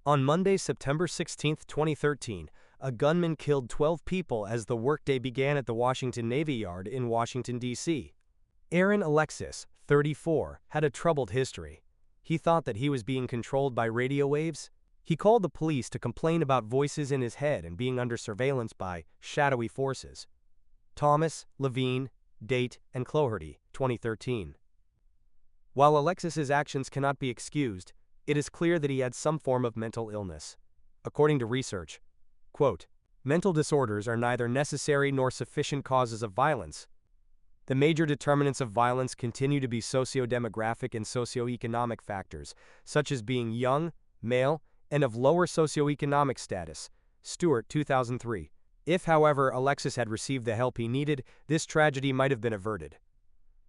On Monday, September 16, 2013, a gunman killed 12 people as the workday began at the Washington Navy Yard in Washington, D.C. Aaron Alexis, 34, had a troubled history. He thought that he was being controlled by radio waves. He called the police to complain about voices in his head and being under surveillance by shadowy forces. Thomas, Levine, Date, and Cloherty, 2013. While Alexis's actions cannot be excused, it is clear that he had some form of mental illness. According to research, quote, mental disorders are neither necessary nor sufficient causes of violence. The major determinants of violence continue to be socio-demographic and socio-economic factors, such as being young, male, and of lower socio-economic status. Stewart, 2003. If, however, Alexis had received the help he needed, this tragedy might have been averted.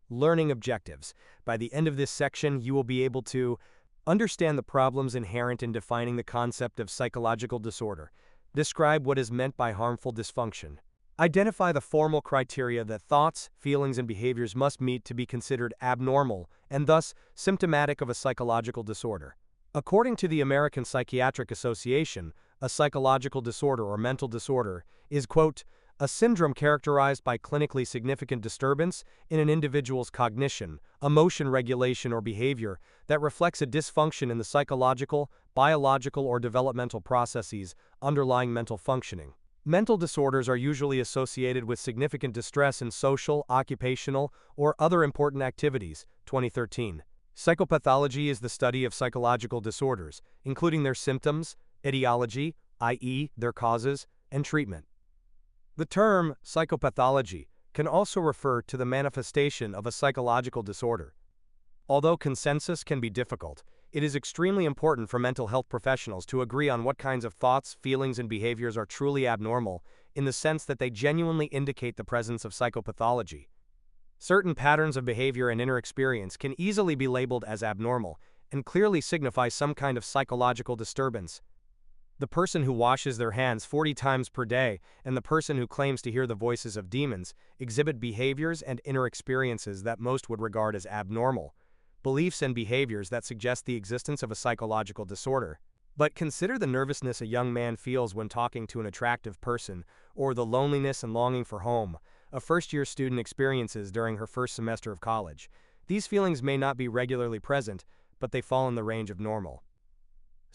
Learning objectives. By the end of this section, you will be able to understand the problems inherent in defining the concept of psychological disorder. Describe what is meant by harmful dysfunction. Identify the formal criteria that thoughts, feelings, and behaviors must meet to be considered abnormal and thus symptomatic of a psychological disorder. According to the American Psychiatric Association, a psychological disorder or mental disorder is, quote, a syndrome characterized by clinically significant disturbance in an individual's cognition, emotion regulation, or behavior that reflects a dysfunction in the psychological, biological, or developmental processes underlying mental functioning. Mental disorders are usually associated with significant distress in social, occupational, or other important activities. 2013. Psychopathology is the study of psychological disorders, including their symptoms, etiology, i.e., their causes, and treatment. The term psychopathology can also refer to the manifestation of a psychological disorder. Although consensus can be difficult, it is extremely important for mental health professionals to agree on what kinds of thoughts, feelings, and behaviors are truly abnormal, in the sense that they genuinely indicate the presence of psychopathology. Certain patterns of behavior and inner experience can easily be labeled as abnormal and clearly signify some kind of psychological disturbance. The person who washes their hands 40 times per day and the person who claims to hear the voices of demons exhibit behaviors and inner experiences that most would regard as abnormal, beliefs and behaviors that suggest the existence of a psychological disorder. But consider the nervousness a young man feels when talking to an attractive person, or the loneliness and longing for home a first-year student experiences during her first semester of college. These feelings may not be regularly present, but they fall in the range of normal.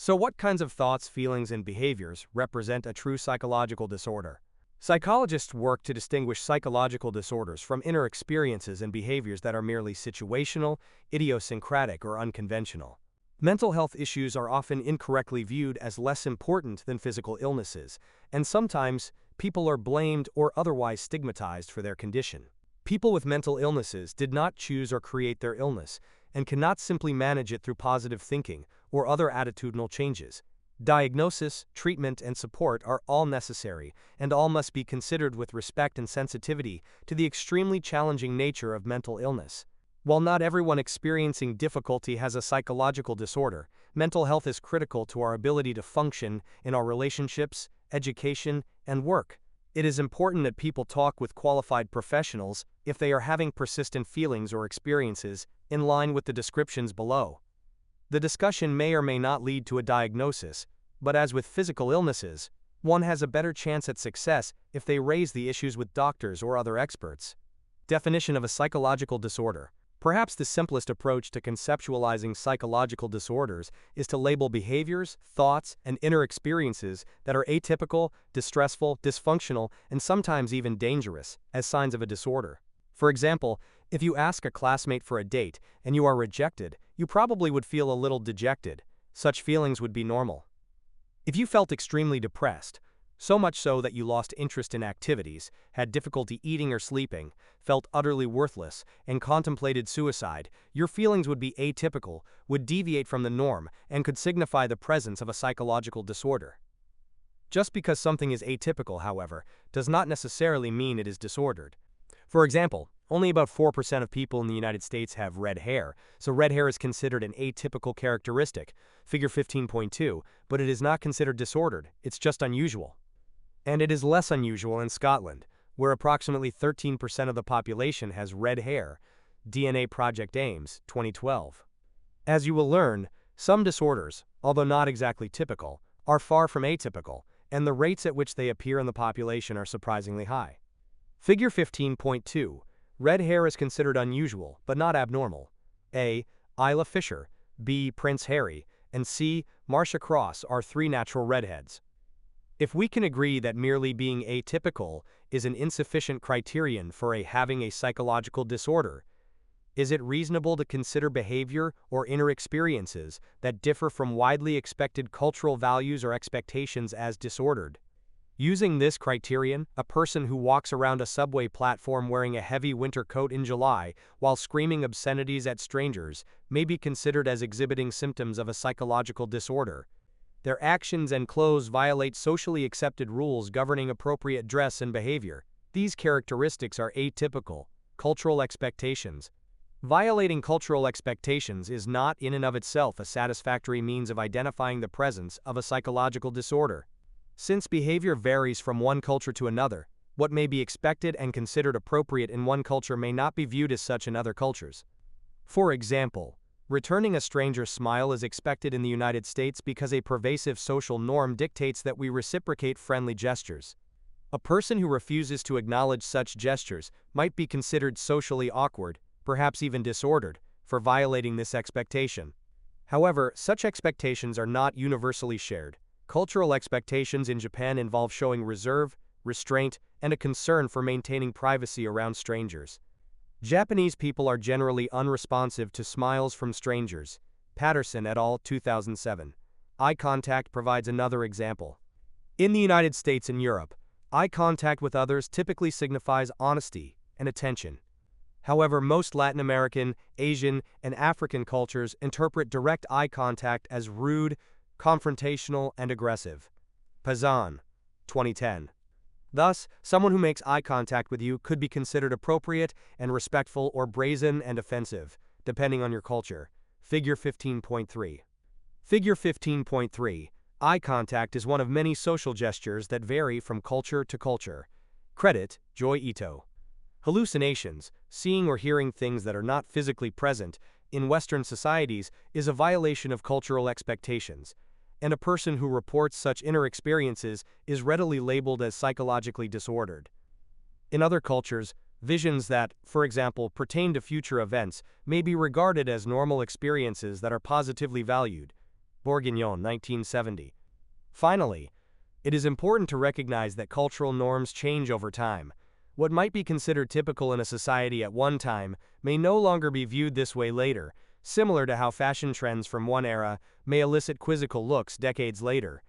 So what kinds of thoughts, feelings, and behaviors represent a true psychological disorder? Psychologists work to distinguish psychological disorders from inner experiences and behaviors that are merely situational, idiosyncratic, or unconventional. Mental health issues are often incorrectly viewed as less important than physical illnesses, and sometimes people are blamed or otherwise stigmatized for their condition. People with mental illnesses did not choose or create their illness, and cannot simply manage it through positive thinking or other attitudinal changes. Diagnosis, treatment, and support are all necessary, and all must be considered with respect and sensitivity to the extremely challenging nature of mental illness. While not everyone experiencing difficulty has a psychological disorder, mental health is critical to our ability to function in our relationships, education, and work. It is important that people talk with qualified professionals if they are having persistent feelings or experiences in line with the descriptions below. The discussion may or may not lead to a diagnosis, but as with physical illnesses, one has a better chance at success if they raise the issues with doctors or other experts. Definition of a psychological disorder. Perhaps the simplest approach to conceptualizing psychological disorders is to label behaviors, thoughts, and inner experiences that are atypical, distressful, dysfunctional, and sometimes even dangerous as signs of a disorder. For example, if you ask a classmate for a date and you are rejected, you probably would feel a little dejected. Such feelings would be normal. If you felt extremely depressed, so much so that you lost interest in activities, had difficulty eating or sleeping, felt utterly worthless, and contemplated suicide, your feelings would be atypical, would deviate from the norm, and could signify the presence of a psychological disorder. Just because something is atypical, however, does not necessarily mean it is disordered. For example, only about 4% of people in the United States have red hair, so red hair is considered an atypical characteristic, figure 15.2, but it is not considered disordered, it's just unusual. And it is less unusual in Scotland, where approximately 13% of the population has red hair. DNA Project Ames, 2012. As you will learn, some disorders, although not exactly typical, are far from atypical, and the rates at which they appear in the population are surprisingly high. Figure 15.2. Red hair is considered unusual, but not abnormal. A. Isla Fisher, B. Prince Harry, and C. Marcia Cross are three natural redheads. If we can agree that merely being atypical is an insufficient criterion for having a psychological disorder, is it reasonable to consider behavior or inner experiences that differ from widely expected cultural values or expectations as disordered? Using this criterion, a person who walks around a subway platform wearing a heavy winter coat in July while screaming obscenities at strangers may be considered as exhibiting symptoms of a psychological disorder. Their actions and clothes violate socially accepted rules governing appropriate dress and behavior. These characteristics are atypical. Cultural expectations. Violating cultural expectations is not in and of itself a satisfactory means of identifying the presence of a psychological disorder. Since behavior varies from one culture to another, what may be expected and considered appropriate in one culture may not be viewed as such in other cultures. For example, returning a stranger's smile is expected in the United States because a pervasive social norm dictates that we reciprocate friendly gestures. A person who refuses to acknowledge such gestures might be considered socially awkward, perhaps even disordered, for violating this expectation. However, such expectations are not universally shared. Cultural expectations in Japan involve showing reserve, restraint, and a concern for maintaining privacy around strangers. Japanese people are generally unresponsive to smiles from strangers. Patterson et al. 2007. Eye contact provides another example. In the United States and Europe, eye contact with others typically signifies honesty and attention. However, most Latin American, Asian, and African cultures interpret direct eye contact as rude, confrontational, and aggressive. Pazan, 2010. Thus, someone who makes eye contact with you could be considered appropriate and respectful or brazen and offensive, depending on your culture. Figure 15.3. Figure 15.3. Eye contact is one of many social gestures that vary from culture to culture. Credit, Joy Ito. Hallucinations, seeing or hearing things that are not physically present, in Western societies is a violation of cultural expectations, and a person who reports such inner experiences is readily labeled as psychologically disordered. In other cultures, visions that, for example, pertain to future events may be regarded as normal experiences that are positively valued. Bourguignon, 1970. Finally, it is important to recognize that cultural norms change over time. What might be considered typical in a society at one time may no longer be viewed this way later, similar to how fashion trends from one era may elicit quizzical looks decades later.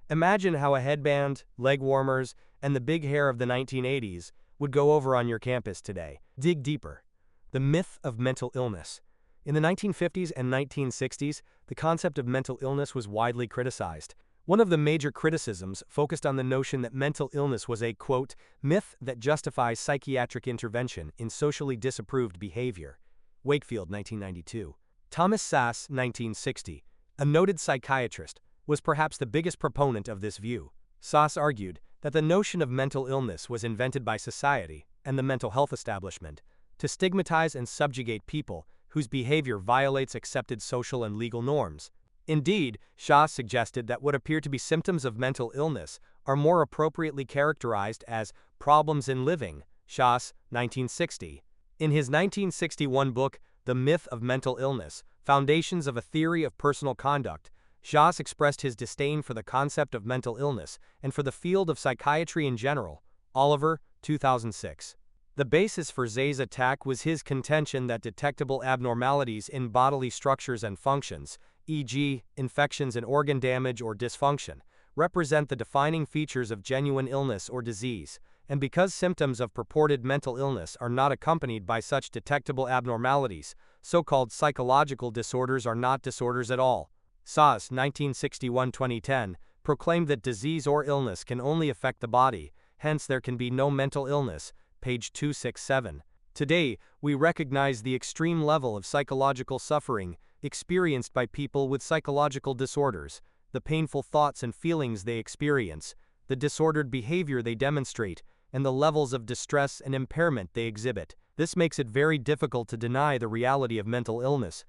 Imagine how a headband, leg warmers, and the big hair of the 1980s would go over on your campus today. Dig deeper. The myth of mental illness. In the 1950s and 1960s, the concept of mental illness was widely criticized. One of the major criticisms focused on the notion that mental illness was a, quote, myth that justifies psychiatric intervention in socially disapproved behavior. Wakefield, 1992. Thomas Sass, 1960, a noted psychiatrist, was perhaps the biggest proponent of this view. Sass argued that the notion of mental illness was invented by society and the mental health establishment to stigmatize and subjugate people whose behavior violates accepted social and legal norms. Indeed, Shaw suggested that what appear to be symptoms of mental illness are more appropriately characterized as problems in living. Shaw, 1960. In his 1961 book, The Myth of Mental Illness, Foundations of a Theory of Personal Conduct, Shaw expressed his disdain for the concept of mental illness and for the field of psychiatry in general. Oliver, 2006. The basis for Zay's attack was his contention that detectable abnormalities in bodily structures and functions, e.g., infections and organ damage or dysfunction, represent the defining features of genuine illness or disease, and because symptoms of purported mental illness are not accompanied by such detectable abnormalities, so-called psychological disorders are not disorders at all. Sass, 1961-2010, proclaimed that disease or illness can only affect the body, hence there can be no mental illness, page 267. Today, we recognize the extreme level of psychological suffering experienced by people with psychological disorders, the painful thoughts and feelings they experience, the disordered behavior they demonstrate, and the levels of distress and impairment they exhibit. This makes it very difficult to deny the reality of mental illness.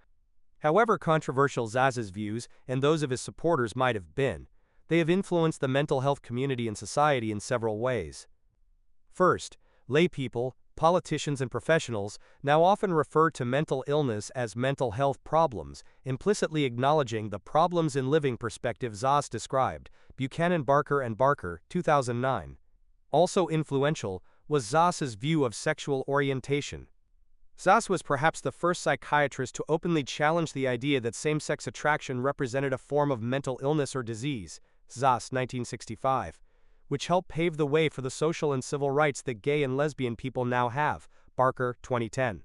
However controversial Zsa's views and those of his supporters might have been, they have influenced the mental health community and society in several ways. First, laypeople, politicians and professionals now often refer to mental illness as mental health problems, implicitly acknowledging the problems in living perspective Zsa described, Buchanan Barker and Barker, 2009. Also influential was Zsa's view of sexual orientation. Zsa was perhaps the first psychiatrist to openly challenge the idea that same-sex attraction represented a form of mental illness or disease, Zsa, 1965, which helped pave the way for the social and civil rights that gay and lesbian people now have, Barker, 2010.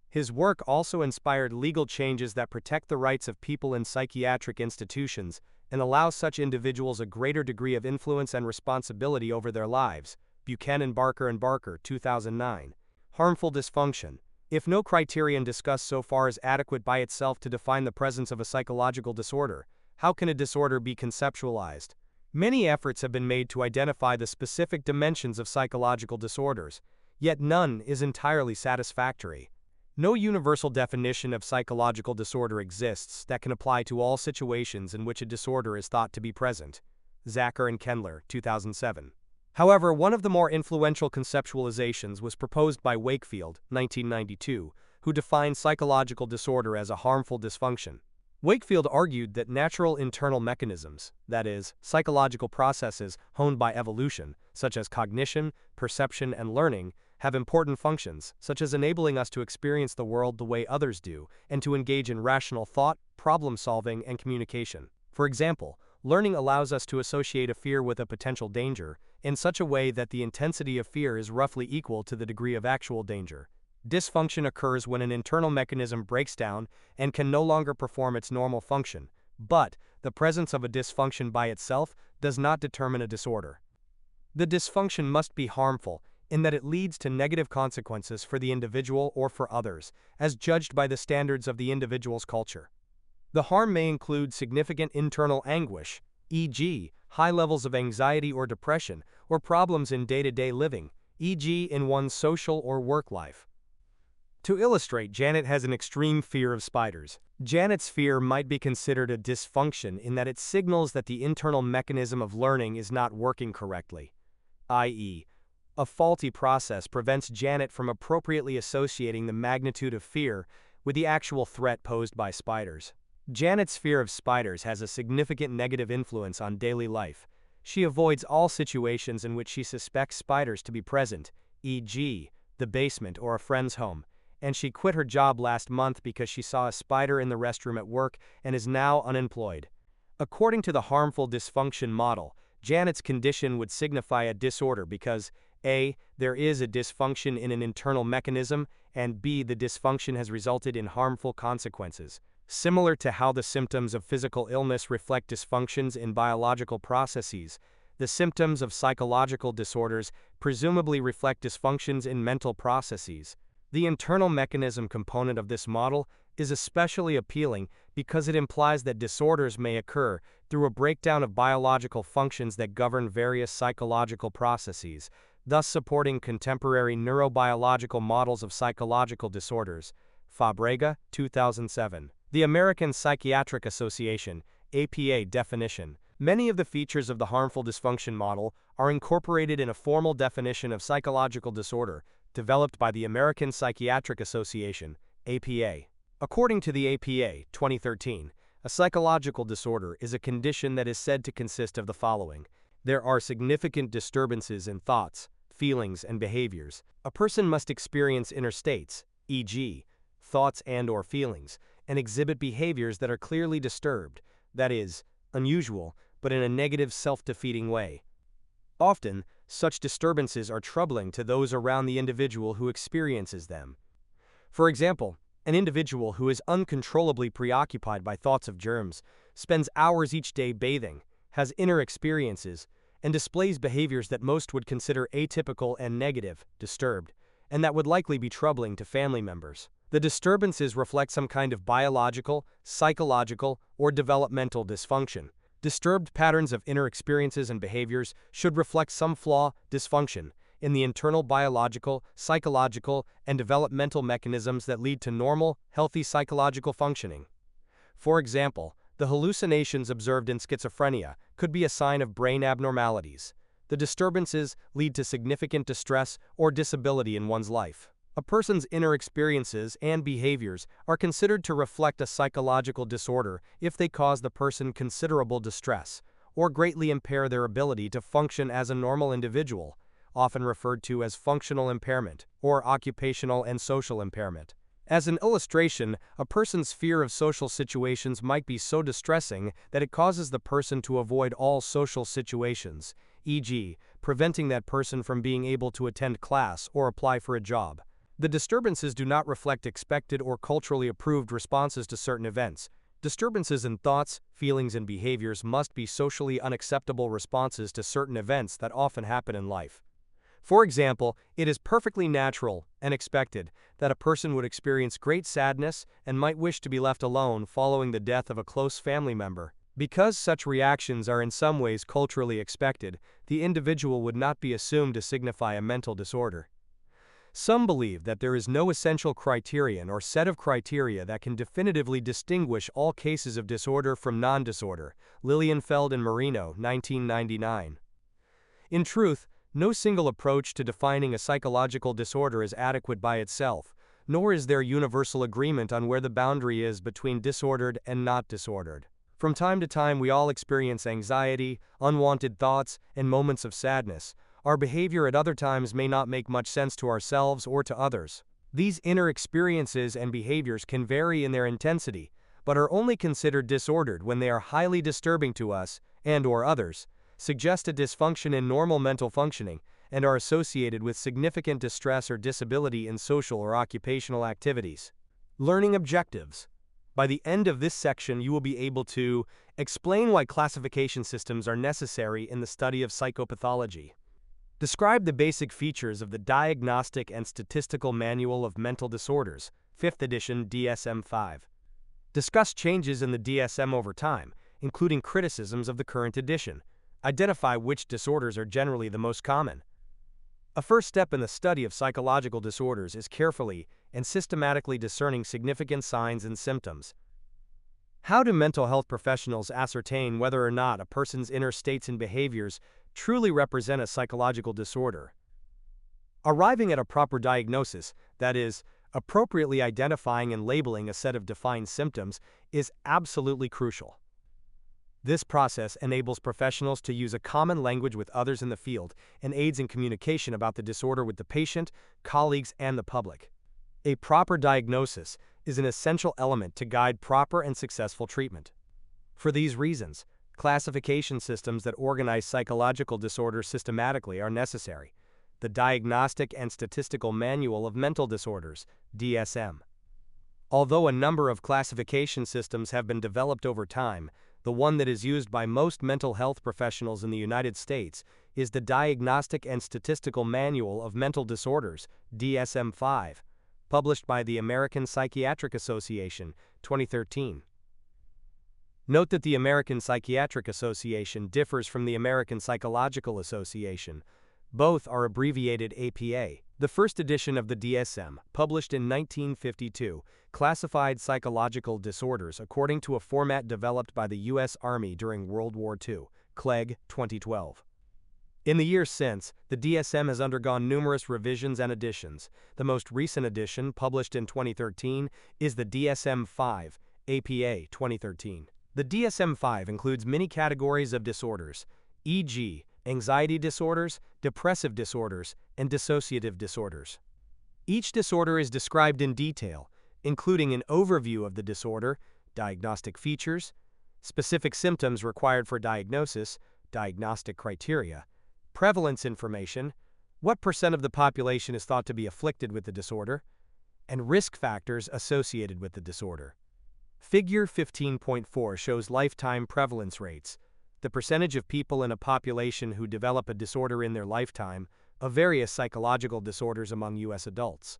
His work also inspired legal changes that protect the rights of people in psychiatric institutions and allow such individuals a greater degree of influence and responsibility over their lives, Buchanan Barker and Barker, 2009. Harmful dysfunction. If no criterion discussed so far is adequate by itself to define the presence of a psychological disorder, how can a disorder be conceptualized? Many efforts have been made to identify the specific dimensions of psychological disorders, yet none is entirely satisfactory. No universal definition of psychological disorder exists that can apply to all situations in which a disorder is thought to be present. Zacher and Kendler, 2007. However, one of the more influential conceptualizations was proposed by Wakefield, 1992, who defined psychological disorder as a harmful dysfunction. Wakefield argued that natural internal mechanisms, that is, psychological processes honed by evolution, such as cognition, perception, and learning, have important functions, such as enabling us to experience the world the way others do and to engage in rational thought, problem-solving, and communication. For example, learning allows us to associate a fear with a potential danger in such a way that the intensity of fear is roughly equal to the degree of actual danger. Dysfunction occurs when an internal mechanism breaks down and can no longer perform its normal function, but the presence of a dysfunction by itself does not determine a disorder. The dysfunction must be harmful in that it leads to negative consequences for the individual or for others, as judged by the standards of the individual's culture. The harm may include significant internal anguish, e.g., high levels of anxiety or depression, or problems in day-to-day living, e.g., in one's social or work life. To illustrate, Janet has an extreme fear of spiders. Janet's fear might be considered a dysfunction in that it signals that the internal mechanism of learning is not working correctly, i.e., a faulty process prevents Janet from appropriately associating the magnitude of fear with the actual threat posed by spiders. Janet's fear of spiders has a significant negative influence on daily life. She avoids all situations in which she suspects spiders to be present, e.g., the basement or a friend's home, and she quit her job last month because she saw a spider in the restroom at work and is now unemployed. According to the harmful dysfunction model, Janet's condition would signify a disorder because A. There is a dysfunction in an internal mechanism, and B. The dysfunction has resulted in harmful consequences. Similar to how the symptoms of physical illness reflect dysfunctions in biological processes, the symptoms of psychological disorders presumably reflect dysfunctions in mental processes. The internal mechanism component of this model is especially appealing because it implies that disorders may occur through a breakdown of biological functions that govern various psychological processes, thus supporting contemporary neurobiological models of psychological disorders. Fabrega, 2007. The American Psychiatric Association, APA definition. Many of the features of the harmful dysfunction model are incorporated in a formal definition of psychological disorder developed by the American Psychiatric Association, APA. According to the APA, 2013, a psychological disorder is a condition that is said to consist of the following. There are significant disturbances in thoughts, feelings, and behaviors. A person must experience inner states, e.g., thoughts and/or feelings, and exhibit behaviors that are clearly disturbed, that is, unusual, but in a negative self-defeating way. Often, such disturbances are troubling to those around the individual who experiences them. For example, an individual who is uncontrollably preoccupied by thoughts of germs, spends hours each day bathing, has inner experiences, and displays behaviors that most would consider atypical and negative, disturbed, and that would likely be troubling to family members. The disturbances reflect some kind of biological, psychological, or developmental dysfunction. Disturbed patterns of inner experiences and behaviors should reflect some flaw, dysfunction, in the internal biological, psychological, and developmental mechanisms that lead to normal, healthy psychological functioning. For example, the hallucinations observed in schizophrenia could be a sign of brain abnormalities. The disturbances lead to significant distress or disability in one's life. A person's inner experiences and behaviors are considered to reflect a psychological disorder if they cause the person considerable distress or greatly impair their ability to function as a normal individual, often referred to as functional impairment or occupational and social impairment. As an illustration, a person's fear of social situations might be so distressing that it causes the person to avoid all social situations, e.g., preventing that person from being able to attend class or apply for a job. The disturbances do not reflect expected or culturally approved responses to certain events. Disturbances in thoughts, feelings, and behaviors must be socially unacceptable responses to certain events that often happen in life. For example, it is perfectly natural and expected that a person would experience great sadness and might wish to be left alone following the death of a close family member. Because such reactions are in some ways culturally expected, the individual would not be assumed to signify a mental disorder. Some believe that there is no essential criterion or set of criteria that can definitively distinguish all cases of disorder from non-disorder. Lilienfeld and Marino, 1999. In truth, no single approach to defining a psychological disorder is adequate by itself, nor is there universal agreement on where the boundary is between disordered and not disordered. From time to time, we all experience anxiety, unwanted thoughts, and moments of sadness. Our behavior at other times may not make much sense to ourselves or to others. These inner experiences and behaviors can vary in their intensity, but are only considered disordered when they are highly disturbing to us and/or others, suggest a dysfunction in normal mental functioning, and are associated with significant distress or disability in social or occupational activities. Learning objectives. By the end of this section, you will be able to explain why classification systems are necessary in the study of psychopathology. Describe the basic features of the Diagnostic and Statistical Manual of Mental Disorders, 5th edition DSM-5. Discuss changes in the DSM over time, including criticisms of the current edition. Identify which disorders are generally the most common. A first step in the study of psychological disorders is carefully and systematically discerning significant signs and symptoms. How do mental health professionals ascertain whether or not a person's inner states and behaviors truly represent a psychological disorder? Arriving at a proper diagnosis, that is, appropriately identifying and labeling a set of defined symptoms, is absolutely crucial. This process enables professionals to use a common language with others in the field and aids in communication about the disorder with the patient, colleagues, and the public. A proper diagnosis is an essential element to guide proper and successful treatment. For these reasons, classification systems that organize psychological disorders systematically are necessary. The Diagnostic and Statistical Manual of Mental Disorders, DSM. Although a number of classification systems have been developed over time, the one that is used by most mental health professionals in the United States is the Diagnostic and Statistical Manual of Mental Disorders, DSM-5, published by the American Psychiatric Association, 2013. Note that the American Psychiatric Association differs from the American Psychological Association. Both are abbreviated APA. The first edition of the DSM, published in 1952, classified psychological disorders according to a format developed by the U.S. Army during World War II, Clegg, 2012. In the years since, the DSM has undergone numerous revisions and additions. The most recent edition, published in 2013, is the DSM-5, APA, 2013. The DSM-5 includes many categories of disorders, e.g., anxiety disorders, depressive disorders, and dissociative disorders. Each disorder is described in detail, including an overview of the disorder, diagnostic features, specific symptoms required for diagnosis, diagnostic criteria, prevalence information, what % of the population is thought to be afflicted with the disorder, and risk factors associated with the disorder. Figure 15.4 shows lifetime prevalence rates, the percentage of people in a population who develop a disorder in their lifetime, of various psychological disorders among U.S. adults.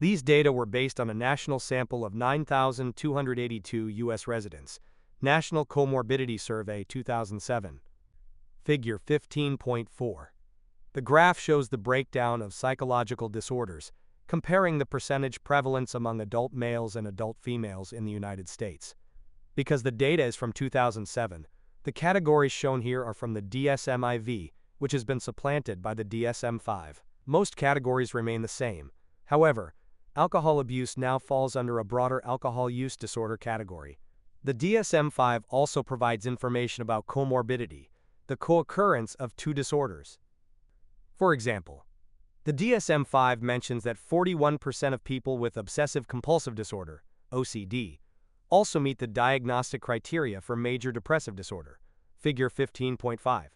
These data were based on a national sample of 9,282 U.S. residents, National Comorbidity Survey 2007. Figure 15.4. The graph shows the breakdown of psychological disorders, comparing the percentage prevalence among adult males and adult females in the United States. Because the data is from 2007, the categories shown here are from the DSM-IV, which has been supplanted by the DSM-5. Most categories remain the same. However, alcohol abuse now falls under a broader alcohol use disorder category. The DSM-5 also provides information about comorbidity, the co-occurrence of two disorders. For example, the DSM-5 mentions that 41% of people with obsessive-compulsive disorder, OCD, also meet the diagnostic criteria for major depressive disorder, figure 15.5.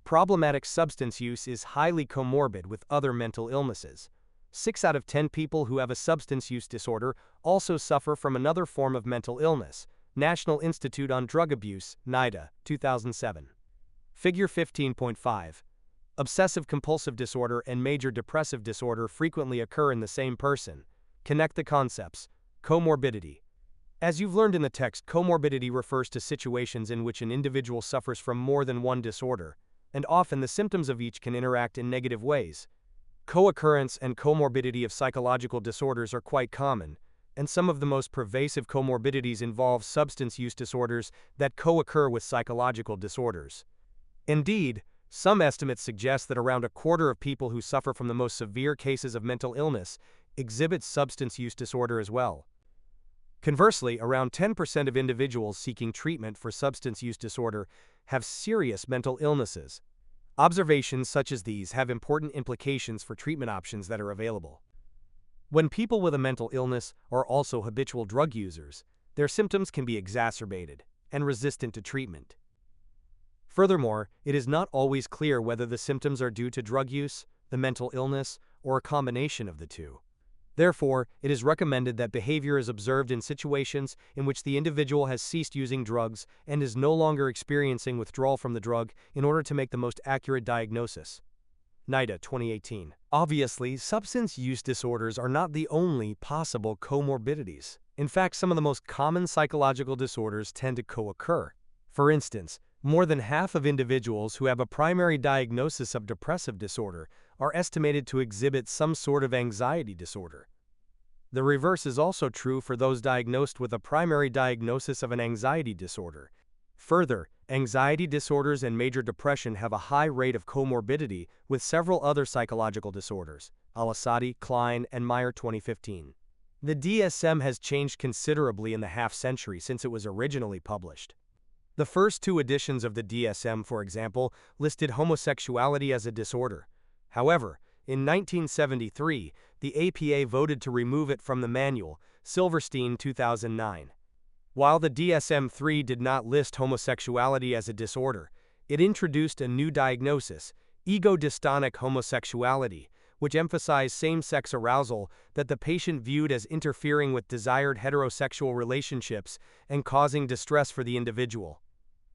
Problematic substance use is highly comorbid with other mental illnesses. 6 out of 10 people who have a substance use disorder also suffer from another form of mental illness, National Institute on Drug Abuse, NIDA, 2007. Figure 15.5. Obsessive-compulsive disorder and major depressive disorder frequently occur in the same person. Connect the concepts. Comorbidity. As you've learned in the text, comorbidity refers to situations in which an individual suffers from more than one disorder, and often the symptoms of each can interact in negative ways. Co-occurrence and comorbidity of psychological disorders are quite common, and some of the most pervasive comorbidities involve substance use disorders that co-occur with psychological disorders. Indeed, some estimates suggest that around a quarter of people who suffer from the most severe cases of mental illness exhibit substance use disorder as well. Conversely, around 10% of individuals seeking treatment for substance use disorder have serious mental illnesses. Observations such as these have important implications for treatment options that are available. When people with a mental illness are also habitual drug users, their symptoms can be exacerbated and resistant to treatment. Furthermore, it is not always clear whether the symptoms are due to drug use, the mental illness, or a combination of the two. Therefore, it is recommended that behavior is observed in situations in which the individual has ceased using drugs and is no longer experiencing withdrawal from the drug in order to make the most accurate diagnosis. NIDA 2018. Obviously, substance use disorders are not the only possible comorbidities. In fact, some of the most common psychological disorders tend to co-occur. For instance, more than half of individuals who have a primary diagnosis of depressive disorder are estimated to exhibit some sort of anxiety disorder. The reverse is also true for those diagnosed with a primary diagnosis of an anxiety disorder. Further, anxiety disorders and major depression have a high rate of comorbidity with several other psychological disorders, Al-Assadi, Klein, and Meyer 2015. The DSM has changed considerably in the half-century since it was originally published. The first 2 editions of the DSM, for example, listed homosexuality as a disorder. However, in 1973, the APA voted to remove it from the manual, Silverstein 2009. While the DSM-3 did not list homosexuality as a disorder, it introduced a new diagnosis, ego-dystonic homosexuality, which emphasized same-sex arousal that the patient viewed as interfering with desired heterosexual relationships and causing distress for the individual.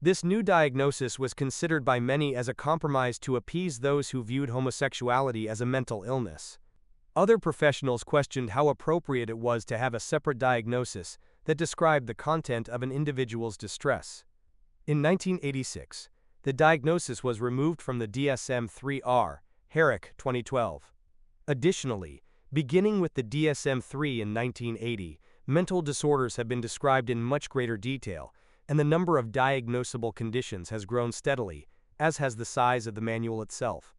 This new diagnosis was considered by many as a compromise to appease those who viewed homosexuality as a mental illness. Other professionals questioned how appropriate it was to have a separate diagnosis that described the content of an individual's distress. In 1986, the diagnosis was removed from the DSM-3R, Herrick 2012. Additionally, beginning with the DSM-3 in 1980, mental disorders have been described in much greater detail, and the number of diagnosable conditions has grown steadily, as has the size of the manual itself.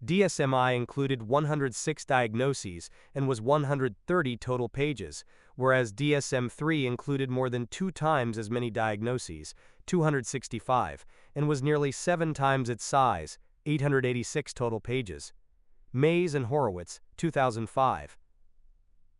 DSM-I included 106 diagnoses and was 130 total pages, whereas DSM-3 included more than 2 times as many diagnoses, 265, and was nearly 7 times its size, 886 total pages. Mays and Horowitz, 2005.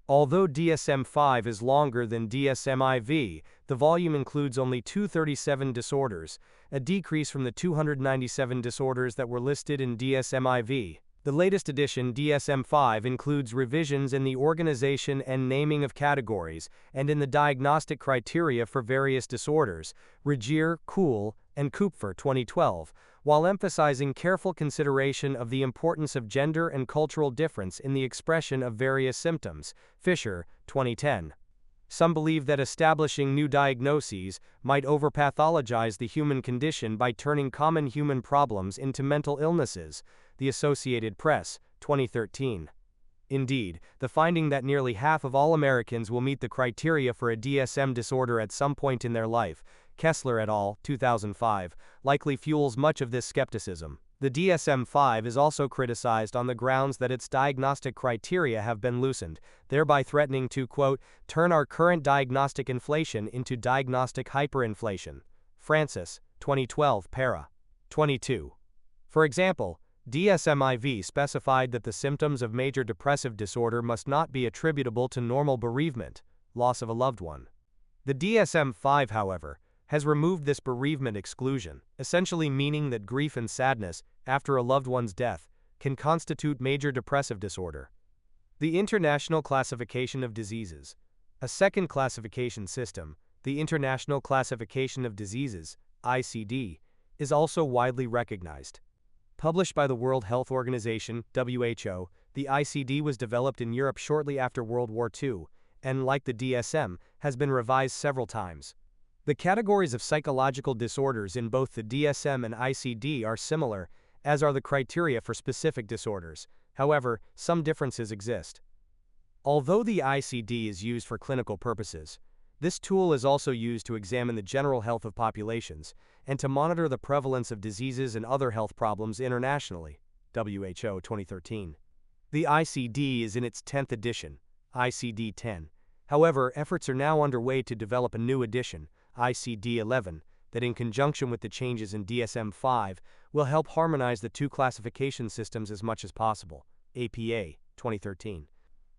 Although DSM-5 is longer than DSM-IV, the volume includes only 237 disorders, a decrease from the 297 disorders that were listed in DSM-IV. The latest edition, DSM-5, includes revisions in the organization and naming of categories and in the diagnostic criteria for various disorders, Regier, Kuhl, and Kupfer 2012, while emphasizing careful consideration of the importance of gender and cultural difference in the expression of various symptoms, Fisher 2010. Some believe that establishing new diagnoses might overpathologize the human condition by turning common human problems into mental illnesses, the Associated Press, 2013. Indeed, the finding that nearly half of all Americans will meet the criteria for a DSM disorder at some point in their life, Kessler et al., 2005, likely fuels much of this skepticism. The DSM-5 is also criticized on the grounds that its diagnostic criteria have been loosened, thereby threatening to, quote, turn our current diagnostic inflation into diagnostic hyperinflation. Francis, 2012, para. 22. For example, DSM-IV specified that the symptoms of major depressive disorder must not be attributable to normal bereavement, loss of a loved one. The DSM-5, however, has removed this bereavement exclusion, essentially meaning that grief and sadness after a loved one's death can constitute major depressive disorder. The International Classification of Diseases. A second classification system, the International Classification of Diseases, ICD, is also widely recognized. Published by the World Health Organization, WHO, the ICD was developed in Europe shortly after World War II, and, like the DSM, has been revised several times. The categories of psychological disorders in both the DSM and ICD are similar, as are the criteria for specific disorders. However, some differences exist. Although the ICD is used for clinical purposes, this tool is also used to examine the general health of populations and to monitor the prevalence of diseases and other health problems internationally. WHO 2013. The ICD is in its 10th edition, ICD-10. However, efforts are now underway to develop a new edition, ICD-11, that in conjunction with the changes in DSM-5 will help harmonize the two classification systems as much as possible. APA 2013.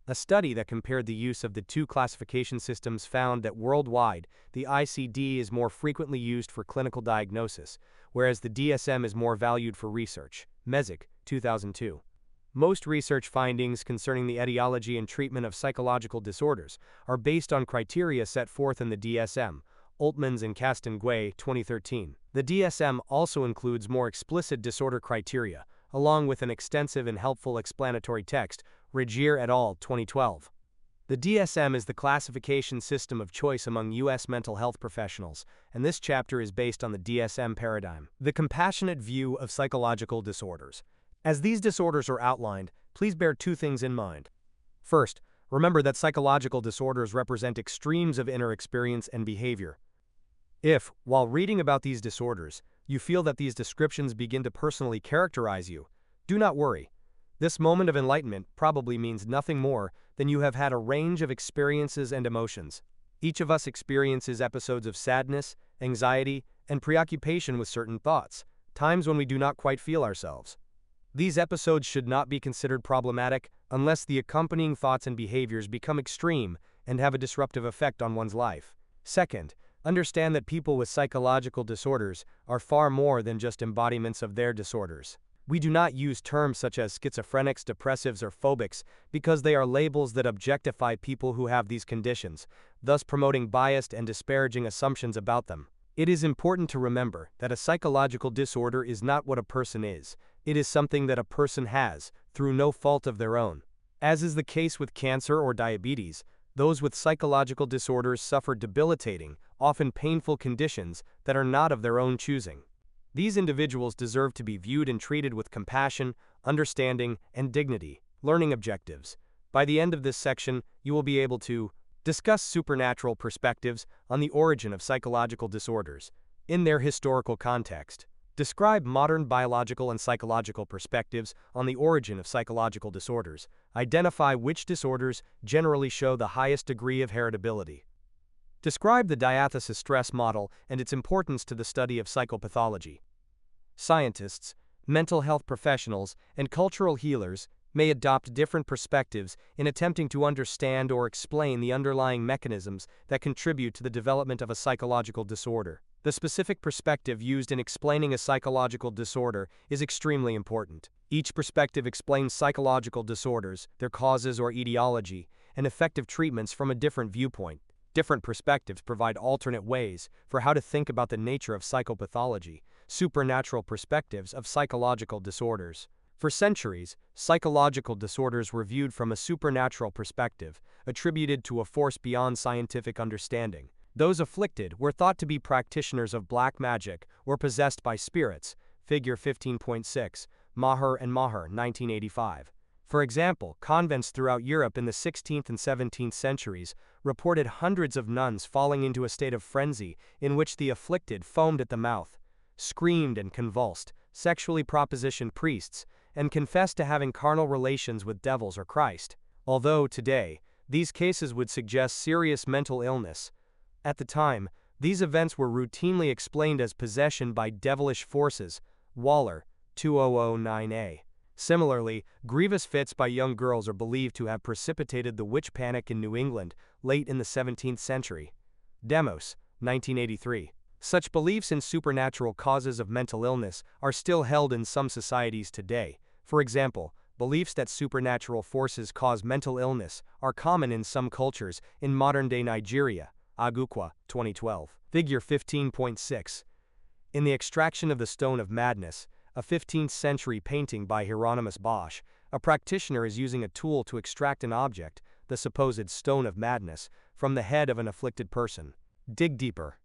A study that compared the use of the two classification systems found that worldwide, the ICD is more frequently used for clinical diagnosis, whereas the DSM is more valued for research. Mesick, 2002. Most research findings concerning the etiology and treatment of psychological disorders are based on criteria set forth in the DSM. Oltmans and Castonguay, 2013. The DSM also includes more explicit disorder criteria, along with an extensive and helpful explanatory text. Regier et al., 2012. The DSM is the classification system of choice among U.S. mental health professionals, and this chapter is based on the DSM paradigm. The compassionate view of psychological disorders. As these disorders are outlined, please bear two things in mind. First, remember that psychological disorders represent extremes of inner experience and behavior. If, while reading about these disorders, you feel that these descriptions begin to personally characterize you, do not worry. This moment of enlightenment probably means nothing more than you have had a range of experiences and emotions. Each of us experiences episodes of sadness, anxiety, and preoccupation with certain thoughts, times when we do not quite feel ourselves. These episodes should not be considered problematic unless the accompanying thoughts and behaviors become extreme and have a disruptive effect on one's life. Second, understand that people with psychological disorders are far more than just embodiments of their disorders. We do not use terms such as schizophrenics, depressives, or phobics because they are labels that objectify people who have these conditions, thus promoting biased and disparaging assumptions about them. It is important to remember that a psychological disorder is not what a person is. It is something that a person has, through no fault of their own. As is the case with cancer or diabetes, those with psychological disorders suffer debilitating, often painful conditions that are not of their own choosing. These individuals deserve to be viewed and treated with compassion, understanding, and dignity. Learning objectives. By the end of this section, you will be able to discuss supernatural perspectives on the origin of psychological disorders in their historical context. Describe modern biological and psychological perspectives on the origin of psychological disorders. Identify which disorders generally show the highest degree of heritability. Describe the diathesis stress model and its importance to the study of psychopathology. Scientists, mental health professionals, and cultural healers may adopt different perspectives in attempting to understand or explain the underlying mechanisms that contribute to the development of a psychological disorder. The specific perspective used in explaining a psychological disorder is extremely important. Each perspective explains psychological disorders, their causes or etiology, and effective treatments from a different viewpoint. Different perspectives provide alternate ways for how to think about the nature of psychopathology, supernatural perspectives of psychological disorders. For centuries, psychological disorders were viewed from a supernatural perspective, attributed to a force beyond scientific understanding. Those afflicted were thought to be practitioners of black magic or possessed by spirits. Figure 15.6, Maher and Maher, 1985. For example, convents throughout Europe in the 16th and 17th centuries reported hundreds of nuns falling into a state of frenzy in which the afflicted foamed at the mouth, screamed and convulsed, sexually propositioned priests, and confessed to having carnal relations with devils or Christ. Although, today, these cases would suggest serious mental illness, at the time, these events were routinely explained as possession by devilish forces. Waller, 2009a. Similarly, grievous fits by young girls are believed to have precipitated the witch panic in New England late in the 17th century. Demos, 1983. Such beliefs in supernatural causes of mental illness are still held in some societies today. For example, beliefs that supernatural forces cause mental illness are common in some cultures in modern-day Nigeria. Agukwa, 2012. Figure 15.6. In The Extraction of the Stone of Madness, a 15th-century painting by Hieronymus Bosch, a practitioner is using a tool to extract an object, the supposed stone of madness, from the head of an afflicted person. Dig deeper.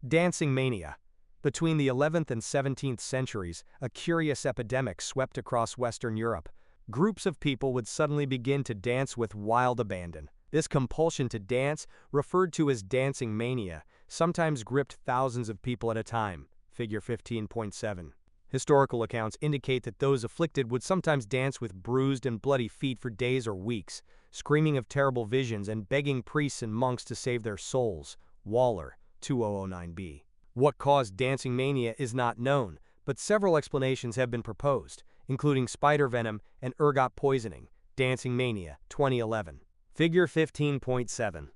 Dancing mania. Between the 11th and 17th centuries, a curious epidemic swept across Western Europe. Groups of people would suddenly begin to dance with wild abandon. This compulsion to dance, referred to as dancing mania, sometimes gripped thousands of people at a time. Figure 15.7. Historical accounts indicate that those afflicted would sometimes dance with bruised and bloody feet for days or weeks, screaming of terrible visions and begging priests and monks to save their souls. Waller, 2009b. What caused dancing mania is not known, but several explanations have been proposed, including spider venom and ergot poisoning. Dancing mania, 2011. Figure 15.7.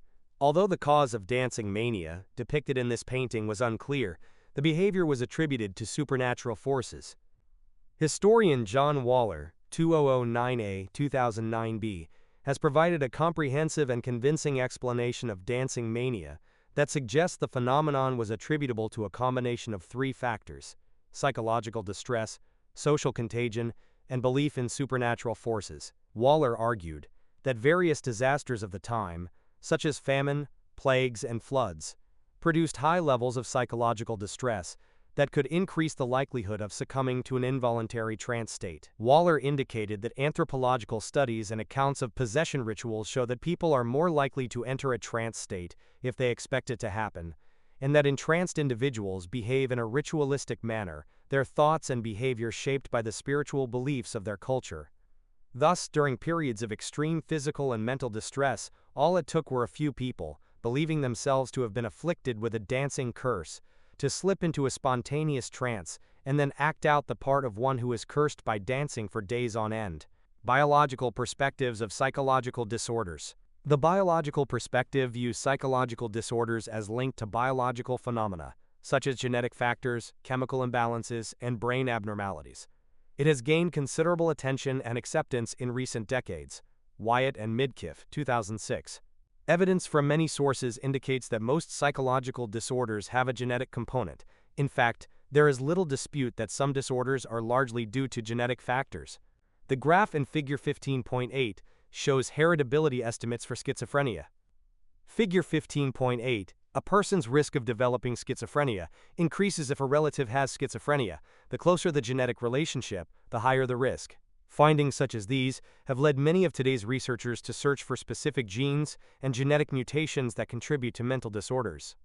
Although the cause of dancing mania, depicted in this painting, was unclear, the behavior was attributed to supernatural forces. Historian John Waller, 2009a, 2009b, has provided a comprehensive and convincing explanation of dancing mania that suggests the phenomenon was attributable to a combination of three factors: psychological distress, social contagion, and belief in supernatural forces. Waller argued that various disasters of the time, such as famine, plagues, and floods, produced high levels of psychological distress that could increase the likelihood of succumbing to an involuntary trance state. Waller indicated that anthropological studies and accounts of possession rituals show that people are more likely to enter a trance state if they expect it to happen, and that entranced individuals behave in a ritualistic manner, their thoughts and behavior shaped by the spiritual beliefs of their culture. Thus, during periods of extreme physical and mental distress, all it took were a few people, believing themselves to have been afflicted with a dancing curse, to slip into a spontaneous trance, and then act out the part of one who is cursed by dancing for days on end. Biological perspectives of psychological disorders. The biological perspective views psychological disorders as linked to biological phenomena, such as genetic factors, chemical imbalances, and brain abnormalities. It has gained considerable attention and acceptance in recent decades. Wyatt and Midkiff, 2006. Evidence from many sources indicates that most psychological disorders have a genetic component. In fact, there is little dispute that some disorders are largely due to genetic factors. The graph in Figure 15.8 shows heritability estimates for schizophrenia. Figure 15.8. A person's risk of developing schizophrenia increases if a relative has schizophrenia. The closer the genetic relationship, the higher the risk. Findings such as these have led many of today's researchers to search for specific genes and genetic mutations that contribute to mental disorders.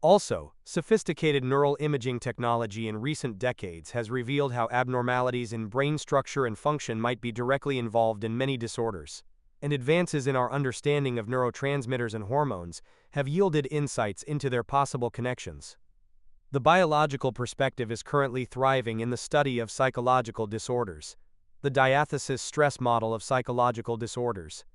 Also, sophisticated neural imaging technology in recent decades has revealed how abnormalities in brain structure and function might be directly involved in many disorders. And advances in our understanding of neurotransmitters and hormones have yielded insights into their possible connections. The biological perspective is currently thriving in the study of psychological disorders. The diathesis stress model of psychological disorders.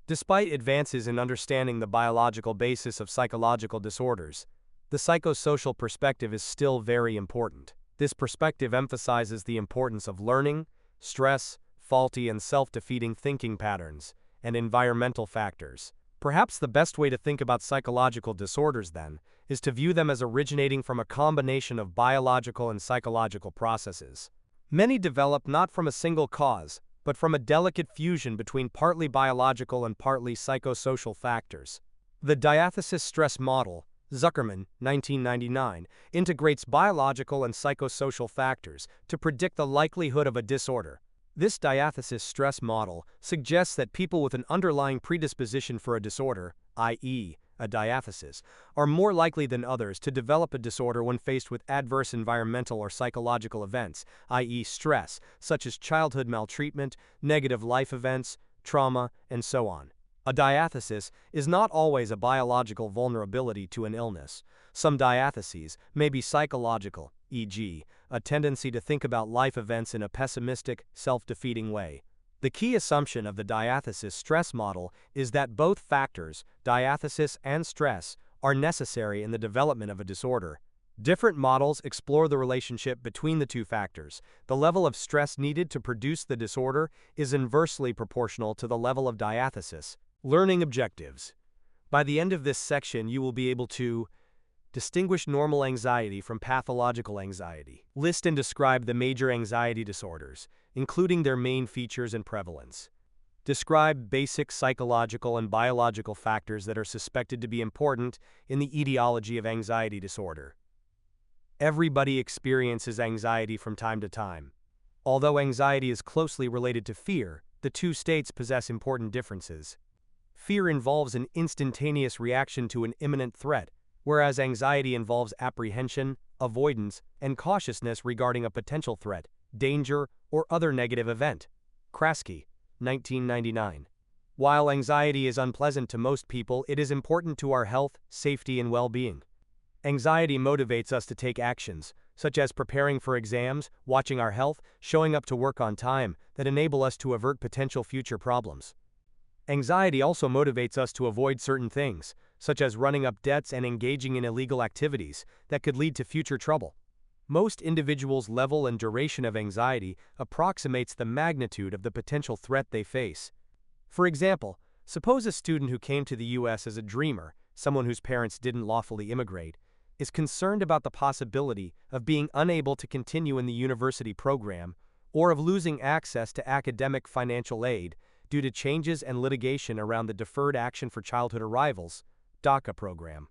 Despite advances in understanding the biological basis of psychological disorders, the psychosocial perspective is still very important. This perspective emphasizes the importance of learning, stress, faulty and self-defeating thinking patterns, and environmental factors. Perhaps the best way to think about psychological disorders, then, is to view them as originating from a combination of biological and psychological processes. Many develop not from a single cause, but from a delicate fusion between partly biological and partly psychosocial factors. The diathesis stress model, Zuckerman, 1999, integrates biological and psychosocial factors to predict the likelihood of a disorder. This diathesis stress model suggests that people with an underlying predisposition for a disorder, i.e., a diathesis, are more likely than others to develop a disorder when faced with adverse environmental or psychological events, i.e., stress, such as childhood maltreatment, negative life events, trauma, and so on. A diathesis is not always a biological vulnerability to an illness. Some diatheses may be psychological, e.g., a tendency to think about life events in a pessimistic, self-defeating way. The key assumption of the diathesis stress model is that both factors, diathesis and stress, are necessary in the development of a disorder. Different models explore the relationship between the two factors. The level of stress needed to produce the disorder is inversely proportional to the level of diathesis. Learning objectives. By the end of this section, you will be able to distinguish normal anxiety from pathological anxiety. List and describe the major anxiety disorders, including their main features and prevalence. Describe basic psychological and biological factors that are suspected to be important in the etiology of anxiety disorder. Everybody experiences anxiety from time to time. Although anxiety is closely related to fear, the two states possess important differences. Fear involves an instantaneous reaction to an imminent threat, whereas anxiety involves apprehension, avoidance, and cautiousness regarding a potential threat, danger, or other negative event. Kraske, 1999. While anxiety is unpleasant to most people, it is important to our health, safety, and well-being. Anxiety motivates us to take actions, such as preparing for exams, watching our health, showing up to work on time, that enable us to avert potential future problems. Anxiety also motivates us to avoid certain things, such as running up debts and engaging in illegal activities that could lead to future trouble. Most individuals' level and duration of anxiety approximates the magnitude of the potential threat they face. For example, suppose a student who came to the U.S. as a dreamer, someone whose parents didn't lawfully immigrate, is concerned about the possibility of being unable to continue in the university program or of losing access to academic financial aid due to changes and litigation around the Deferred Action for Childhood Arrivals (DACA) program.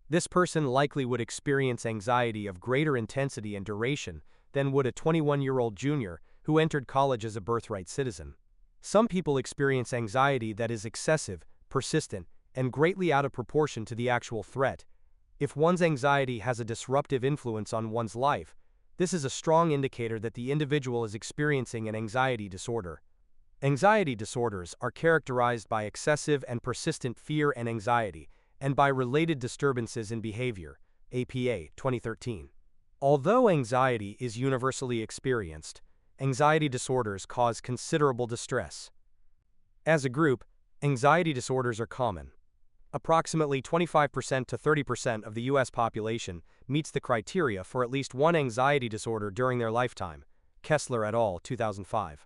This person likely would experience anxiety of greater intensity and duration than would a 21-year-old junior who entered college as a birthright citizen. Some people experience anxiety that is excessive, persistent, and greatly out of proportion to the actual threat. If one's anxiety has a disruptive influence on one's life, this is a strong indicator that the individual is experiencing an anxiety disorder. Anxiety disorders are characterized by excessive and persistent fear and anxiety, and by related disturbances in behavior, APA 2013. Although anxiety is universally experienced, anxiety disorders cause considerable distress. As a group, anxiety disorders are common. Approximately 25% to 30% of the U.S. population meets the criteria for at least one anxiety disorder during their lifetime. Kessler et al., 2005.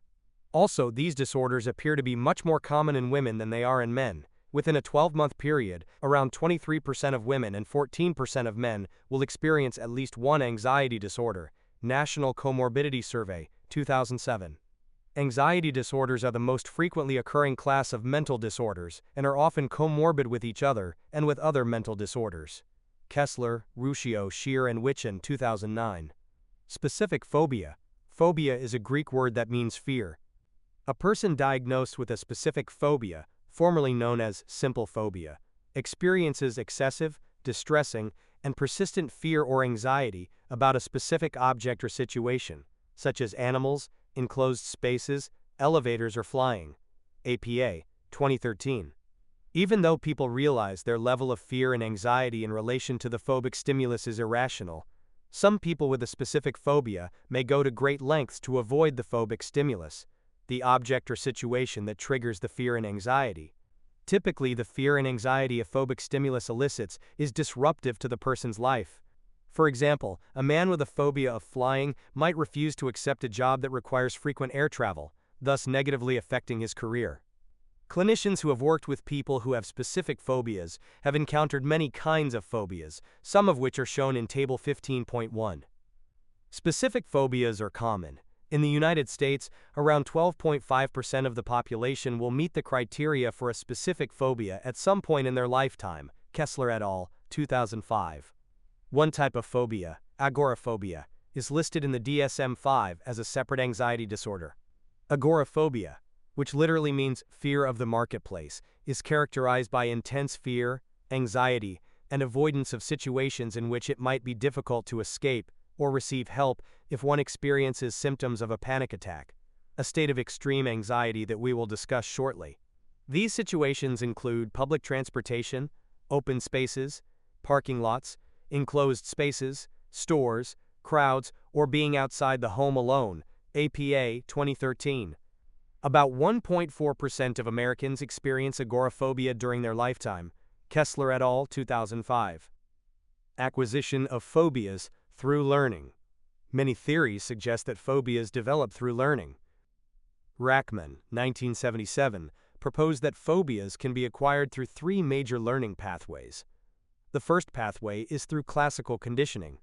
Also, these disorders appear to be much more common in women than they are in men. Within a 12-month period, around 23% of women and 14% of men will experience at least one anxiety disorder. National Comorbidity Survey, 2007. Anxiety disorders are the most frequently occurring class of mental disorders and are often comorbid with each other and with other mental disorders. Kessler, Ruscio, Scheer, and Witchen, 2009. Specific phobia. Phobia is a Greek word that means fear. A person diagnosed with a specific phobia, formerly known as simple phobia, experiences excessive, distressing, and persistent fear or anxiety about a specific object or situation, such as animals, enclosed spaces, elevators, or flying. APA 2013. Even though people realize their level of fear and anxiety in relation to the phobic stimulus is irrational, some people with a specific phobia may go to great lengths to avoid the phobic stimulus, the object or situation that triggers the fear and anxiety. Typically, the fear and anxiety a phobic stimulus elicits is disruptive to the person's life. For example, a man with a phobia of flying might refuse to accept a job that requires frequent air travel, thus negatively affecting his career. Clinicians who have worked with people who have specific phobias have encountered many kinds of phobias, some of which are shown in Table 15.1. Specific phobias are common. In the United States, around 12.5% of the population will meet the criteria for a specific phobia at some point in their lifetime. Kessler et al., 2005. One type of phobia, agoraphobia, is listed in the DSM-5 as a separate anxiety disorder. Agoraphobia, which literally means fear of the marketplace, is characterized by intense fear, anxiety, and avoidance of situations in which it might be difficult to escape or receive help if one experiences symptoms of a panic attack, a state of extreme anxiety that we will discuss shortly. These situations include public transportation, open spaces, parking lots, enclosed spaces, stores, crowds, or being outside the home alone. APA 2013. About 1.4% of Americans experience agoraphobia during their lifetime. Kessler et al. 2005. Acquisition of phobias through learning. Many theories suggest that phobias develop through learning. Rachman, 1977, proposed that phobias can be acquired through three major learning pathways. The first pathway is through classical conditioning.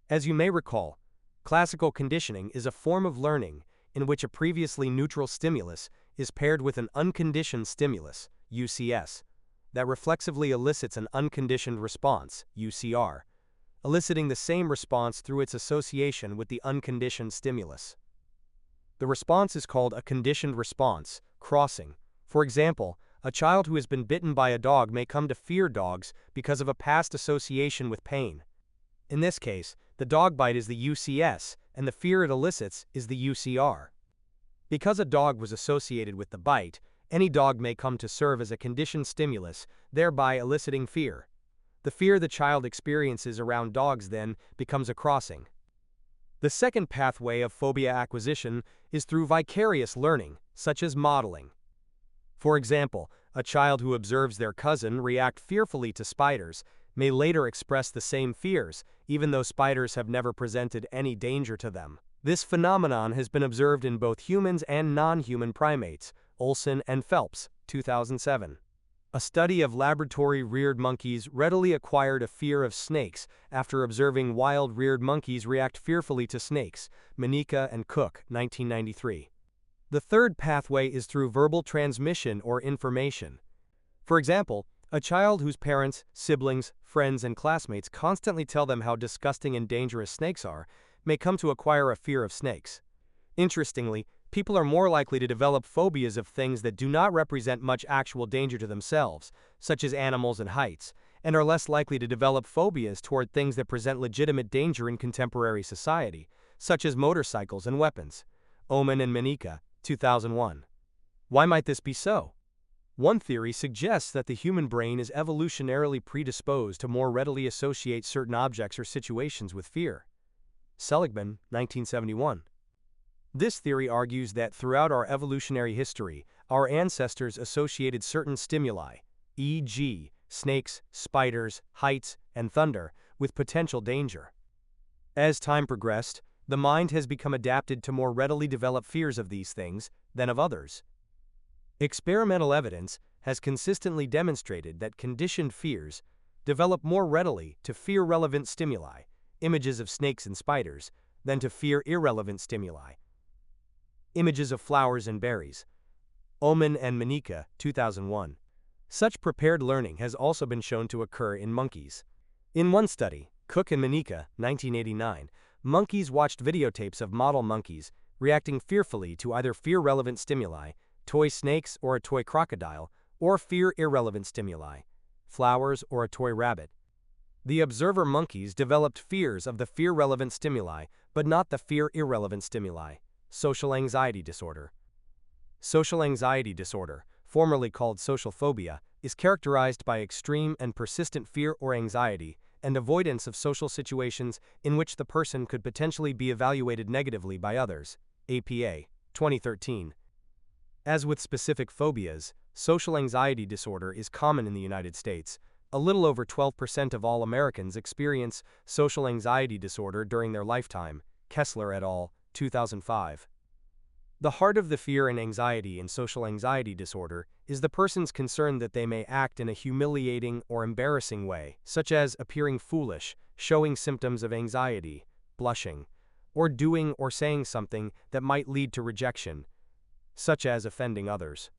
As you may recall, classical conditioning is a form of learning in which a previously neutral stimulus is paired with an unconditioned stimulus, UCS, that reflexively elicits an unconditioned response, UCR, eliciting the same response through its association with the unconditioned stimulus. The response is called a conditioned response, crossing. For example, a child who has been bitten by a dog may come to fear dogs because of a past association with pain. In this case, the dog bite is the UCS, and the fear it elicits is the UCR. Because a dog was associated with the bite, any dog may come to serve as a conditioned stimulus, thereby eliciting fear. The fear the child experiences around dogs then becomes a crossing. The second pathway of phobia acquisition is through vicarious learning, such as modeling. For example, a child who observes their cousin react fearfully to spiders may later express the same fears, even though spiders have never presented any danger to them. This phenomenon has been observed in both humans and non-human primates, Olson and Phelps, 2007. A study of laboratory-reared monkeys readily acquired a fear of snakes after observing wild-reared monkeys react fearfully to snakes, Manica and Cook, 1993. The third pathway is through verbal transmission or information. For example, a child whose parents, siblings, friends, and classmates constantly tell them how disgusting and dangerous snakes are may come to acquire a fear of snakes. Interestingly, people are more likely to develop phobias of things that do not represent much actual danger to themselves, such as animals and heights, and are less likely to develop phobias toward things that present legitimate danger in contemporary society, such as motorcycles and weapons. Oman and Manica, 2001. Why might this be so? One theory suggests that the human brain is evolutionarily predisposed to more readily associate certain objects or situations with fear. Seligman, 1971. This theory argues that throughout our evolutionary history, our ancestors associated certain stimuli, e.g., snakes, spiders, heights, and thunder, with potential danger. As time progressed, the mind has become adapted to more readily develop fears of these things than of others. Experimental evidence has consistently demonstrated that conditioned fears develop more readily to fear-relevant stimuli, images of snakes and spiders, than to fear-irrelevant stimuli, images of flowers and berries. Oman and Manica, 2001. Such prepared learning has also been shown to occur in monkeys. In one study, Cook and Manica, 1989, monkeys watched videotapes of model monkeys reacting fearfully to either fear-relevant stimuli, toy snakes or a toy crocodile, or fear-irrelevant stimuli, flowers or a toy rabbit. The observer monkeys developed fears of the fear-relevant stimuli, but not the fear-irrelevant stimuli. Social anxiety disorder. Social anxiety disorder, formerly called social phobia, is characterized by extreme and persistent fear or anxiety and avoidance of social situations in which the person could potentially be evaluated negatively by others. APA 2013. As with specific phobias, social anxiety disorder is common in the United States. A little over 12% of all Americans experience social anxiety disorder during their lifetime. Kessler et al., 2005. The heart of the fear and anxiety in social anxiety disorder is the person's concern that they may act in a humiliating or embarrassing way, such as appearing foolish, showing symptoms of anxiety, blushing, or doing or saying something that might lead to rejection, such as offending others.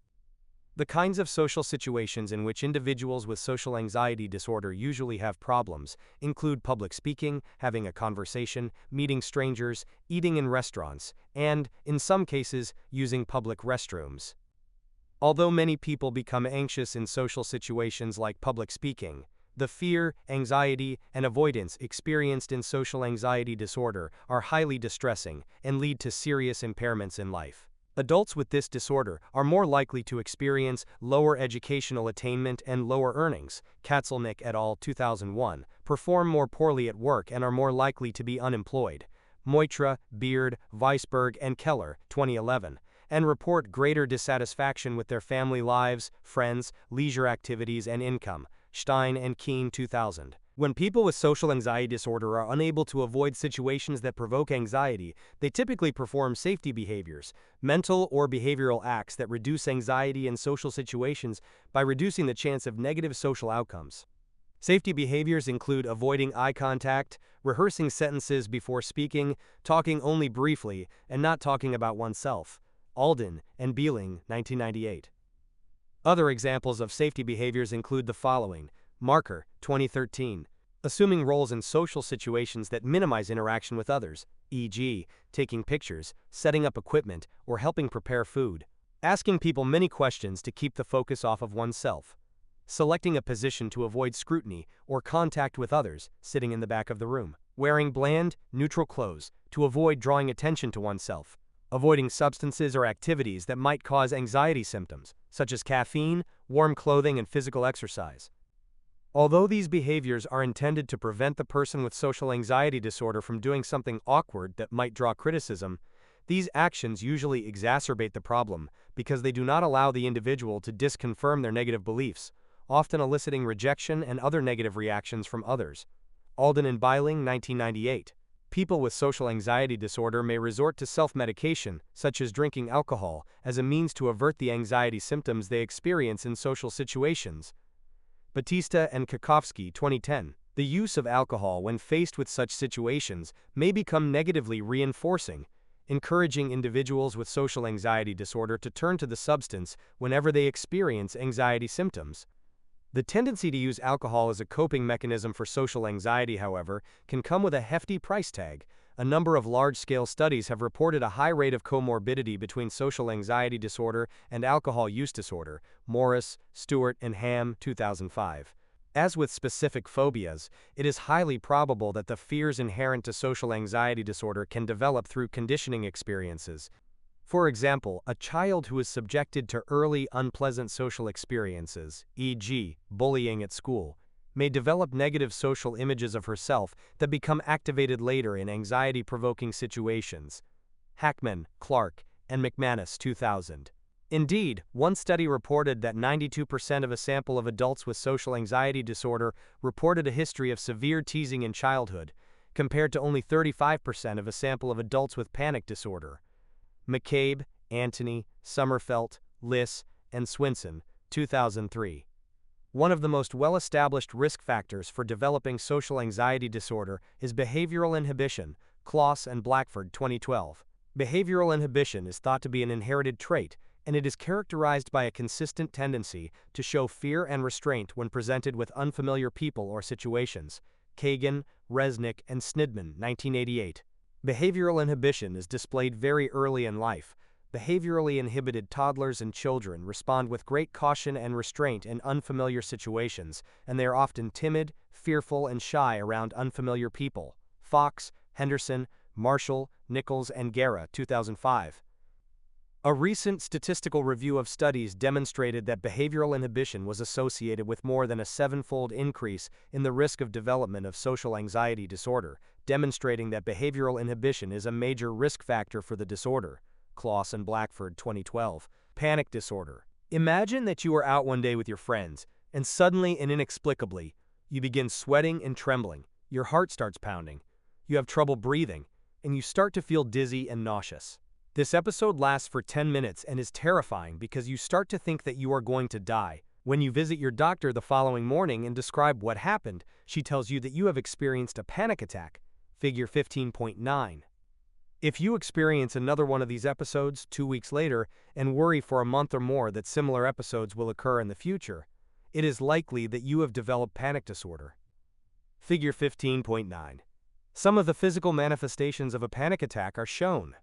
The kinds of social situations in which individuals with social anxiety disorder usually have problems include public speaking, having a conversation, meeting strangers, eating in restaurants, and, in some cases, using public restrooms. Although many people become anxious in social situations like public speaking, the fear, anxiety, and avoidance experienced in social anxiety disorder are highly distressing and lead to serious impairments in life. Adults with this disorder are more likely to experience lower educational attainment and lower earnings, Katzelnick et al. 2001, perform more poorly at work and are more likely to be unemployed, Moitra, Beard, Weisberg, and Keller, 2011, and report greater dissatisfaction with their family lives, friends, leisure activities, and income, Stein and Keene, 2000. When people with social anxiety disorder are unable to avoid situations that provoke anxiety, they typically perform safety behaviors, mental or behavioral acts that reduce anxiety in social situations by reducing the chance of negative social outcomes. Safety behaviors include avoiding eye contact, rehearsing sentences before speaking, talking only briefly, and not talking about oneself. Alden and Beeling, 1998. Other examples of safety behaviors include the following. Marker, 2013. Assuming roles in social situations that minimize interaction with others, e.g., taking pictures, setting up equipment, or helping prepare food. Asking people many questions to keep the focus off of oneself. Selecting a position to avoid scrutiny or contact with others, sitting in the back of the room. Wearing bland, neutral clothes to avoid drawing attention to oneself. Avoiding substances or activities that might cause anxiety symptoms, such as caffeine, warm clothing, and physical exercise. Although these behaviors are intended to prevent the person with social anxiety disorder from doing something awkward that might draw criticism, these actions usually exacerbate the problem because they do not allow the individual to disconfirm their negative beliefs, often eliciting rejection and other negative reactions from others. Alden and Beiling, 1998. People with social anxiety disorder may resort to self-medication, such as drinking alcohol, as a means to avert the anxiety symptoms they experience in social situations. Batista and Kakowski, 2010. The use of alcohol when faced with such situations may become negatively reinforcing, encouraging individuals with social anxiety disorder to turn to the substance whenever they experience anxiety symptoms. The tendency to use alcohol as a coping mechanism for social anxiety, however, can come with a hefty price tag. A number of large-scale studies have reported a high rate of comorbidity between social anxiety disorder and alcohol use disorder. Morris, Stewart, and Ham, 2005. As with specific phobias, it is highly probable that the fears inherent to social anxiety disorder can develop through conditioning experiences. For example, a child who is subjected to early unpleasant social experiences, e.g., bullying at school, may develop negative social images of herself that become activated later in anxiety-provoking situations. Hackman, Clark, and McManus, 2000. Indeed, one study reported that 92% of a sample of adults with social anxiety disorder reported a history of severe teasing in childhood, compared to only 35% of a sample of adults with panic disorder. McCabe, Anthony, Sommerfeld, Liss, and Swinson, 2003. One of the most well-established risk factors for developing social anxiety disorder is behavioral inhibition, Kloss and Blackford, 2012. Behavioral inhibition is thought to be an inherited trait, and it is characterized by a consistent tendency to show fear and restraint when presented with unfamiliar people or situations. Kagan, Resnick, and Snidman, 1988. Behavioral inhibition is displayed very early in life. Behaviorally inhibited toddlers and children respond with great caution and restraint in unfamiliar situations, and they are often timid, fearful, and shy around unfamiliar people. Fox, Henderson, Marshall, Nichols, and Guerra, 2005. A recent statistical review of studies demonstrated that behavioral inhibition was associated with more than a seven-fold increase in the risk of development of social anxiety disorder, demonstrating that behavioral inhibition is a major risk factor for the disorder. Kloss and Blackford, 2012. Panic disorder. Imagine that you are out one day with your friends, and suddenly and inexplicably, you begin sweating and trembling, your heart starts pounding, you have trouble breathing, and you start to feel dizzy and nauseous. This episode lasts for 10 minutes and is terrifying because you start to think that you are going to die. When you visit your doctor the following morning and describe what happened, she tells you that you have experienced a panic attack. Figure 15.9. If you experience another one of these episodes 2 weeks later and worry for a month or more that similar episodes will occur in the future, it is likely that you have developed panic disorder. Figure 15.9. Some of the physical manifestations of a panic attack are shown.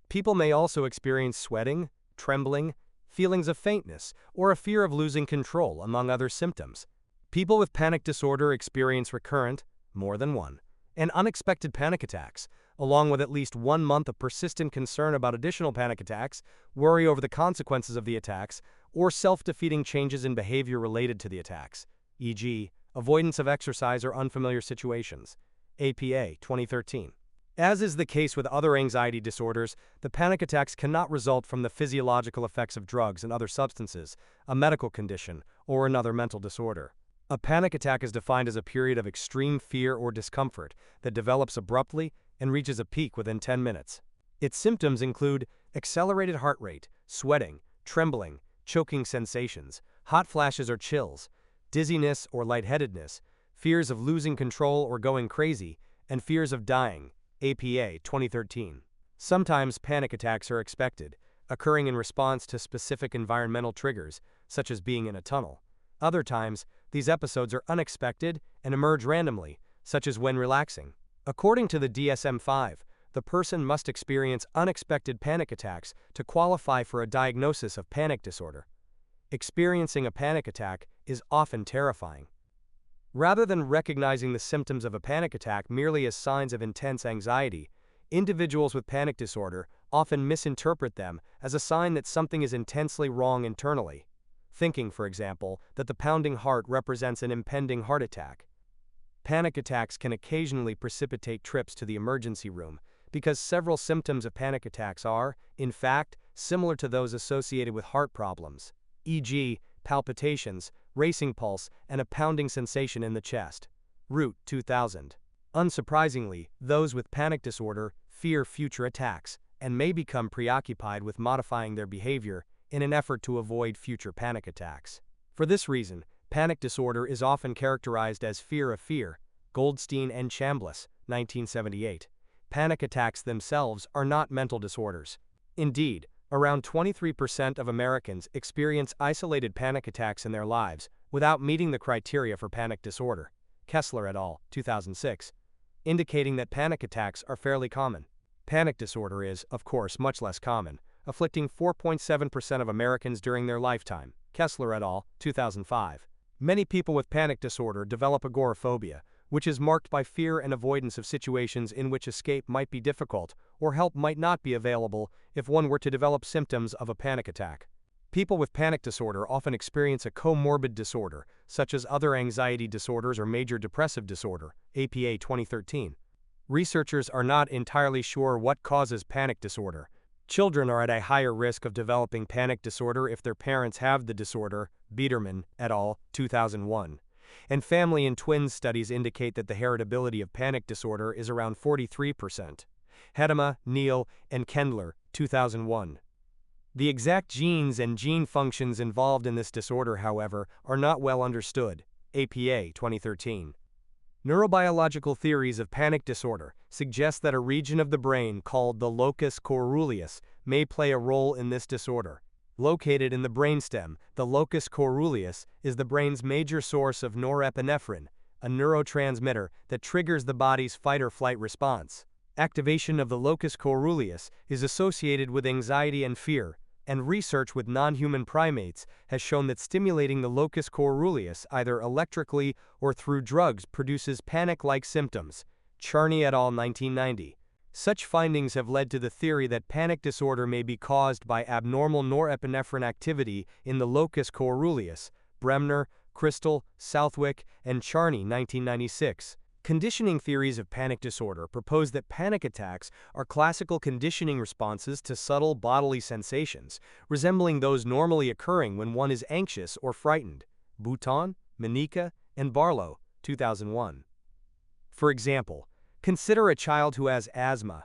People may also experience sweating, trembling, feelings of faintness, or a fear of losing control, among other symptoms. People with panic disorder experience recurrent, more than one, and unexpected panic attacks, along with at least 1 month of persistent concern about additional panic attacks, worry over the consequences of the attacks, or self-defeating changes in behavior related to the attacks, e.g., avoidance of exercise or unfamiliar situations. APA 2013. As is the case with other anxiety disorders, the panic attacks cannot result from the physiological effects of drugs and other substances, a medical condition, or another mental disorder. A panic attack is defined as a period of extreme fear or discomfort that develops abruptly and reaches a peak within 10 minutes. Its symptoms include accelerated heart rate, sweating, trembling, choking sensations, hot flashes or chills, dizziness or lightheadedness, fears of losing control or going crazy, and fears of dying. APA 2013. Sometimes panic attacks are expected, occurring in response to specific environmental triggers, such as being in a tunnel. Other times, these episodes are unexpected and emerge randomly, such as when relaxing. According to the DSM-5, the person must experience unexpected panic attacks to qualify for a diagnosis of panic disorder. Experiencing a panic attack is often terrifying. Rather than recognizing the symptoms of a panic attack merely as signs of intense anxiety, individuals with panic disorder often misinterpret them as a sign that something is intensely wrong internally, thinking, for example, that the pounding heart represents an impending heart attack. Panic attacks can occasionally precipitate trips to the emergency room because several symptoms of panic attacks are, in fact, similar to those associated with heart problems, e.g., palpitations, racing pulse, and a pounding sensation in the chest. Root 2000. Unsurprisingly, those with panic disorder fear future attacks and may become preoccupied with modifying their behavior in an effort to avoid future panic attacks. For this reason, panic disorder is often characterized as fear of fear. Goldstein and Chambliss, 1978. Panic attacks themselves are not mental disorders. Indeed, around 23% of Americans experience isolated panic attacks in their lives without meeting the criteria for panic disorder. Kessler et al., 2006, indicating that panic attacks are fairly common. Panic disorder is, of course, much less common, afflicting 4.7% of Americans during their lifetime. Kessler et al., 2005. Many people with panic disorder develop agoraphobia, which is marked by fear and avoidance of situations in which escape might be difficult or help might not be available if one were to develop symptoms of a panic attack. People with panic disorder often experience a comorbid disorder, such as other anxiety disorders or major depressive disorder. APA 2013. Researchers are not entirely sure what causes panic disorder. Children are at a higher risk of developing panic disorder if their parents have the disorder. Biederman et al., 2001. And family and twins studies indicate that the heritability of panic disorder is around 43%. Hedema, Neal, and Kendler, 2001. The exact genes and gene functions involved in this disorder, however, are not well understood. APA 2013. Neurobiological theories of panic disorder suggest that a region of the brain called the locus coeruleus may play a role in this disorder. Located in the brainstem, the locus coeruleus is the brain's major source of norepinephrine, a neurotransmitter that triggers the body's fight-or-flight response. Activation of the locus coeruleus is associated with anxiety and fear, and research with non-human primates has shown that stimulating the locus coeruleus either electrically or through drugs produces panic-like symptoms. Charney et al. 1990. Such findings have led to the theory that panic disorder may be caused by abnormal norepinephrine activity in the locus coeruleus. Bremner, Crystal, Southwick, and Charney 1996. Conditioning theories of panic disorder propose that panic attacks are classical conditioning responses to subtle bodily sensations, resembling those normally occurring when one is anxious or frightened. Bouton, Manika, and Barlow, 2001. For example, consider a child who has asthma.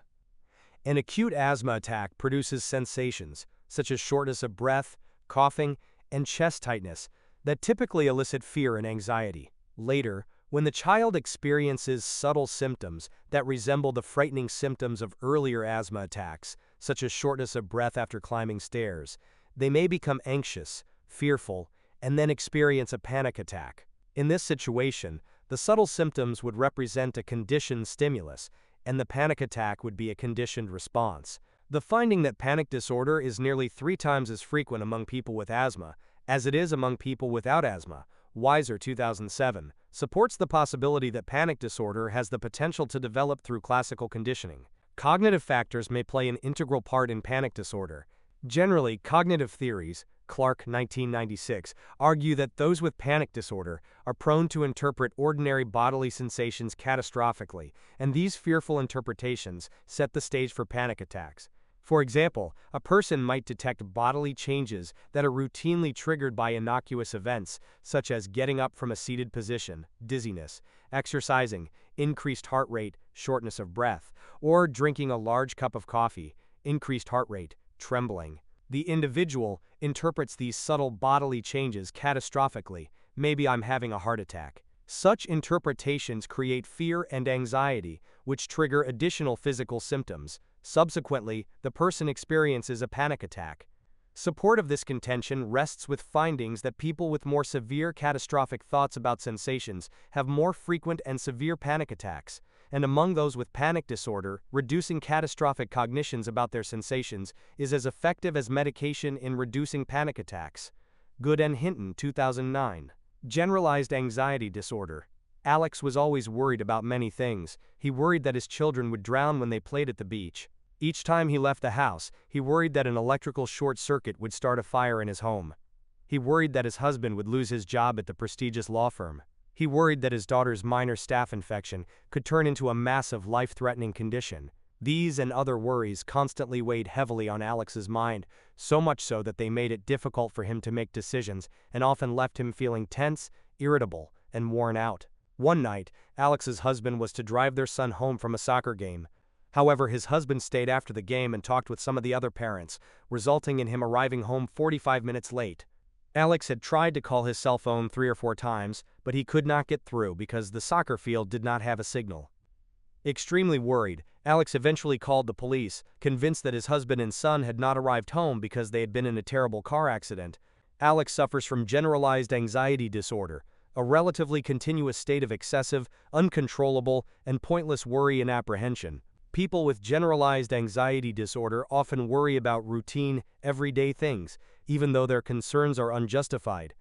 An acute asthma attack produces sensations, such as shortness of breath, coughing, and chest tightness, that typically elicit fear and anxiety. Later, When the child experiences subtle symptoms that resemble the frightening symptoms of earlier asthma attacks, such as shortness of breath after climbing stairs, they may become anxious, fearful, and then experience a panic attack. In this situation, the subtle symptoms would represent a conditioned stimulus, and the panic attack would be a conditioned response. The finding that panic disorder is nearly 3 times as frequent among people with asthma as it is among people without asthma, Weiser 2007, supports the possibility that panic disorder has the potential to develop through classical conditioning. Cognitive factors may play an integral part in panic disorder. Generally, cognitive theories, Clark 1996, argue that those with panic disorder are prone to interpret ordinary bodily sensations catastrophically, and these fearful interpretations set the stage for panic attacks. For example, a person might detect bodily changes that are routinely triggered by innocuous events, such as getting up from a seated position, dizziness, exercising, increased heart rate, shortness of breath, or drinking a large cup of coffee, increased heart rate, trembling. The individual interprets these subtle bodily changes catastrophically. Maybe I'm having a heart attack. Such interpretations create fear and anxiety, which trigger additional physical symptoms. Subsequently, the person experiences a panic attack. Support of this contention rests with findings that people with more severe catastrophic thoughts about sensations have more frequent and severe panic attacks, and among those with panic disorder, reducing catastrophic cognitions about their sensations is as effective as medication in reducing panic attacks. Good and Hinton 2009. Generalized anxiety disorder. Alex was always worried about many things. He worried that his children would drown when they played at the beach. Each time he left the house, he worried that an electrical short circuit would start a fire in his home. He worried that his husband would lose his job at the prestigious law firm. He worried that his daughter's minor staph infection could turn into a massive life-threatening condition. These and other worries constantly weighed heavily on Alex's mind, so much so that they made it difficult for him to make decisions and often left him feeling tense, irritable, and worn out. One night, Alex's husband was to drive their son home from a soccer game. However, his husband stayed after the game and talked with some of the other parents, resulting in him arriving home 45 minutes late. Alex had tried to call his cell phone 3 or 4 times, but he could not get through because the soccer field did not have a signal. Extremely worried, Alex eventually called the police, convinced that his husband and son had not arrived home because they had been in a terrible car accident. Alex suffers from generalized anxiety disorder, a relatively continuous state of excessive, uncontrollable, and pointless worry and apprehension. People with generalized anxiety disorder often worry about routine, everyday things, even though their concerns are unjustified.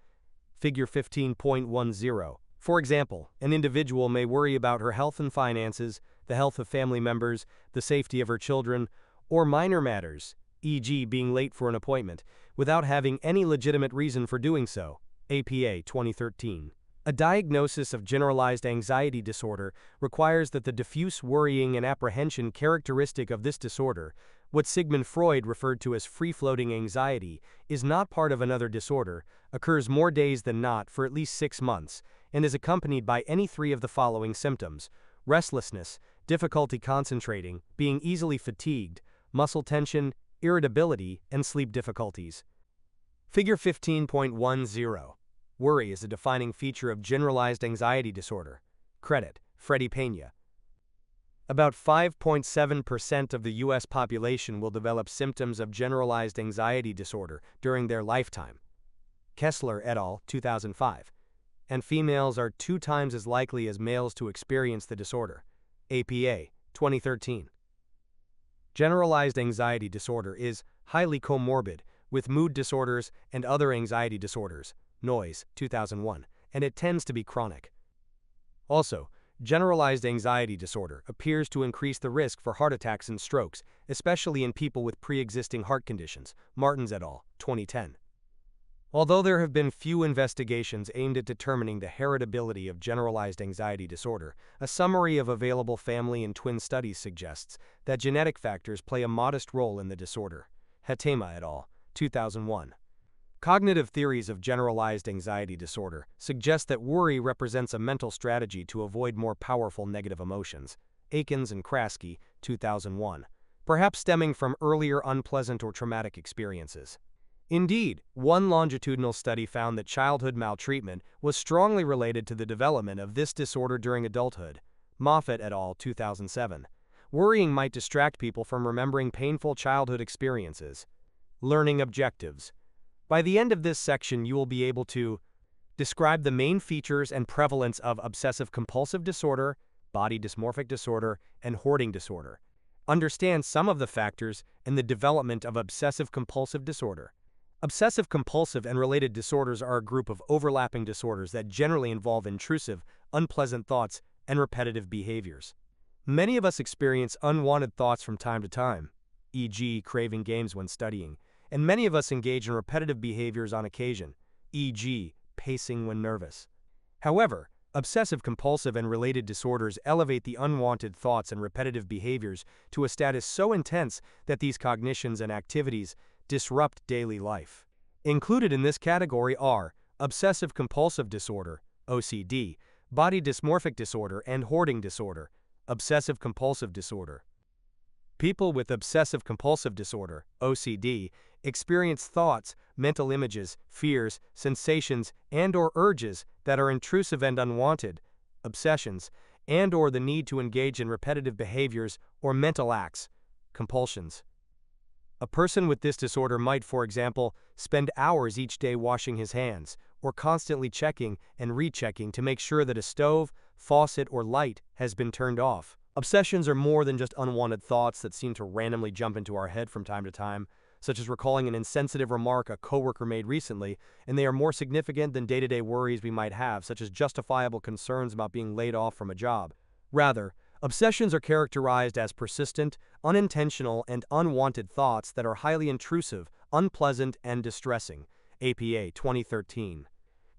Figure 15.10. For example, an individual may worry about her health and finances, the health of family members, the safety of her children, or minor matters, e.g. being late for an appointment, without having any legitimate reason for doing so. APA 2013. A diagnosis of generalized anxiety disorder requires that the diffuse worrying and apprehension characteristic of this disorder, what Sigmund Freud referred to as free-floating anxiety, is not part of another disorder, occurs more days than not for at least 6 months, and is accompanied by any 3 of the following symptoms: restlessness, difficulty concentrating, being easily fatigued, muscle tension, irritability, and sleep difficulties. Figure 15.10. Worry is a defining feature of generalized anxiety disorder. Credit, Freddie Pena. About 5.7% of the U.S. population will develop symptoms of generalized anxiety disorder during their lifetime. Kessler et al. 2005. And females are 2 times as likely as males to experience the disorder. APA 2013. Generalized anxiety disorder is highly comorbid with mood disorders and other anxiety disorders. Noyes, 2001, and it tends to be chronic. Also, generalized anxiety disorder appears to increase the risk for heart attacks and strokes, especially in people with pre-existing heart conditions. Martins et al., 2010. Although there have been few investigations aimed at determining the heritability of generalized anxiety disorder, a summary of available family and twin studies suggests that genetic factors play a modest role in the disorder. Hatema et al., 2001. Cognitive theories of generalized anxiety disorder suggest that worry represents a mental strategy to avoid more powerful negative emotions. Akins and Kraske, 2001. Perhaps stemming from earlier unpleasant or traumatic experiences. Indeed, one longitudinal study found that childhood maltreatment was strongly related to the development of this disorder during adulthood. Moffat et al. 2007. Worrying might distract people from remembering painful childhood experiences. Learning objectives. By the end of this section, you will be able to describe the main features and prevalence of obsessive-compulsive disorder, body dysmorphic disorder, and hoarding disorder. Understand some of the factors in the development of obsessive-compulsive disorder. Obsessive-compulsive and related disorders are a group of overlapping disorders that generally involve intrusive, unpleasant thoughts and repetitive behaviors. Many of us experience unwanted thoughts from time to time, e.g., craving games when studying, and many of us engage in repetitive behaviors on occasion, e.g., pacing when nervous. However, obsessive-compulsive and related disorders elevate the unwanted thoughts and repetitive behaviors to a status so intense that these cognitions and activities disrupt daily life. Included in this category are obsessive-compulsive disorder, OCD, body dysmorphic disorder, and hoarding disorder, obsessive-compulsive disorder. People with obsessive-compulsive disorder, OCD, experience thoughts, mental images, fears, sensations, and/or urges that are intrusive and unwanted, obsessions, and/or the need to engage in repetitive behaviors or mental acts, compulsions. A person with this disorder might, for example, spend hours each day washing his hands, or constantly checking and rechecking to make sure that a stove, faucet, or light has been turned off. Obsessions are more than just unwanted thoughts that seem to randomly jump into our head from time to time, such as recalling an insensitive remark a coworker made recently, and they are more significant than day-to-day worries we might have, such as justifiable concerns about being laid off from a job. Rather, obsessions are characterized as persistent, unintentional, and unwanted thoughts that are highly intrusive, unpleasant, and distressing. APA 2013.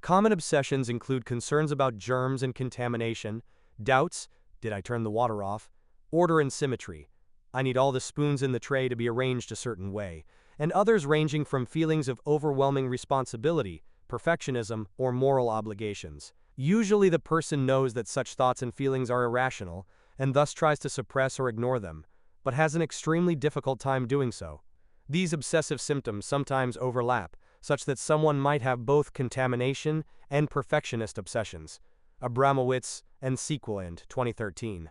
Common obsessions include concerns about germs and contamination, doubts, did I turn the water off? Order and symmetry, I need all the spoons in the tray to be arranged a certain way, and others ranging from feelings of overwhelming responsibility, perfectionism, or moral obligations. Usually the person knows that such thoughts and feelings are irrational, and thus tries to suppress or ignore them, but has an extremely difficult time doing so. These obsessive symptoms sometimes overlap, such that someone might have both contamination and perfectionist obsessions. Abramowitz and Sequeland, 2013.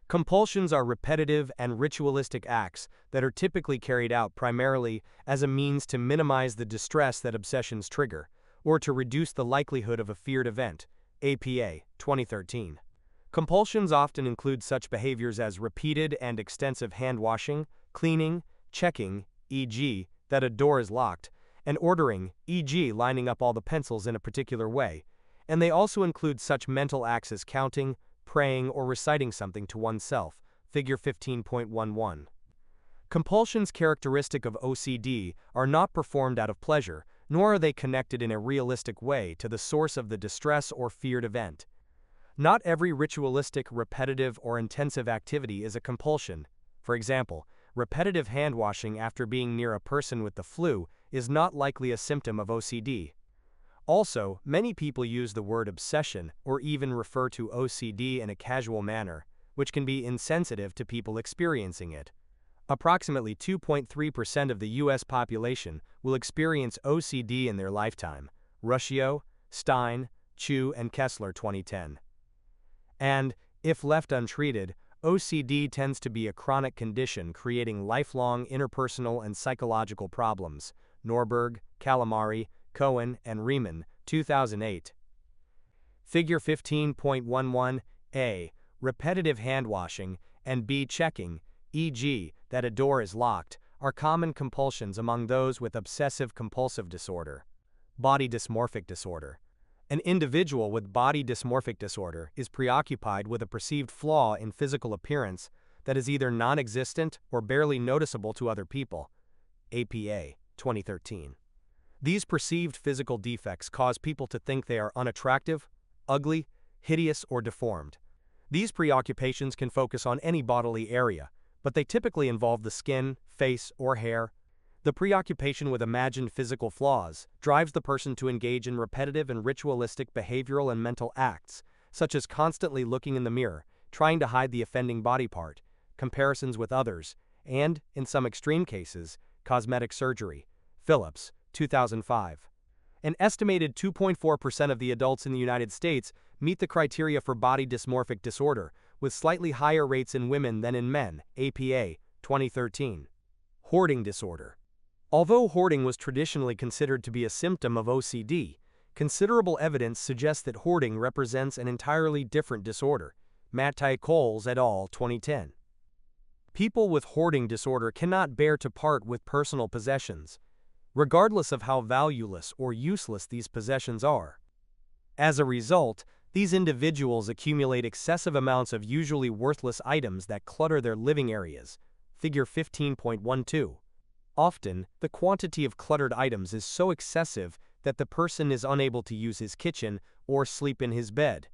Compulsions are repetitive and ritualistic acts that are typically carried out primarily as a means to minimize the distress that obsessions trigger, or to reduce the likelihood of a feared event. APA, 2013. Compulsions often include such behaviors as repeated and extensive hand washing, cleaning, checking, e.g., that a door is locked, and ordering, e.g., lining up all the pencils in a particular way, and they also include such mental acts as counting, praying, or reciting something to oneself. Figure 15.11. Compulsions characteristic of OCD are not performed out of pleasure, nor are they connected in a realistic way to the source of the distress or feared event. Not every ritualistic, repetitive, or intensive activity is a compulsion. For example, repetitive hand washing after being near a person with the flu is not likely a symptom of OCD. Also, many people use the word obsession or even refer to OCD in a casual manner, which can be insensitive to people experiencing it. Approximately 2.3% of the U.S. population will experience OCD in their lifetime. Ruscio, Stein, Chu, and Kessler, 2010. And, if left untreated, OCD tends to be a chronic condition creating lifelong interpersonal and psychological problems. Norberg, Calamari, Cohen, and Riemann, 2008. Figure 15.11. A. Repetitive hand washing, and B. Checking, e.g., that a door is locked, are common compulsions among those with obsessive-compulsive disorder. Body dysmorphic disorder. An individual with body dysmorphic disorder is preoccupied with a perceived flaw in physical appearance that is either non-existent or barely noticeable to other people. APA, 2013. These perceived physical defects cause people to think they are unattractive, ugly, hideous, or deformed. These preoccupations can focus on any bodily area, but they typically involve the skin, face, or hair. The preoccupation with imagined physical flaws drives the person to engage in repetitive and ritualistic behavioral and mental acts, such as constantly looking in the mirror, trying to hide the offending body part, comparisons with others, and, in some extreme cases, cosmetic surgery. Phillips, 2005. An estimated 2.4% of the adults in the United States meet the criteria for body dysmorphic disorder, with slightly higher rates in women than in men, APA, 2013. Hoarding disorder. Although hoarding was traditionally considered to be a symptom of OCD, considerable evidence suggests that hoarding represents an entirely different disorder. Mattei-Coles et al., 2010. People with hoarding disorder cannot bear to part with personal possessions, regardless of how valueless or useless these possessions are. As a result, these individuals accumulate excessive amounts of usually worthless items that clutter their living areas. Figure 15.12. Often, the quantity of cluttered items is so excessive that the person is unable to use his kitchen or sleep in his bed.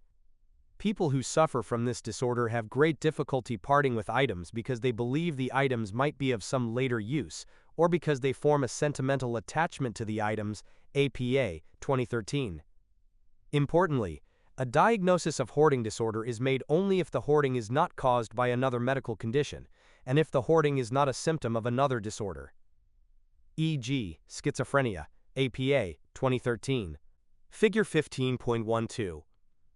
People who suffer from this disorder have great difficulty parting with items because they believe the items might be of some later use, or because they form a sentimental attachment to the items. APA, 2013. Importantly, a diagnosis of hoarding disorder is made only if the hoarding is not caused by another medical condition, and if the hoarding is not a symptom of another disorder, e.g., schizophrenia. APA, 2013. Figure 15.12.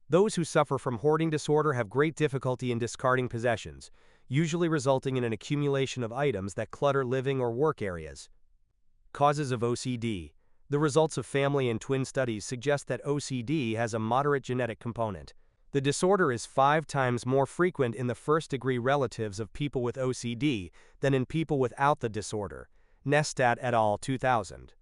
Those who suffer from hoarding disorder have great difficulty in discarding possessions, usually resulting in an accumulation of items that clutter living or work areas. Causes of OCD. The results of family and twin studies suggest that OCD has a moderate genetic component. The disorder is 5 times more frequent in the first-degree relatives of people with OCD than in people without the disorder. Nestat et al., 2000.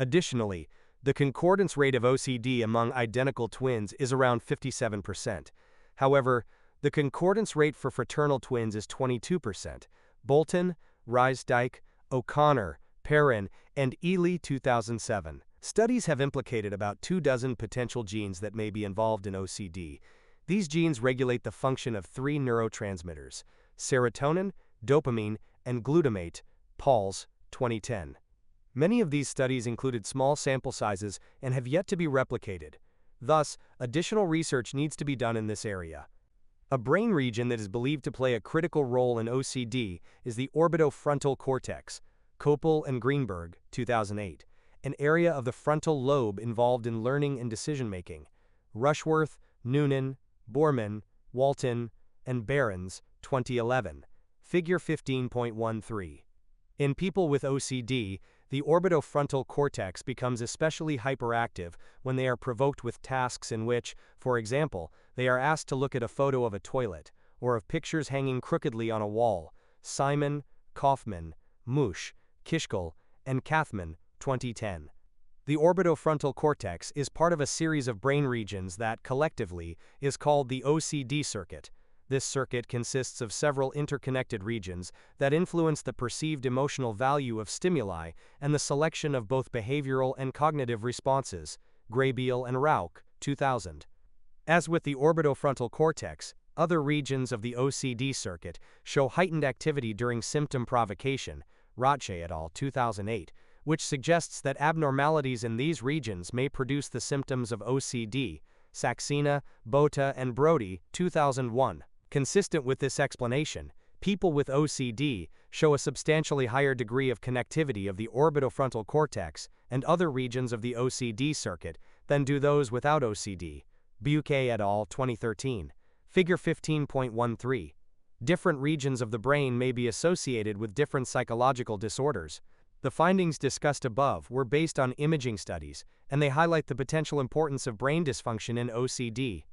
Additionally, the concordance rate of OCD among identical twins is around 57%. However, the concordance rate for fraternal twins is 22%. Bolton, Riesdyk, O'Connor, Perrin, and Ely, 2007. Studies have implicated about 24 potential genes that may be involved in OCD. These genes regulate the function of 3 neurotransmitters: serotonin, dopamine, and glutamate. Pauls, 2010. Many of these studies included small sample sizes and have yet to be replicated. Thus, additional research needs to be done in this area. A brain region that is believed to play a critical role in OCD is the orbitofrontal cortex. Kopel and Greenberg, 2008. An area of the frontal lobe involved in learning and decision-making. Rushworth, Noonan, Borman, Walton, and Behrens, 2011. Figure 15.13. In people with OCD, the orbitofrontal cortex becomes especially hyperactive when they are provoked with tasks in which, for example, they are asked to look at a photo of a toilet, or of pictures hanging crookedly on a wall. Simon, Kaufman, Mush, Kishkel, and Kathman, 2010. The orbitofrontal cortex is part of a series of brain regions that, collectively, is called the OCD circuit. This circuit consists of several interconnected regions that influence the perceived emotional value of stimuli and the selection of both behavioral and cognitive responses. Graybiel and Rauch, 2000. As with the orbitofrontal cortex, other regions of the OCD circuit show heightened activity during symptom provocation. Rotche et al., 2008, which suggests that abnormalities in these regions may produce the symptoms of OCD. Saxena, Bota, and Brody, 2001. Consistent with this explanation, people with OCD show a substantially higher degree of connectivity of the orbitofrontal cortex and other regions of the OCD circuit than do those without OCD. Buquet et al., 2013. Figure 15.13. Different regions of the brain may be associated with different psychological disorders. The findings discussed above were based on imaging studies, and they highlight the potential importance of brain dysfunction in OCD.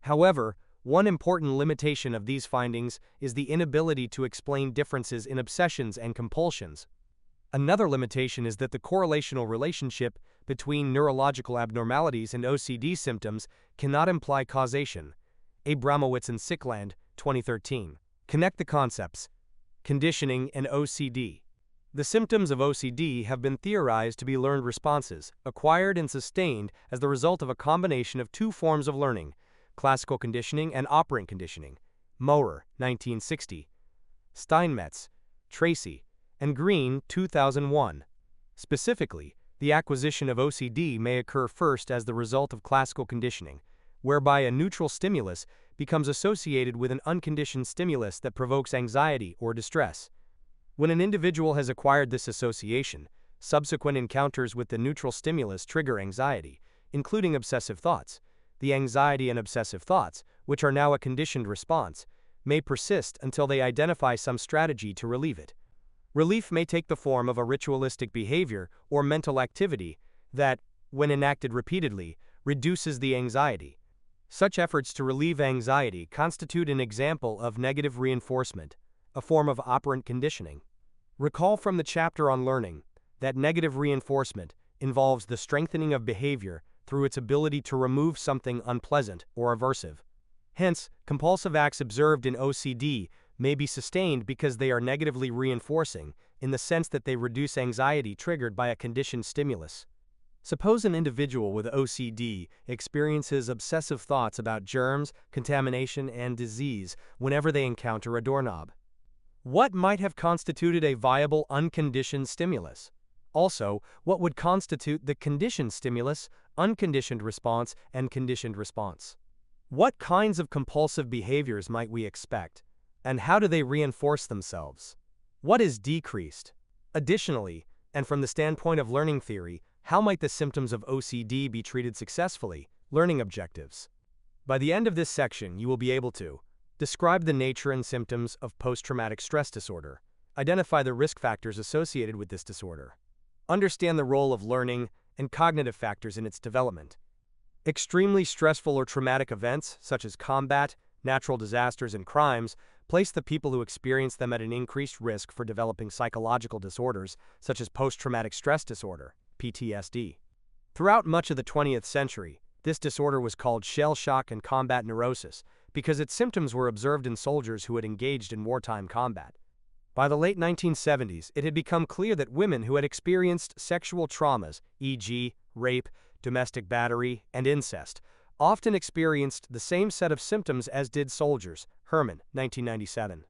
However, one important limitation of these findings is the inability to explain differences in obsessions and compulsions. Another limitation is that the correlational relationship between neurological abnormalities and OCD symptoms cannot imply causation. Abramowitz and Sickland, 2013. Connect the concepts: conditioning and OCD. The symptoms of OCD have been theorized to be learned responses, acquired and sustained as the result of a combination of 2 forms of learning: classical conditioning and operant conditioning. Maurer, 1960. Steinmetz, Tracy, and Green, 2001. Specifically, the acquisition of OCD may occur first as the result of classical conditioning, whereby a neutral stimulus becomes associated with an unconditioned stimulus that provokes anxiety or distress. When an individual has acquired this association, subsequent encounters with the neutral stimulus trigger anxiety, including obsessive thoughts. The anxiety and obsessive thoughts, which are now a conditioned response, may persist until they identify some strategy to relieve it. Relief may take the form of a ritualistic behavior or mental activity that, when enacted repeatedly, reduces the anxiety. Such efforts to relieve anxiety constitute an example of negative reinforcement, a form of operant conditioning. Recall from the chapter on learning that negative reinforcement involves the strengthening of behavior through its ability to remove something unpleasant or aversive. Hence, compulsive acts observed in OCD may be sustained because they are negatively reinforcing, in the sense that they reduce anxiety triggered by a conditioned stimulus. Suppose an individual with OCD experiences obsessive thoughts about germs, contamination, and disease whenever they encounter a doorknob. What might have constituted a viable unconditioned stimulus? Also, what would constitute the conditioned stimulus, unconditioned response, and conditioned response? What kinds of compulsive behaviors might we expect, and how do they reinforce themselves? What is decreased? Additionally, and from the standpoint of learning theory, how might the symptoms of OCD be treated successfully? Learning objectives. By the end of this section, you will be able to describe the nature and symptoms of post-traumatic stress disorder, identify the risk factors associated with this disorder, understand the role of learning and cognitive factors in its development. Extremely stressful or traumatic events, such as combat, natural disasters, and crimes, place the people who experience them at an increased risk for developing psychological disorders, such as post-traumatic stress disorder, PTSD. Throughout much of the 20th century, this disorder was called shell shock and combat neurosis because its symptoms were observed in soldiers who had engaged in wartime combat. By the late 1970s, it had become clear that women who had experienced sexual traumas, e.g., rape, domestic battery, and incest, often experienced the same set of symptoms as did soldiers. Herman, 1997.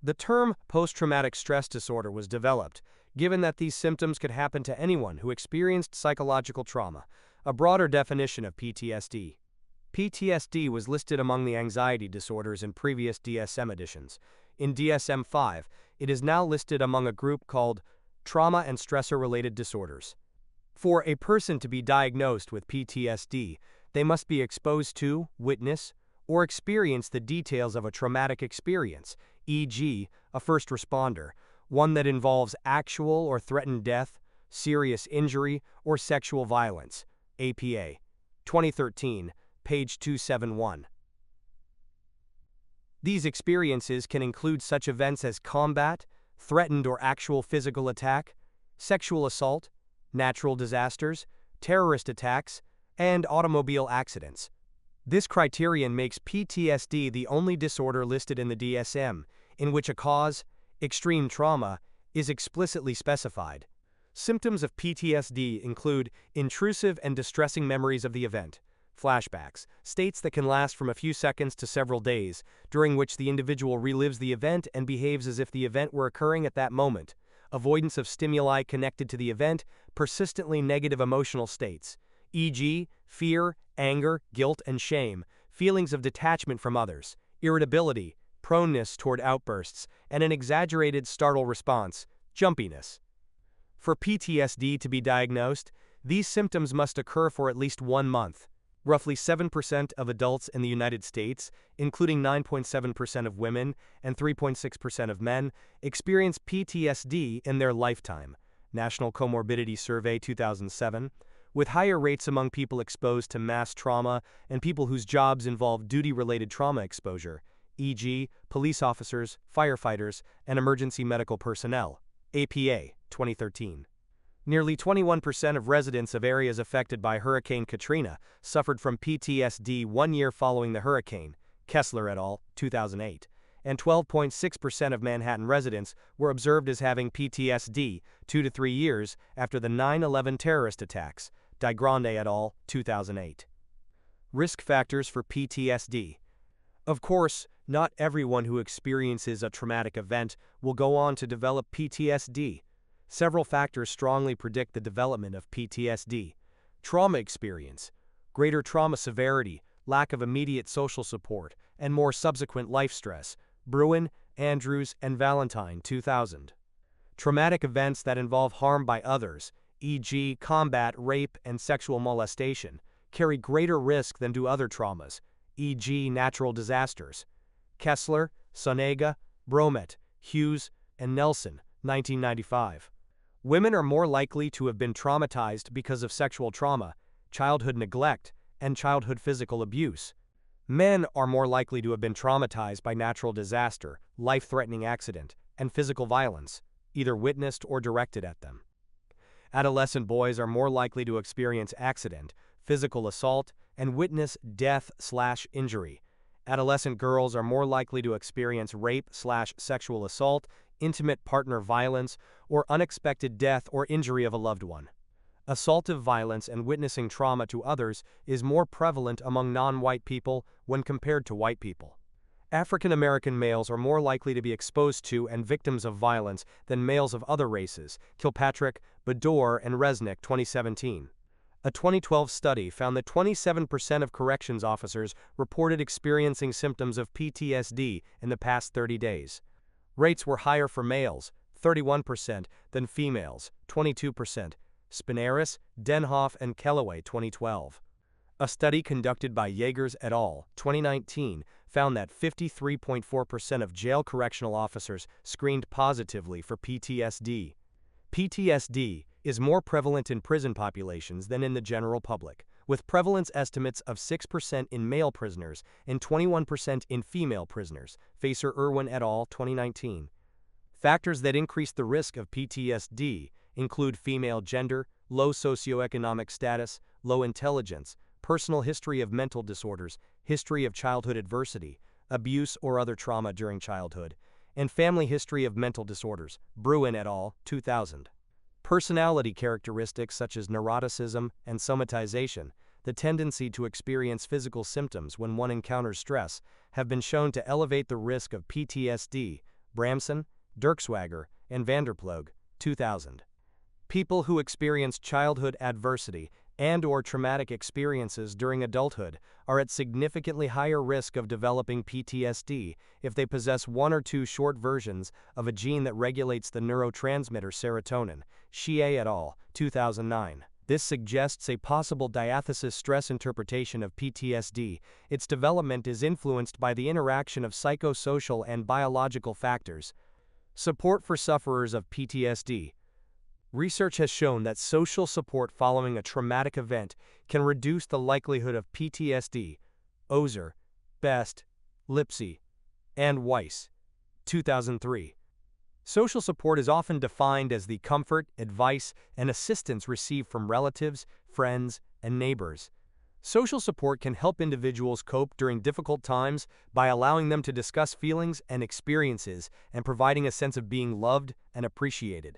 The term post-traumatic stress disorder was developed, given that these symptoms could happen to anyone who experienced psychological trauma, a broader definition of PTSD. PTSD was listed among the anxiety disorders in previous DSM editions. In DSM-5, it is now listed among a group called trauma and stressor-related disorders. For a person to be diagnosed with PTSD, they must be exposed to, witness, or experience the details of a traumatic experience, e.g., a first responder, one that involves actual or threatened death, serious injury, or sexual violence. APA. 2013, page 271. These experiences can include such events as combat, threatened or actual physical attack, sexual assault, natural disasters, terrorist attacks, and automobile accidents. This criterion makes PTSD the only disorder listed in the DSM in which a cause, extreme trauma, is explicitly specified. Symptoms of PTSD include intrusive and distressing memories of the event, flashbacks, states that can last from a few seconds to several days, during which the individual relives the event and behaves as if the event were occurring at that moment, avoidance of stimuli connected to the event, persistently negative emotional states, e.g., fear, anger, guilt, and shame, feelings of detachment from others, irritability, proneness toward outbursts, and an exaggerated startle response, jumpiness. For PTSD to be diagnosed, these symptoms must occur for at least 1 month. Roughly 7% of adults in the United States, including 9.7% of women and 3.6% of men, experience PTSD in their lifetime. National Comorbidity Survey 2007, with higher rates among people exposed to mass trauma and people whose jobs involve duty-related trauma exposure, e.g., police officers, firefighters, and emergency medical personnel. APA, 2013. Nearly 21% of residents of areas affected by Hurricane Katrina suffered from PTSD 1 year following the hurricane, Kessler et al., 2008, and 12.6% of Manhattan residents were observed as having PTSD 2 to 3 years after the 9/11 terrorist attacks, DiGrande et al., 2008. Risk factors for PTSD. Of course, not everyone who experiences a traumatic event will go on to develop PTSD. Several factors strongly predict the development of PTSD. Trauma experience, greater trauma severity, lack of immediate social support, and more subsequent life stress. Bruin, Andrews, and Valentine, 2000. Traumatic events that involve harm by others, e.g., combat, rape, and sexual molestation, carry greater risk than do other traumas, e.g., natural disasters. Kessler, Sonega, Bromet, Hughes, and Nelson, 1995. Women are more likely to have been traumatized because of sexual trauma, childhood neglect, and childhood physical abuse. Men are more likely to have been traumatized by natural disaster, life-threatening accident, and physical violence, either witnessed or directed at them. Adolescent boys are more likely to experience accident, physical assault, and witness death/injury. Adolescent girls are more likely to experience rape/sexual assault, intimate partner violence, or unexpected death or injury of a loved one. Assaultive violence and witnessing trauma to others is more prevalent among non-white people when compared to white people. African American males are more likely to be exposed to and victims of violence than males of other races, Kilpatrick, Baddour, and Resnick, 2017. A 2012 study found that 27% of corrections officers reported experiencing symptoms of PTSD in the past 30 days. Rates were higher for males, 31%, than females, 22%. Spinaris, Denhoff, and Kellaway, 2012. A study conducted by Yeagers et al., 2019, found that 53.4% of jail correctional officers screened positively for PTSD. PTSD is more prevalent in prison populations than in the general public, with prevalence estimates of 6% in male prisoners and 21% in female prisoners, Facer-Irwin et al., 2019. Factors that increase the risk of PTSD include female gender, low socioeconomic status, low intelligence, personal history of mental disorders, history of childhood adversity, abuse or other trauma during childhood, and family history of mental disorders, Bruin et al., 2000. Personality characteristics such as neuroticism and somatization, the tendency to experience physical symptoms when one encounters stress, have been shown to elevate the risk of PTSD, Bramson, Dirkswager, and Vanderploeg, 2000. People who experience childhood adversity and/or traumatic experiences during adulthood are at significantly higher risk of developing PTSD if they possess one or two short versions of a gene that regulates the neurotransmitter serotonin, Shea et al., 2009. This suggests a possible diathesis stress interpretation of PTSD. Its development is influenced by the interaction of psychosocial and biological factors. Support for sufferers of PTSD. Research has shown that social support following a traumatic event can reduce the likelihood of PTSD. Ozer, Best, Lipsey, and Weiss, 2003. Social support is often defined as the comfort, advice, and assistance received from relatives, friends, and neighbors. Social support can help individuals cope during difficult times by allowing them to discuss feelings and experiences and providing a sense of being loved and appreciated.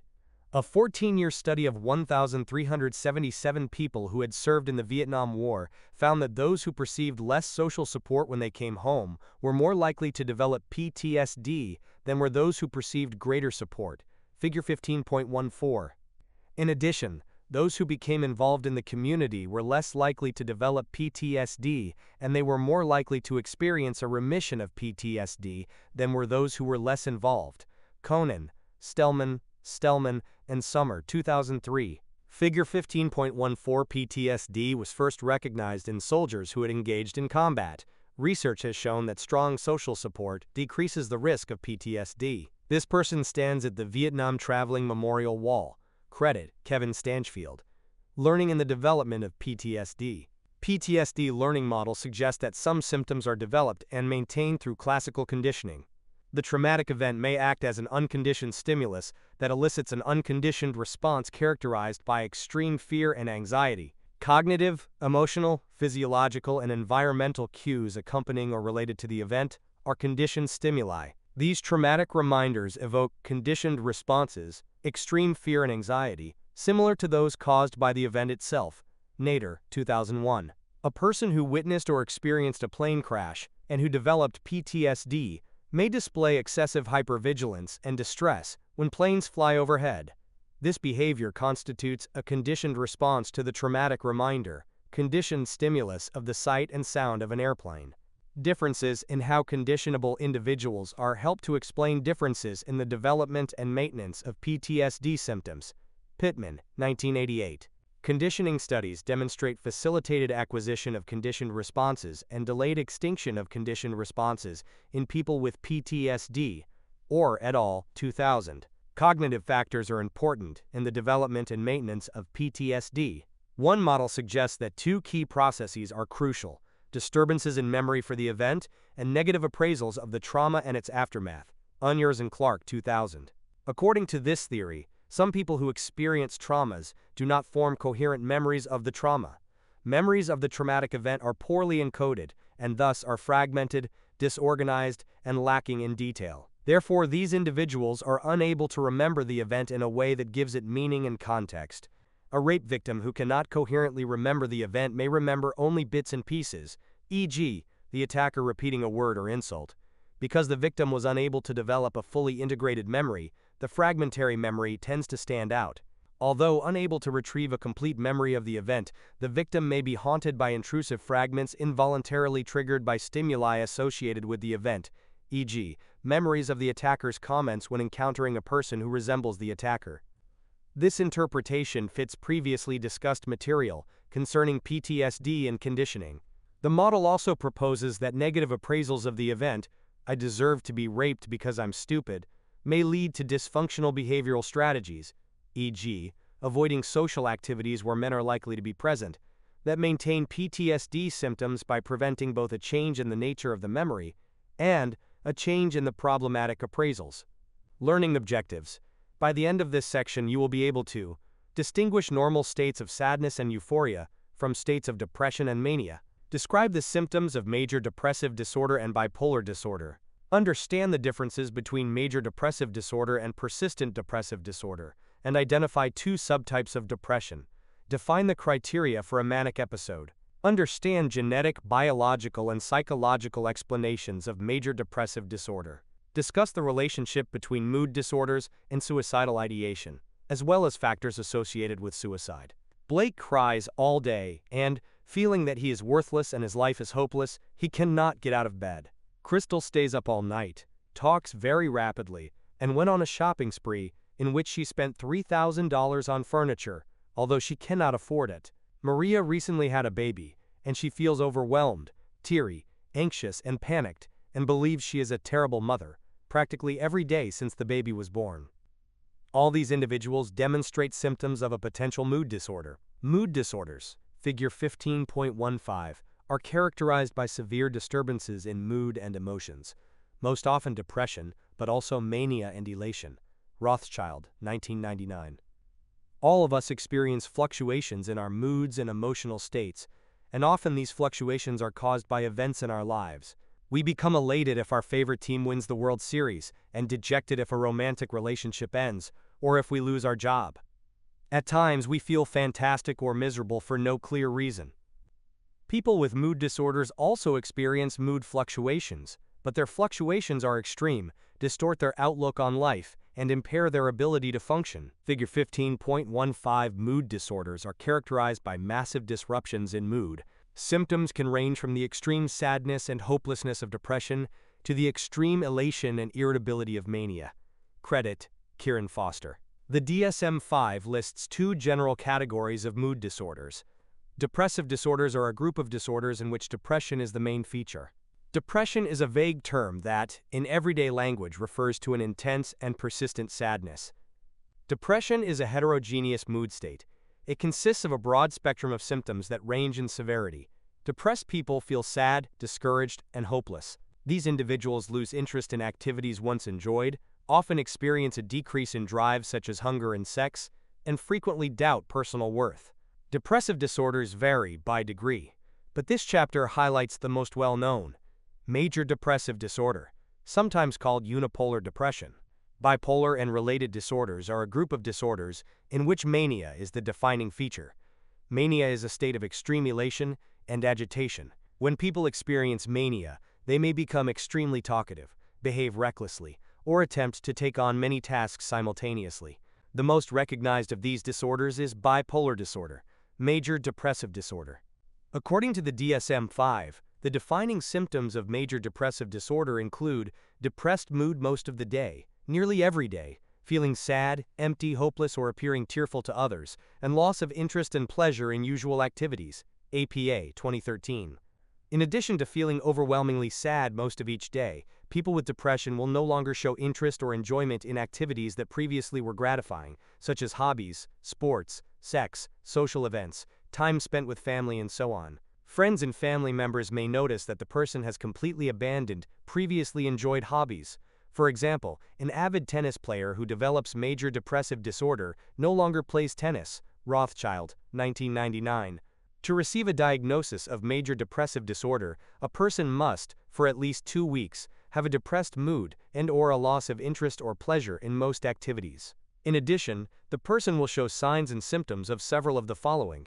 A 14-year study of 1,377 people who had served in the Vietnam War found that those who perceived less social support when they came home were more likely to develop PTSD than were those who perceived greater support. Figure 15.14. In addition, those who became involved in the community were less likely to develop PTSD, and they were more likely to experience a remission of PTSD than were those who were less involved. Conan, Stellman, and Summer, 2003. Figure 15.14. PTSD was first recognized in soldiers who had engaged in combat. Research has shown that strong social support decreases the risk of PTSD. This person stands at the Vietnam Traveling Memorial Wall. Credit, Kevin Stanchfield. Learning and the development of PTSD. PTSD learning model suggests that some symptoms are developed and maintained through classical conditioning. The traumatic event may act as an unconditioned stimulus that elicits an unconditioned response characterized by extreme fear and anxiety. Cognitive, emotional, physiological, and environmental cues accompanying or related to the event are conditioned stimuli. These traumatic reminders evoke conditioned responses, extreme fear and anxiety, similar to those caused by the event itself. Nader, 2001. A person who witnessed or experienced a plane crash and who developed PTSD may display excessive hypervigilance and distress when planes fly overhead. This behavior constitutes a conditioned response to the traumatic reminder, conditioned stimulus of the sight and sound of an airplane. Differences in how conditionable individuals are help to explain differences in the development and maintenance of PTSD symptoms. Pittman, 1988. Conditioning studies demonstrate facilitated acquisition of conditioned responses and delayed extinction of conditioned responses in people with PTSD, or et al., 2000. Cognitive factors are important in the development and maintenance of PTSD. One model suggests that two key processes are crucial: disturbances in memory for the event and negative appraisals of the trauma and its aftermath. Unyers and Clark, 2000. According to this theory, some people who experience traumas do not form coherent memories of the trauma. Memories of the traumatic event are poorly encoded and thus are fragmented, disorganized, and lacking in detail. Therefore, these individuals are unable to remember the event in a way that gives it meaning and context. A rape victim who cannot coherently remember the event may remember only bits and pieces, e.g., the attacker repeating a word or insult. Because the victim was unable to develop a fully integrated memory, the fragmentary memory tends to stand out. Although unable to retrieve a complete memory of the event, the victim may be haunted by intrusive fragments involuntarily triggered by stimuli associated with the event, e.g., memories of the attacker's comments when encountering a person who resembles the attacker. This interpretation fits previously discussed material concerning PTSD and conditioning. The model also proposes that negative appraisals of the event, "I deserve to be raped because I'm stupid," may lead to dysfunctional behavioral strategies, e.g., avoiding social activities where men are likely to be present, that maintain PTSD symptoms by preventing both a change in the nature of the memory and a change in the problematic appraisals. Learning objectives. By the end of this section, you will be able to distinguish normal states of sadness and euphoria from states of depression and mania. Describe the symptoms of major depressive disorder and bipolar disorder. Understand the differences between major depressive disorder and persistent depressive disorder, and identify two subtypes of depression. Define the criteria for a manic episode. Understand genetic, biological, and psychological explanations of major depressive disorder. Discuss the relationship between mood disorders and suicidal ideation, as well as factors associated with suicide. Blake cries all day, and, feeling that he is worthless and his life is hopeless, he cannot get out of bed. Crystal stays up all night, talks very rapidly, and went on a shopping spree in which she spent $3,000 on furniture, although she cannot afford it. Maria recently had a baby, and she feels overwhelmed, teary, anxious, and panicked, and believes she is a terrible mother, practically every day since the baby was born. All these individuals demonstrate symptoms of a potential mood disorder. Mood disorders, figure 15.15, are characterized by severe disturbances in mood and emotions, most often depression, but also mania and elation. Rothschild, 1999. All of us experience fluctuations in our moods and emotional states, and often these fluctuations are caused by events in our lives. We become elated if our favorite team wins the World Series, and dejected if a romantic relationship ends, or if we lose our job. At times, we feel fantastic or miserable for no clear reason. People with mood disorders also experience mood fluctuations, but their fluctuations are extreme, distort their outlook on life, and impair their ability to function. Figure 15.15. Mood disorders are characterized by massive disruptions in mood. Symptoms can range from the extreme sadness and hopelessness of depression to the extreme elation and irritability of mania. Credit, Kieran Foster. The DSM-5 lists two general categories of mood disorders. Depressive disorders are a group of disorders in which depression is the main feature. Depression is a vague term that, in everyday language, refers to an intense and persistent sadness. Depression is a heterogeneous mood state. It consists of a broad spectrum of symptoms that range in severity. Depressed people feel sad, discouraged, and hopeless. These individuals lose interest in activities once enjoyed, often experience a decrease in drives such as hunger and sex, and frequently doubt personal worth. Depressive disorders vary by degree, but this chapter highlights the most well-known: major depressive disorder, sometimes called unipolar depression. Bipolar and related disorders are a group of disorders in which mania is the defining feature. Mania is a state of extreme elation and agitation. When people experience mania, they may become extremely talkative, behave recklessly, or attempt to take on many tasks simultaneously. The most recognized of these disorders is bipolar disorder, major depressive disorder. According to the DSM-5, The defining symptoms of major depressive disorder include depressed mood most of the day, nearly every day, feeling sad, empty, hopeless, or appearing tearful to others, and loss of interest and pleasure in usual activities. APA 2013. In addition to feeling overwhelmingly sad most of each day, people with depression will no longer show interest or enjoyment in activities that previously were gratifying, such as hobbies, sports, sex, social events, time spent with family, and so on. Friends and family members may notice that the person has completely abandoned previously enjoyed hobbies. For example, an avid tennis player who develops major depressive disorder no longer plays tennis. Rothschild, 1999. To receive a diagnosis of major depressive disorder, a person must, for at least 2 weeks, have a depressed mood and/or a loss of interest or pleasure in most activities. In addition, the person will show signs and symptoms of several of the following: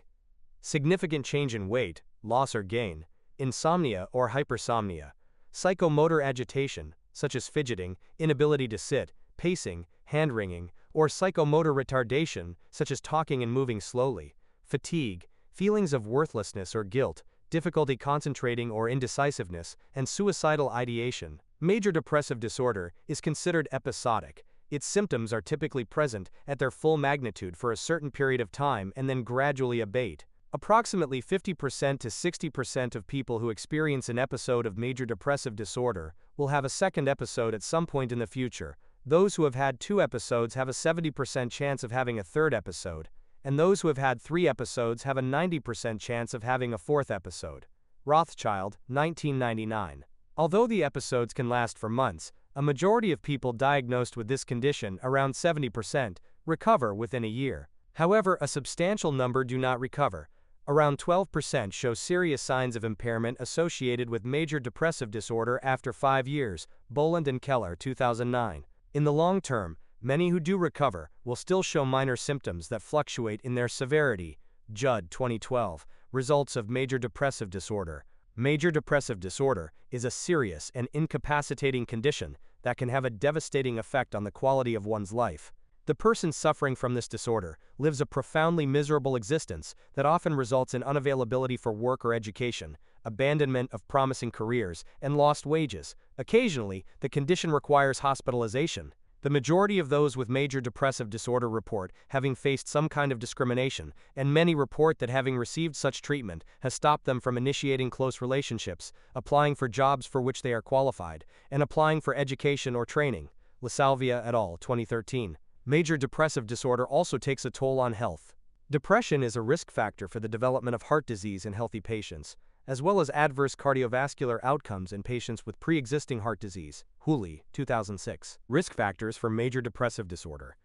significant change in weight, loss or gain, insomnia or hypersomnia, psychomotor agitation, such as fidgeting, inability to sit, pacing, hand-wringing, or psychomotor retardation, such as talking and moving slowly, fatigue, feelings of worthlessness or guilt, difficulty concentrating or indecisiveness, and suicidal ideation. Major depressive disorder is considered episodic. Its symptoms are typically present at their full magnitude for a certain period of time and then gradually abate. Approximately 50% to 60% of people who experience an episode of major depressive disorder will have a second episode at some point in the future. Those who have had 2 episodes have a 70% chance of having a third episode, and those who have had 3 episodes have a 90% chance of having a 4th episode. Rothschild, 1999. Although the episodes can last for months, a majority of people diagnosed with this condition, around 70%, recover within a year. However, a substantial number do not recover. Around 12% show serious signs of impairment associated with major depressive disorder after 5 years. Boland and Keller, 2009. In the long term, many who do recover will still show minor symptoms that fluctuate in their severity. Judd, 2012. Results of major depressive disorder. Major depressive disorder is a serious and incapacitating condition that can have a devastating effect on the quality of one's life. The person suffering from this disorder lives a profoundly miserable existence that often results in unavailability for work or education, abandonment of promising careers, and lost wages. Occasionally, the condition requires hospitalization. The majority of those with major depressive disorder report having faced some kind of discrimination, and many report that having received such treatment has stopped them from initiating close relationships, applying for jobs for which they are qualified, and applying for education or training. LaSalvia et al., 2013. Major depressive disorder also takes a toll on health. Depression is a risk factor for the development of heart disease in healthy patients, as well as adverse cardiovascular outcomes in patients with pre-existing heart disease. Hooley, 2006. Risk factors for major depressive disorder.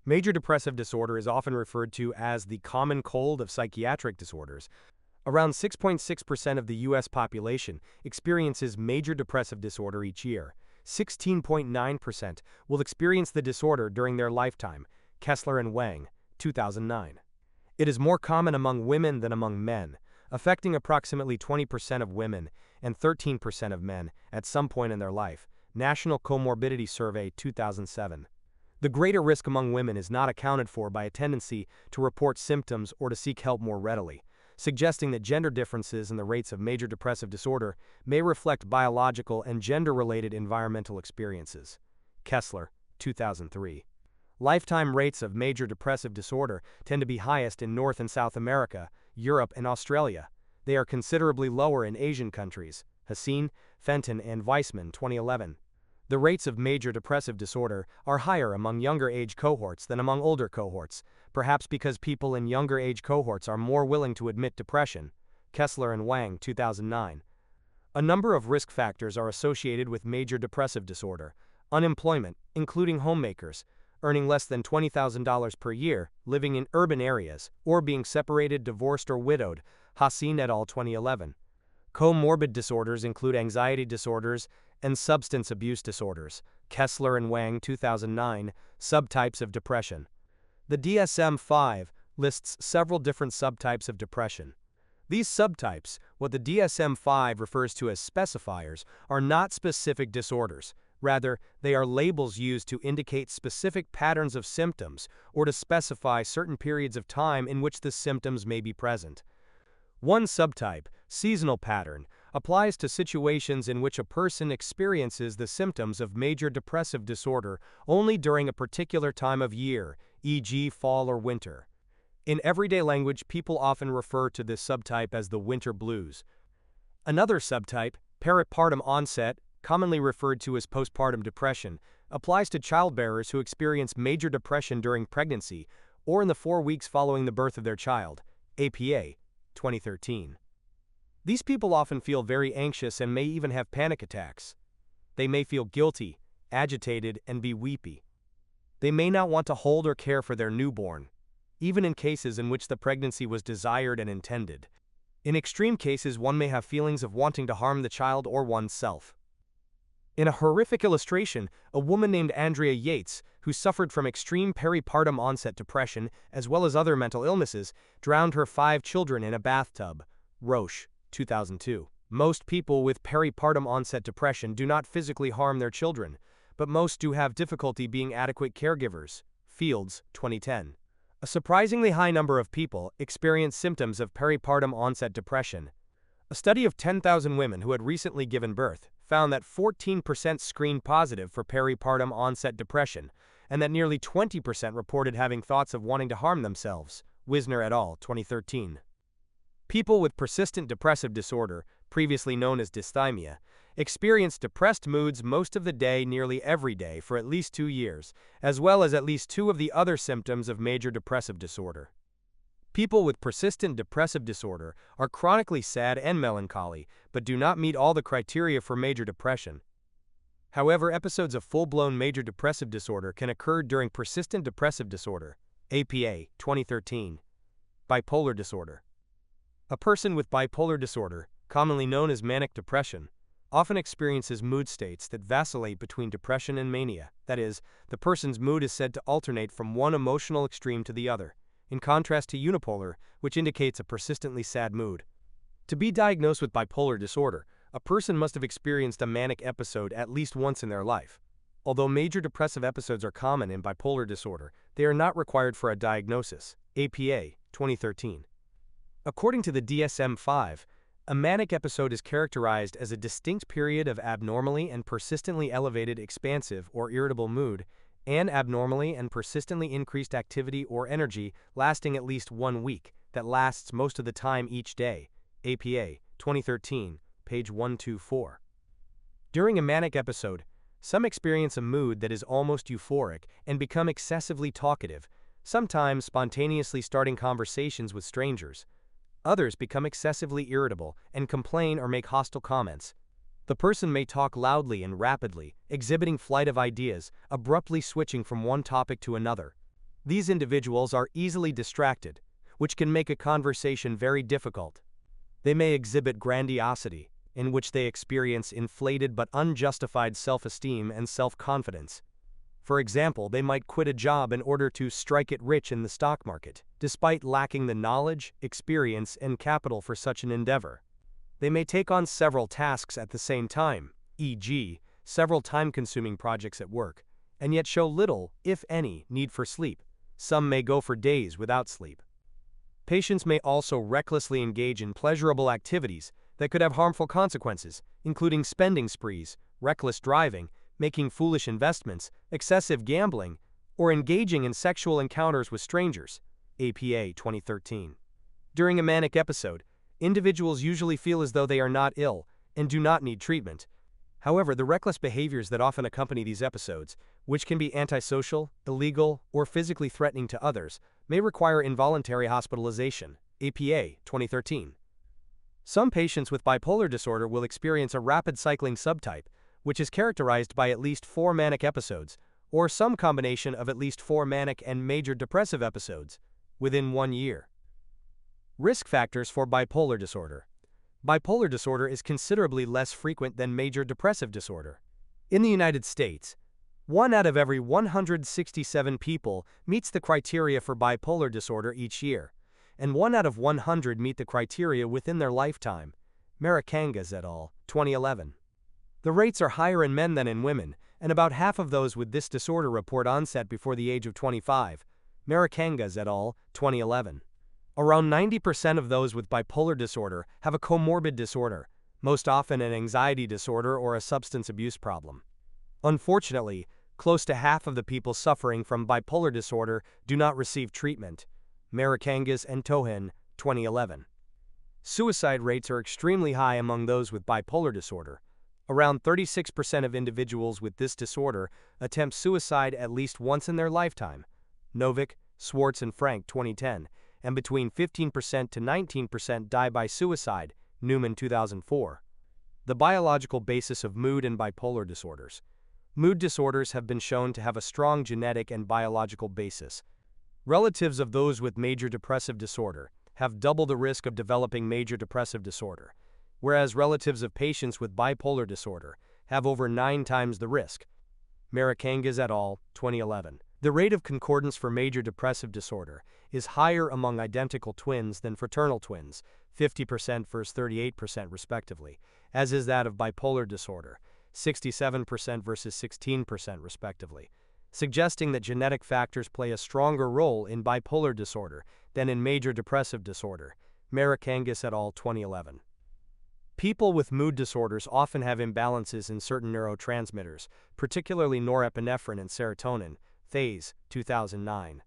Major depressive disorder is often referred to as the common cold of psychiatric disorders. Around 6.6% of the U.S. population experiences major depressive disorder each year. 16.9% will experience the disorder during their lifetime. Kessler and Wang, 2009. It is more common among women than among men, affecting approximately 20% of women and 13% of men at some point in their life. National Comorbidity Survey, 2007. The greater risk among women is not accounted for by a tendency to report symptoms or to seek help more readily, suggesting that gender differences in the rates of major depressive disorder may reflect biological and gender-related environmental experiences. Kessler, 2003. Lifetime rates of major depressive disorder tend to be highest in North and South America, Europe, and Australia. They are considerably lower in Asian countries. Haseen, Fenton, and Weissman, 2011. The rates of major depressive disorder are higher among younger age cohorts than among older cohorts, perhaps because people in younger age cohorts are more willing to admit depression. Kessler and Wang, 2009. A number of risk factors are associated with major depressive disorder. Unemployment, including homemakers, earning less than $20,000 per year, living in urban areas, or being separated, divorced, or widowed. Haseen et al., 2011. Comorbid disorders include anxiety disorders and substance abuse disorders. Kessler and Wang, 2009. Subtypes of depression. The DSM-5 lists several different subtypes of depression. These subtypes, what the DSM-5 refers to as specifiers, are not specific disorders. Rather, they are labels used to indicate specific patterns of symptoms or to specify certain periods of time in which the symptoms may be present. One subtype, seasonal pattern, applies to situations in which a person experiences the symptoms of major depressive disorder only during a particular time of year, e.g., fall or winter. In everyday language, people often refer to this subtype as the winter blues. Another subtype, peripartum onset, commonly referred to as postpartum depression, applies to childbearers who experience major depression during pregnancy or in the 4 weeks following the birth of their child. APA, 2013. These people often feel very anxious and may even have panic attacks. They may feel guilty, agitated, and be weepy. They may not want to hold or care for their newborn, even in cases in which the pregnancy was desired and intended. In extreme cases, one may have feelings of wanting to harm the child or oneself. In a horrific illustration, a woman named Andrea Yates, who suffered from extreme peripartum onset depression as well as other mental illnesses, drowned her 5 children in a bathtub. Roche, 2002. Most people with peripartum onset depression do not physically harm their children, but most do have difficulty being adequate caregivers. Fields, 2010. A surprisingly high number of people experience symptoms of peripartum onset depression. A study of 10,000 women who had recently given birth found that 14% screened positive for peripartum onset depression, and that nearly 20% reported having thoughts of wanting to harm themselves. Wisner et al., 2013. People with persistent depressive disorder, previously known as dysthymia, experience depressed moods most of the day nearly every day for at least 2 years, as well as at least 2 of the other symptoms of major depressive disorder. People with persistent depressive disorder are chronically sad and melancholy, but do not meet all the criteria for major depression. However, episodes of full-blown major depressive disorder can occur during persistent depressive disorder. APA, 2013. Bipolar disorder. A person with bipolar disorder, commonly known as manic depression, often experiences mood states that vacillate between depression and mania. That is, the person's mood is said to alternate from one emotional extreme to the other, in contrast to unipolar, which indicates a persistently sad mood. To be diagnosed with bipolar disorder, a person must have experienced a manic episode at least once in their life. Although major depressive episodes are common in bipolar disorder, they are not required for a diagnosis. APA, 2013. According to the DSM-5, a manic episode is characterized as a distinct period of abnormally and persistently elevated expansive or irritable mood and abnormally and persistently increased activity or energy lasting at least 1 week, that lasts most of the time each day. APA, 2013, page 124. During a manic episode, some experience a mood that is almost euphoric and become excessively talkative, sometimes spontaneously starting conversations with strangers. Others become excessively irritable and complain or make hostile comments. The person may talk loudly and rapidly, exhibiting flight of ideas, abruptly switching from one topic to another. These individuals are easily distracted, which can make a conversation very difficult. They may exhibit grandiosity, in which they experience inflated but unjustified self-esteem and self-confidence. For example, they might quit a job in order to strike it rich in the stock market, despite lacking the knowledge, experience, and capital for such an endeavor. They may take on several tasks at the same time, e.g., several time-consuming projects at work, and yet show little, if any, need for sleep. Some may go for days without sleep. Patients may also recklessly engage in pleasurable activities that could have harmful consequences, including spending sprees, reckless driving, making foolish investments, excessive gambling, or engaging in sexual encounters with strangers. APA, 2013. During a manic episode, individuals usually feel as though they are not ill and do not need treatment. However, the reckless behaviors that often accompany these episodes, which can be antisocial, illegal, or physically threatening to others, may require involuntary hospitalization. APA, 2013. Some patients with bipolar disorder will experience a rapid cycling subtype, which is characterized by at least 4 manic episodes, or some combination of at least 4 manic and major depressive episodes, within 1 year. Risk factors for bipolar disorder. Bipolar disorder is considerably less frequent than major depressive disorder. In the United States, 1 out of every 167 people meets the criteria for bipolar disorder each year, and 1 out of 100 meet the criteria within their lifetime. Marikangas et al., 2011. The rates are higher in men than in women, and about half of those with this disorder report onset before the age of 25. Marikangas et al., 2011. Around 90% of those with bipolar disorder have a comorbid disorder, most often an anxiety disorder or a substance abuse problem. Unfortunately, close to half of the people suffering from bipolar disorder do not receive treatment. Marikangas and Tohin, 2011. Suicide rates are extremely high among those with bipolar disorder. Around 36% of individuals with this disorder attempt suicide at least once in their lifetime. Novick, Swartz and Frank, 2010, and between 15% to 19% die by suicide, Newman, 2004. The biological basis of mood and bipolar disorders. Mood disorders have been shown to have a strong genetic and biological basis. Relatives of those with major depressive disorder have double the risk of developing major depressive disorder, whereas relatives of patients with bipolar disorder have over 9 times the risk. Marikangas et al., 2011. The rate of concordance for major depressive disorder is higher among identical twins than fraternal twins, 50% versus 38% respectively, as is that of bipolar disorder, 67% versus 16% respectively, suggesting that genetic factors play a stronger role in bipolar disorder than in major depressive disorder. Marikangas et al., 2011. People with mood disorders often have imbalances in certain neurotransmitters, particularly norepinephrine and serotonin. Thais, 2009.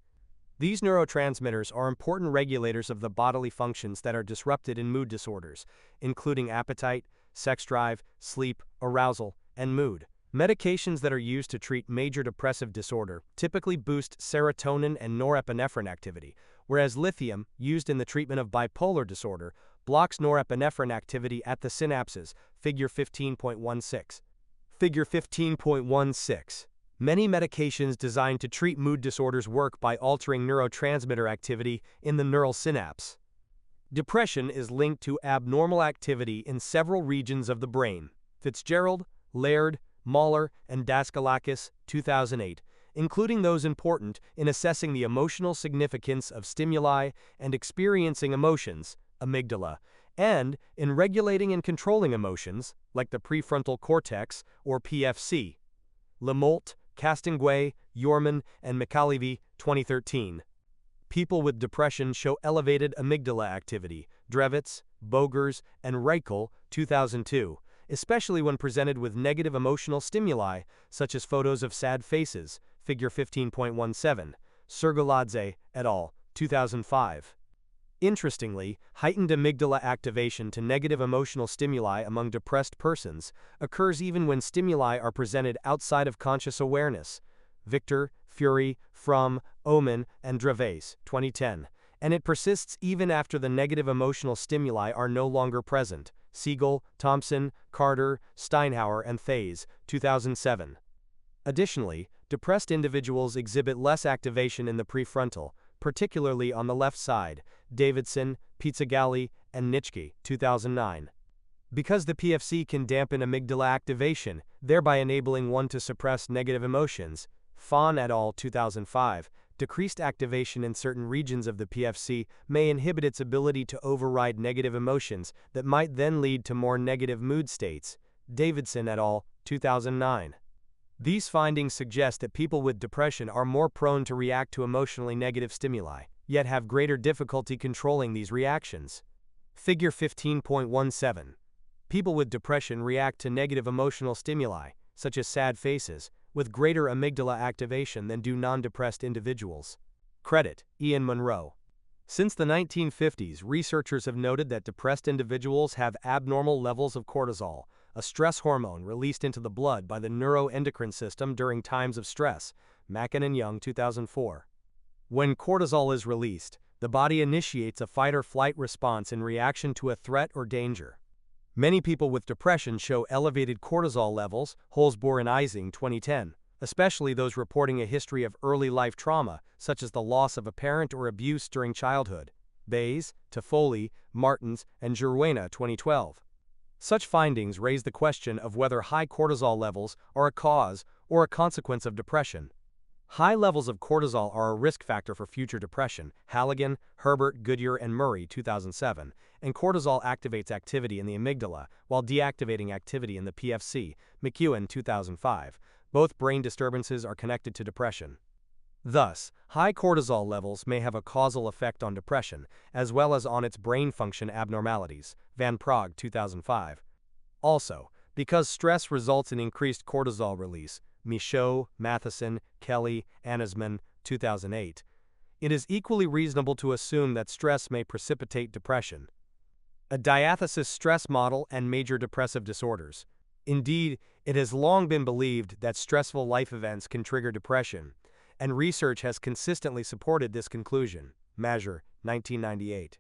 These neurotransmitters are important regulators of the bodily functions that are disrupted in mood disorders, including appetite, sex drive, sleep, arousal, and mood. Medications that are used to treat major depressive disorder typically boost serotonin and norepinephrine activity, whereas lithium, used in the treatment of bipolar disorder, blocks norepinephrine activity at the synapses, figure 15.16. Figure 15.16. Many medications designed to treat mood disorders work by altering neurotransmitter activity in the neural synapse. Depression is linked to abnormal activity in several regions of the brain. Fitzgerald, Laird, Mahler, and Daskalakis, 2008, including those important in assessing the emotional significance of stimuli and experiencing emotions, amygdala, and in regulating and controlling emotions, like the prefrontal cortex, or PFC. Lemoult, Castonguay, Yorman, and McAlevey, 2013. People with depression show elevated amygdala activity, Drevitz, Bogers, and Reichel, 2002, especially when presented with negative emotional stimuli, such as photos of sad faces, figure 15.17, Sergoladze, et al., 2005. Interestingly, heightened amygdala activation to negative emotional stimuli among depressed persons occurs even when stimuli are presented outside of conscious awareness. Victor, Fury, Fromm, Oman, and Dreves, 2010. And it persists even after the negative emotional stimuli are no longer present. Siegel, Thompson, Carter, Steinhauer, and Thais, 2007. Additionally, depressed individuals exhibit less activation in the prefrontal, particularly on the left side. Davidson, Pizzagalli, and Nitschke, 2009. Because the PFC can dampen amygdala activation, thereby enabling one to suppress negative emotions. Fawn et al., 2005. Decreased activation in certain regions of the PFC may inhibit its ability to override negative emotions that might then lead to more negative mood states. Davidson et al., 2009. These findings suggest that people with depression are more prone to react to emotionally negative stimuli, yet have greater difficulty controlling these reactions. Figure 15.17. People with depression react to negative emotional stimuli, such as sad faces, with greater amygdala activation than do non-depressed individuals. Credit, Ian Monroe. Since the 1950s, researchers have noted that depressed individuals have abnormal levels of cortisol, a stress hormone released into the blood by the neuroendocrine system during times of stress. Mackin and Young, 2004. When cortisol is released, the body initiates a fight-or-flight response in reaction to a threat or danger. Many people with depression show elevated cortisol levels, Holzbohr and Ising, 2010, especially those reporting a history of early life trauma, such as the loss of a parent or abuse during childhood. Bayes, Toffoli, Martins, and Gerwena, 2012. Such findings raise the question of whether high cortisol levels are a cause or a consequence of depression. High levels of cortisol are a risk factor for future depression. Halligan, Herbert, Goodyear, and Murray, 2007. And cortisol activates activity in the amygdala, while deactivating activity in the PFC. McEwen, 2005. Both brain disturbances are connected to depression. Thus, high cortisol levels may have a causal effect on depression, as well as on its brain function abnormalities. Van Praag, 2005. Also, because stress results in increased cortisol release, Michaud, Matheson, Kelly, Anisman, 2008, it is equally reasonable to assume that stress may precipitate depression. A diathesis stress model and major depressive disorders. Indeed, it has long been believed that stressful life events can trigger depression, and research has consistently supported this conclusion. Mazur, 1998.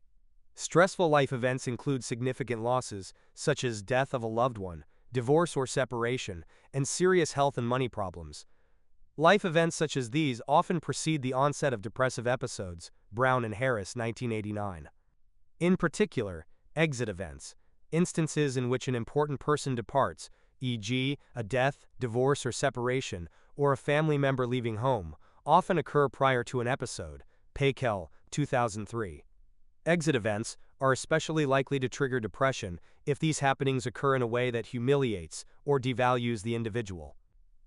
Stressful life events include significant losses, such as death of a loved one, divorce or separation, and serious health and money problems. Life events such as these often precede the onset of depressive episodes. Brown and Harris, 1989. In particular, exit events, instances in which an important person departs, e.g., a death, divorce or separation, or a family member leaving home, often occur prior to an episode. Paykel, 2003. Exit events are especially likely to trigger depression if these happenings occur in a way that humiliates or devalues the individual.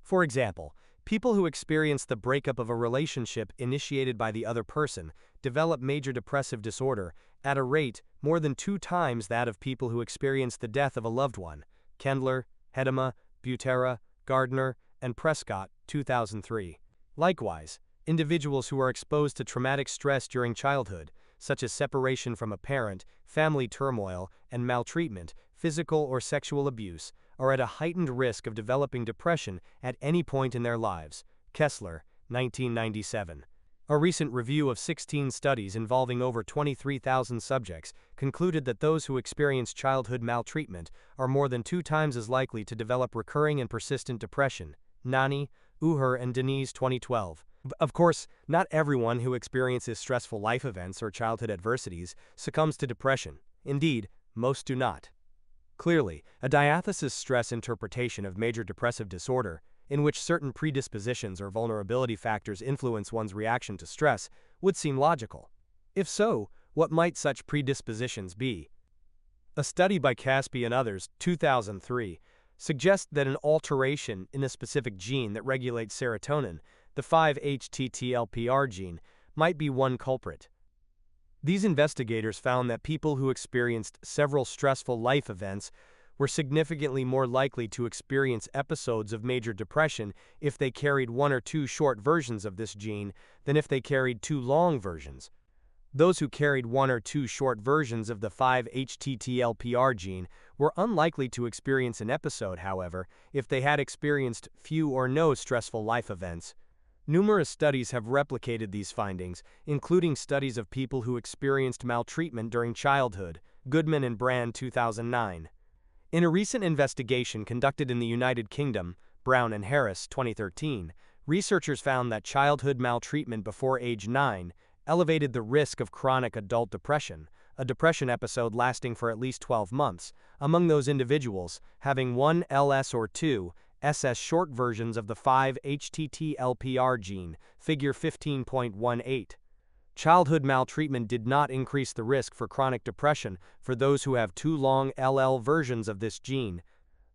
For example, people who experience the breakup of a relationship initiated by the other person develop major depressive disorder at a rate more than 2 times that of people who experience the death of a loved one. Kendler, Hedema, Butera, Gardner, and Prescott, 2003. Likewise, individuals who are exposed to traumatic stress during childhood, such as separation from a parent, family turmoil, and maltreatment, physical or sexual abuse, are at a heightened risk of developing depression at any point in their lives. Kessler, 1997. A recent review of 16 studies involving over 23,000 subjects concluded that those who experience childhood maltreatment are more than 2 times as likely to develop recurring and persistent depression. Nani, Uher and Denise, 2012. Of course, not everyone who experiences stressful life events or childhood adversities succumbs to depression. Indeed, most do not. Clearly, a diathesis stress interpretation of major depressive disorder, in which certain predispositions or vulnerability factors influence one's reaction to stress, would seem logical. If so, what might such predispositions be? A study by Caspi and others, 2003, suggests that an alteration in a specific gene that regulates serotonin, the 5-HTTLPR gene, might be one culprit. These investigators found that people who experienced several stressful life events were significantly more likely to experience episodes of major depression if they carried 1 or 2 short versions of this gene than if they carried 2 long versions. Those who carried 1 or 2 short versions of the 5-HTTLPR gene were unlikely to experience an episode, however, if they had experienced few or no stressful life events. Numerous studies have replicated these findings, including studies of people who experienced maltreatment during childhood. Goodman and Brand, 2009. In a recent investigation conducted in the United Kingdom, Brown and Harris, 2013, researchers found that childhood maltreatment before age 9 elevated the risk of chronic adult depression, a depression episode lasting for at least 12 months, among those individuals having 1 LS or 2 SS short versions of the 5-HTTLPR gene, figure 15.18. Childhood maltreatment did not increase the risk for chronic depression for those who have 2 long LL versions of this gene.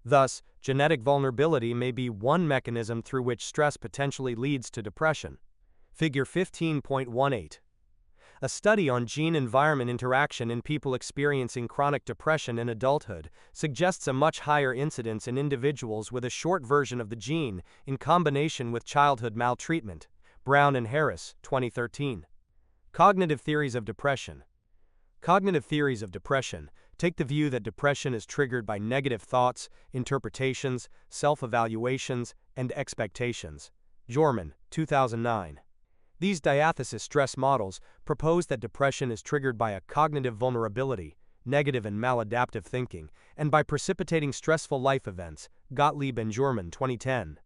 Thus, genetic vulnerability may be one mechanism through which stress potentially leads to depression. Figure 15.18. A study on gene-environment interaction in people experiencing chronic depression in adulthood suggests a much higher incidence in individuals with a short version of the gene in combination with childhood maltreatment. Brown and Harris, 2013. Cognitive theories of depression. Cognitive theories of depression take the view that depression is triggered by negative thoughts, interpretations, self-evaluations, and expectations. Jorman, 2009. These diathesis stress models propose that depression is triggered by a cognitive vulnerability, negative and maladaptive thinking, and by precipitating stressful life events. Gottlieb and Jorman, 2010.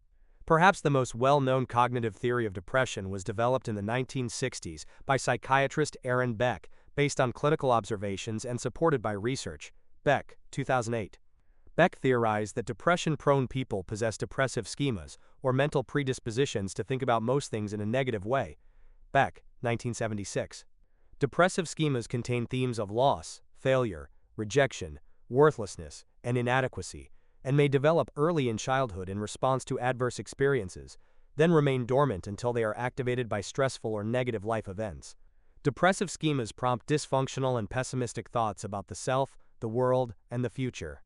Perhaps the most well-known cognitive theory of depression was developed in the 1960s by psychiatrist Aaron Beck, based on clinical observations and supported by research. Beck, 2008. Beck theorized that depression-prone people possess depressive schemas, or mental predispositions to think about most things in a negative way. Beck, 1976. Depressive schemas contain themes of loss, failure, rejection, worthlessness, and inadequacy, and may develop early in childhood in response to adverse experiences, then remain dormant until they are activated by stressful or negative life events. Depressive schemas prompt dysfunctional and pessimistic thoughts about the self, the world, and the future.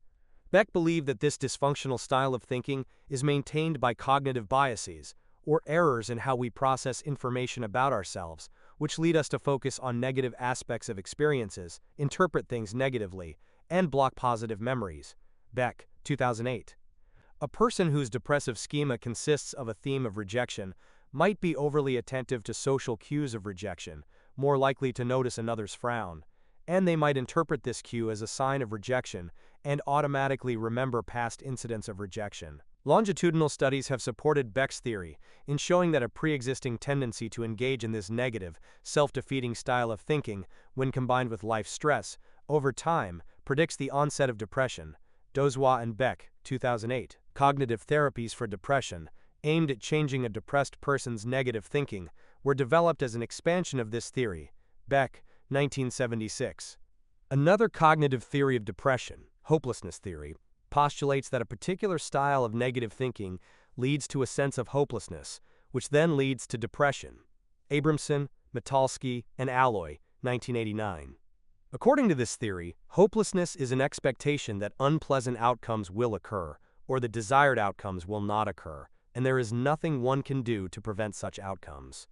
Beck believed that this dysfunctional style of thinking is maintained by cognitive biases, or errors in how we process information about ourselves, which lead us to focus on negative aspects of experiences, interpret things negatively, and block positive memories. Beck, 2008. A person whose depressive schema consists of a theme of rejection might be overly attentive to social cues of rejection, more likely to notice another's frown, and they might interpret this cue as a sign of rejection and automatically remember past incidents of rejection. Longitudinal studies have supported Beck's theory in showing that a pre-existing tendency to engage in this negative, self-defeating style of thinking, when combined with life stress, over time, predicts the onset of depression. Dozois and Beck, 2008. Cognitive therapies for depression, aimed at changing a depressed person's negative thinking, were developed as an expansion of this theory. Beck, 1976. Another cognitive theory of depression, hopelessness theory, postulates that a particular style of negative thinking leads to a sense of hopelessness, which then leads to depression. Abramson, Mitalski, and Alloy, 1989. According to this theory, hopelessness is an expectation that unpleasant outcomes will occur, or the desired outcomes will not occur, and there is nothing one can do to prevent such outcomes.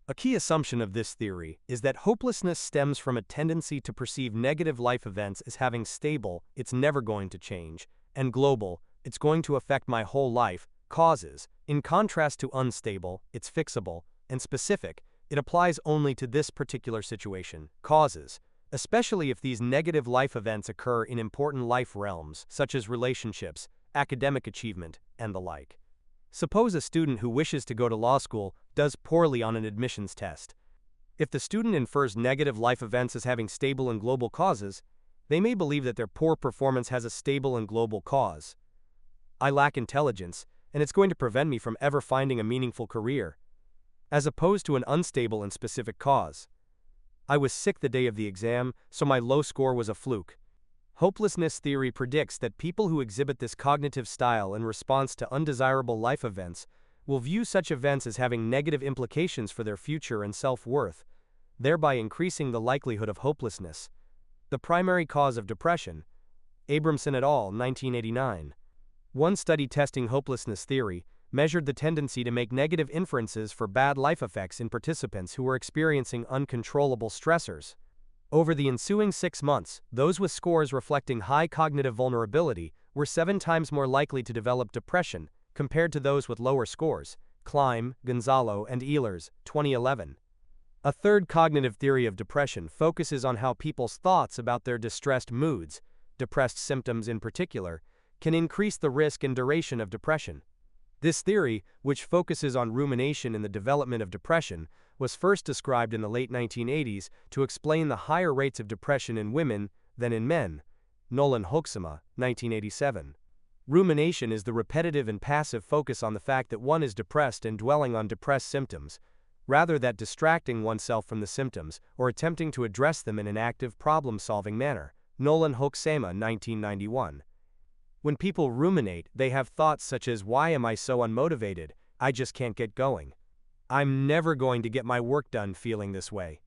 A key assumption of this theory is that hopelessness stems from a tendency to perceive negative life events as having stable, it's never going to change, and global, it's going to affect my whole life, causes, in contrast to unstable, it's fixable, and specific, it applies only to this particular situation, causes, especially if these negative life events occur in important life realms such as relationships, academic achievement, and the like. Suppose a student who wishes to go to law school does poorly on an admissions test. If the student infers negative life events as having stable and global causes, they may believe that their poor performance has a stable and global cause. I lack intelligence, and it's going to prevent me from ever finding a meaningful career, as opposed to an unstable and specific cause. I was sick the day of the exam, so my low score was a fluke. Hopelessness theory predicts that people who exhibit this cognitive style in response to undesirable life events will view such events as having negative implications for their future and self-worth, thereby increasing the likelihood of hopelessness. The primary cause of depression. Abramson et al., 1989. One study testing hopelessness theory measured the tendency to make negative inferences for bad life effects in participants who were experiencing uncontrollable stressors. Over the ensuing 6 months, those with scores reflecting high cognitive vulnerability were 7 times more likely to develop depression compared to those with lower scores. Klein, Gonzalo, and Ehlers, 2011. A third cognitive theory of depression focuses on how people's thoughts about their distressed moods, depressed symptoms in particular, can increase the risk and duration of depression. This theory, which focuses on rumination in the development of depression, was first described in the late 1980s to explain the higher rates of depression in women than in men. Nolan Hoeksema, 1987. Rumination is the repetitive and passive focus on the fact that one is depressed and dwelling on depressed symptoms, rather than distracting oneself from the symptoms or attempting to address them in an active problem-solving manner. Nolan Hoeksema, 1991. When people ruminate, they have thoughts such as, why am I so unmotivated? I just can't get going. I'm never going to get my work done feeling this way.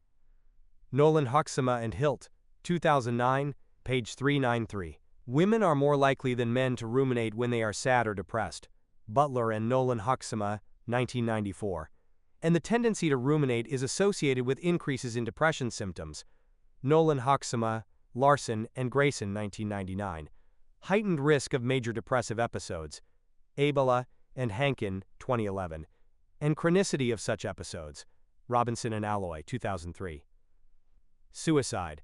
Nolan Hoeksema and Hilt, 2009, page 393. Women are more likely than men to ruminate when they are sad or depressed. Butler and Nolan Hoeksema, 1994. And the tendency to ruminate is associated with increases in depression symptoms. Nolan Hoeksema, Larson, and Grayson, 1999. Heightened risk of major depressive episodes. Abela and Hankin, 2011. And chronicity of such episodes. Robinson and Alloy, 2003. Suicide.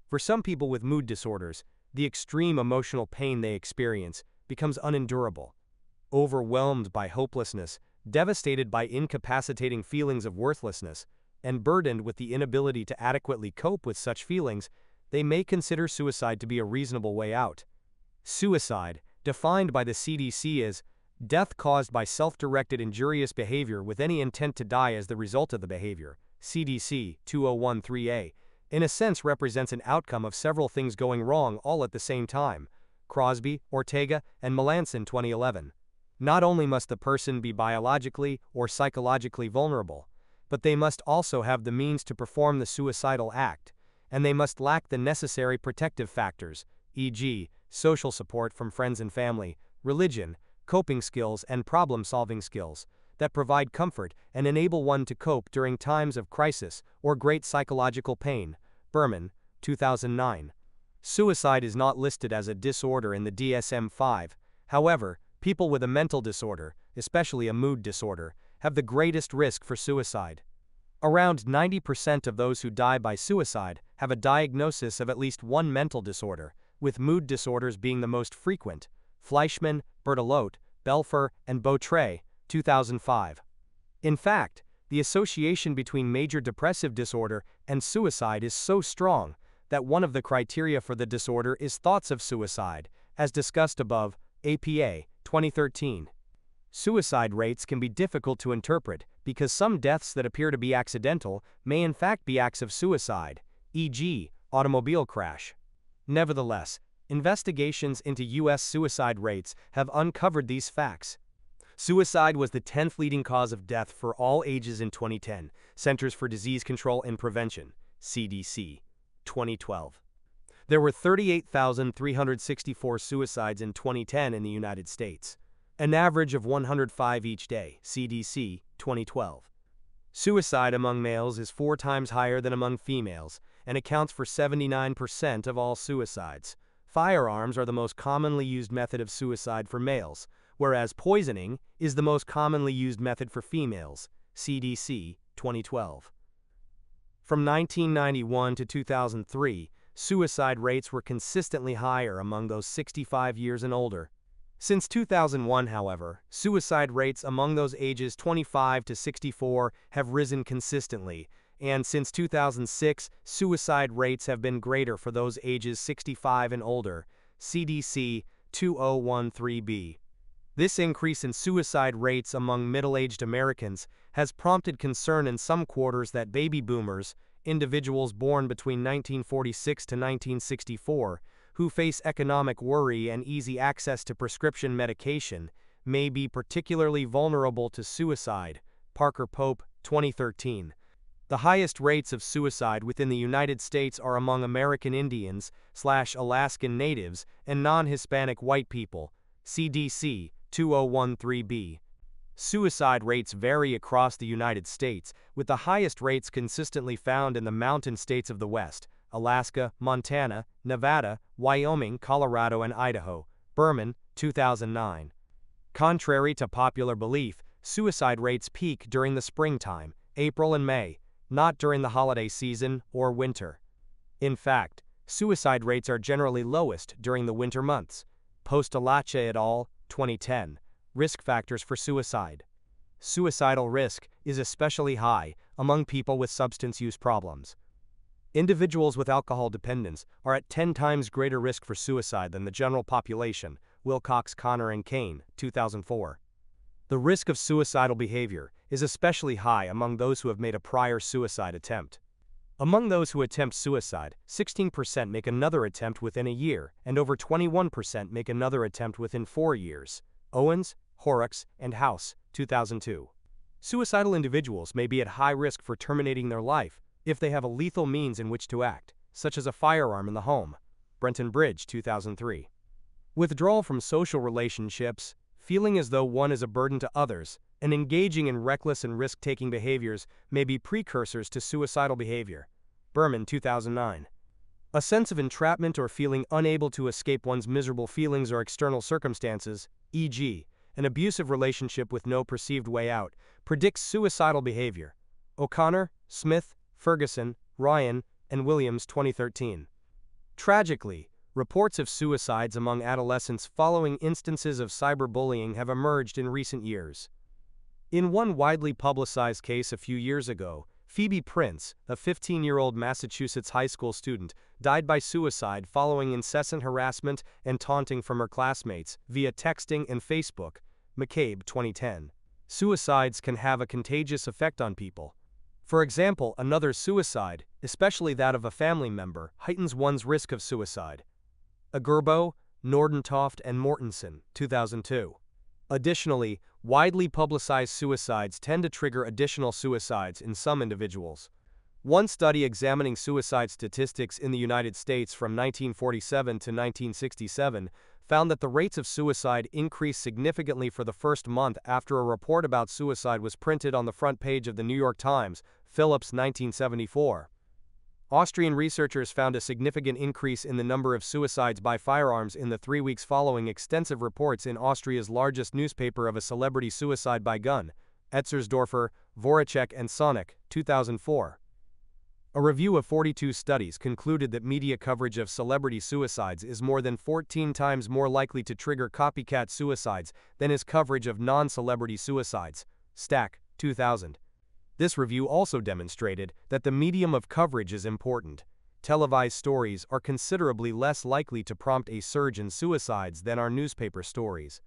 For some people with mood disorders, the extreme emotional pain they experience becomes unendurable. Overwhelmed by hopelessness, devastated by incapacitating feelings of worthlessness, and burdened with the inability to adequately cope with such feelings, they may consider suicide to be a reasonable way out. Suicide, defined by the CDC as death caused by self-directed injurious behavior with any intent to die as the result of the behavior, CDC 2013A, in a sense represents an outcome of several things going wrong all at the same time. Crosby, Ortega, and Melanson, 2011. Not only must the person be biologically or psychologically vulnerable, but they must also have the means to perform the suicidal act, and they must lack the necessary protective factors, e.g., social support from friends and family, religion, coping skills and problem-solving skills that provide comfort and enable one to cope during times of crisis or great psychological pain. Berman, 2009. Suicide is not listed as a disorder in the DSM-5. However, people with a mental disorder, especially a mood disorder, have the greatest risk for suicide. Around 90% of those who die by suicide have a diagnosis of at least one mental disorder, with mood disorders being the most frequent. Fleischman, Berthelot, Belfer, and Beautray, 2005. In fact, the association between major depressive disorder and suicide is so strong that one of the criteria for the disorder is thoughts of suicide, as discussed above, APA, 2013. Suicide rates can be difficult to interpret because some deaths that appear to be accidental may in fact be acts of suicide, e.g., automobile crash. Nevertheless, investigations into U.S. suicide rates have uncovered these facts. Suicide was the 10th leading cause of death for all ages in 2010, Centers for Disease Control and Prevention, CDC, 2012. There were 38,364 suicides in 2010 in the United States, an average of 105 each day, CDC, 2012. Suicide among males is 4 times higher than among females and accounts for 79% of all suicides. Firearms are the most commonly used method of suicide for males, whereas poisoning is the most commonly used method for females, CDC, 2012. From 1991 to 2003, suicide rates were consistently higher among those 65 years and older. Since 2001, however, suicide rates among those ages 25 to 64 have risen consistently, and since 2006, suicide rates have been greater for those ages 65 and older, CDC 2013b. This increase in suicide rates among middle-aged Americans has prompted concern in some quarters that baby boomers, individuals born between 1946 to 1964, who face economic worry and easy access to prescription medication, may be particularly vulnerable to suicide. Parker Pope, 2013. The highest rates of suicide within the United States are among American Indians/Alaskan Natives and non-Hispanic white people, CDC, 2013b. Suicide rates vary across the United States, with the highest rates consistently found in the mountain states of the West, Alaska, Montana, Nevada, Wyoming, Colorado, and Idaho. Berman, 2009. Contrary to popular belief, suicide rates peak during the springtime, April and May, not during the holiday season or winter. In fact, suicide rates are generally lowest during the winter months. Postalache et al., 2010. Risk factors for suicide. Suicidal risk is especially high among people with substance use problems. Individuals with alcohol dependence are at 10 times greater risk for suicide than the general population. Wilcox, Connor, and Kane, 2004. The risk of suicidal behavior is especially high among those who have made a prior suicide attempt. Among those who attempt suicide, 16% make another attempt within a year, and over 21% make another attempt within 4 years. Owens, Horrocks, and House, 2002. Suicidal individuals may be at high risk for terminating their life if they have a lethal means in which to act, such as a firearm in the home. Brenton Bridge, 2003. Withdrawal from social relationships, feeling as though one is a burden to others, and engaging in reckless and risk-taking behaviors may be precursors to suicidal behavior. Berman, 2009. A sense of entrapment or feeling unable to escape one's miserable feelings or external circumstances, e.g., an abusive relationship with no perceived way out, predicts suicidal behavior. O'Connor, Smith, Ferguson, Ryan, and Williams, 2013. Tragically, reports of suicides among adolescents following instances of cyberbullying have emerged in recent years. In one widely publicized case a few years ago, Phoebe Prince, a 15-year-old Massachusetts high school student, died by suicide following incessant harassment and taunting from her classmates via texting and Facebook. McCabe, 2010. Suicides can have a contagious effect on people. For example, another suicide, especially that of a family member, heightens one's risk of suicide. Agurbo, Nordentoft, and Mortensen, 2002. Additionally, widely publicized suicides tend to trigger additional suicides in some individuals. One study examining suicide statistics in the United States from 1947 to 1967 found that the rates of suicide increased significantly for the first month after a report about suicide was printed on the front page of the New York Times, Phillips, 1974. Austrian researchers found a significant increase in the number of suicides by firearms in the 3 weeks following extensive reports in Austria's largest newspaper of a celebrity suicide by gun, Etzersdorfer, Voracek and Sonic, 2004. A review of 42 studies concluded that media coverage of celebrity suicides is more than 14 times more likely to trigger copycat suicides than is coverage of non-celebrity suicides. Stack, 2000. This review also demonstrated that the medium of coverage is important. Televised stories are considerably less likely to prompt a surge in suicides than are newspaper stories.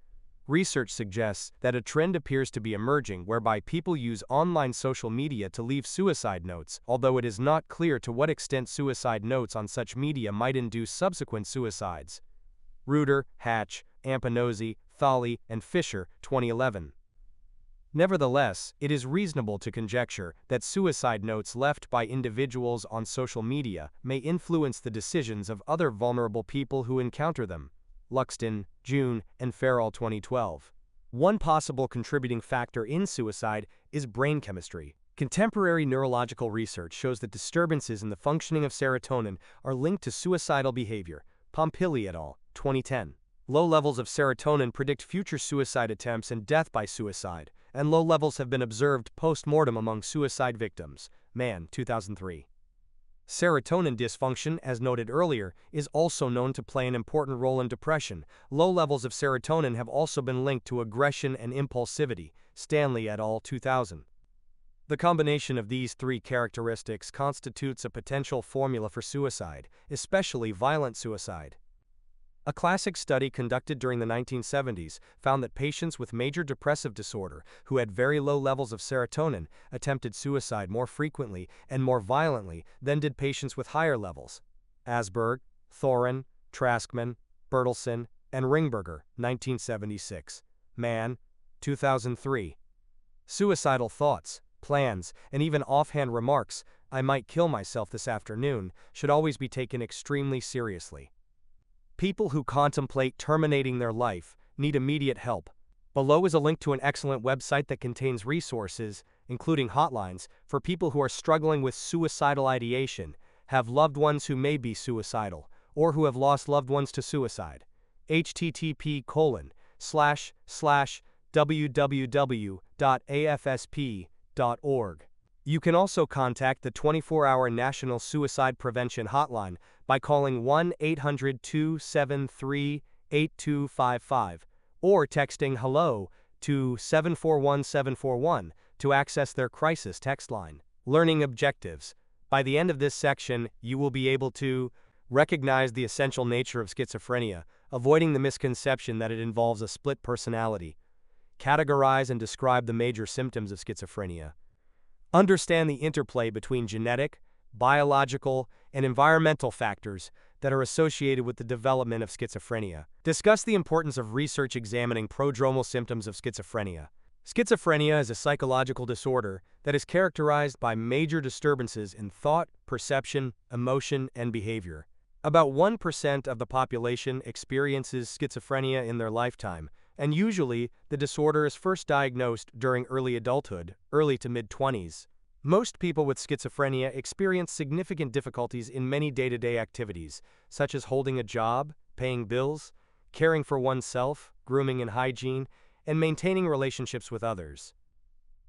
Research suggests that a trend appears to be emerging whereby people use online social media to leave suicide notes, although it is not clear to what extent suicide notes on such media might induce subsequent suicides. Reuter, Hatch, Ampinozzi, Thali, and Fisher, 2011. Nevertheless, it is reasonable to conjecture that suicide notes left by individuals on social media may influence the decisions of other vulnerable people who encounter them. Luxton, June, and Farrell, 2012. One possible contributing factor in suicide is brain chemistry. Contemporary neurological research shows that disturbances in the functioning of serotonin are linked to suicidal behavior. Pompili et al., 2010. Low levels of serotonin predict future suicide attempts and death by suicide, and low levels have been observed post-mortem among suicide victims. Mann, 2003. Serotonin dysfunction, as noted earlier, is also known to play an important role in depression. Low levels of serotonin have also been linked to aggression and impulsivity. Stanley et al., 2000. The combination of these three characteristics constitutes a potential formula for suicide, especially violent suicide. A classic study conducted during the 1970s found that patients with major depressive disorder who had very low levels of serotonin attempted suicide more frequently and more violently than did patients with higher levels. Asberg, Thorin, Traskman, Bertelson, and Ringberger, 1976. Mann, 2003. Suicidal thoughts, plans, and even offhand remarks, "I might kill myself this afternoon," should always be taken extremely seriously. People who contemplate terminating their life need immediate help. Below is a link to an excellent website that contains resources, including hotlines, for people who are struggling with suicidal ideation, have loved ones who may be suicidal, or who have lost loved ones to suicide. http://www.afsp.org. You can also contact the 24-hour National Suicide Prevention Hotline by calling 1-800-273-8255 or texting HELLO to 741-741 to access their crisis text line. Learning objectives. By the end of this section, you will be able to recognize the essential nature of schizophrenia, avoiding the misconception that it involves a split personality. Categorize and describe the major symptoms of schizophrenia. Understand the interplay between genetic, biological, and environmental factors that are associated with the development of schizophrenia. Discuss the importance of research examining prodromal symptoms of schizophrenia. Schizophrenia is a psychological disorder that is characterized by major disturbances in thought, perception, emotion, and behavior. About 1% of the population experiences schizophrenia in their lifetime, and usually the disorder is first diagnosed during early adulthood, early to mid-20s. Most people with schizophrenia experience significant difficulties in many day-to-day activities, such as holding a job, paying bills, caring for oneself, grooming and hygiene, and maintaining relationships with others.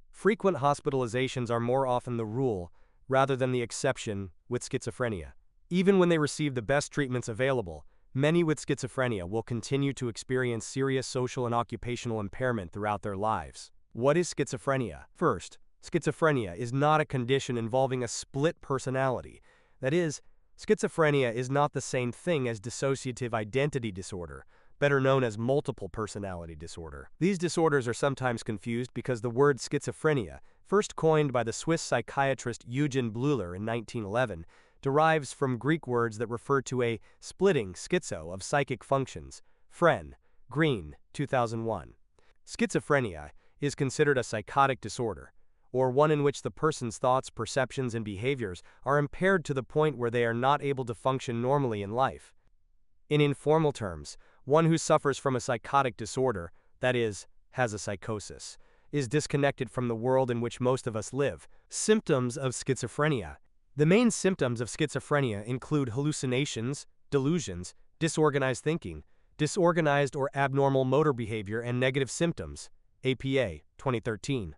Frequent hospitalizations are more often the rule, rather than the exception, with schizophrenia. Even when they receive the best treatments available, many with schizophrenia will continue to experience serious social and occupational impairment throughout their lives. What is schizophrenia? First, schizophrenia is not a condition involving a split personality. That is, schizophrenia is not the same thing as dissociative identity disorder, better known as multiple personality disorder. These disorders are sometimes confused because the word schizophrenia, first coined by the Swiss psychiatrist Eugen Bleuler in 1911, derives from Greek words that refer to a splitting schizo of psychic functions. Fren, Green, 2001. Schizophrenia is considered a psychotic disorder, or one in which the person's thoughts, perceptions, and behaviors are impaired to the point where they are not able to function normally in life. In informal terms, one who suffers from a psychotic disorder, that is, has a psychosis, is disconnected from the world in which most of us live. Symptoms of schizophrenia. The main symptoms of schizophrenia include hallucinations, delusions, disorganized thinking, disorganized or abnormal motor behavior, and negative symptoms. APA, 2013.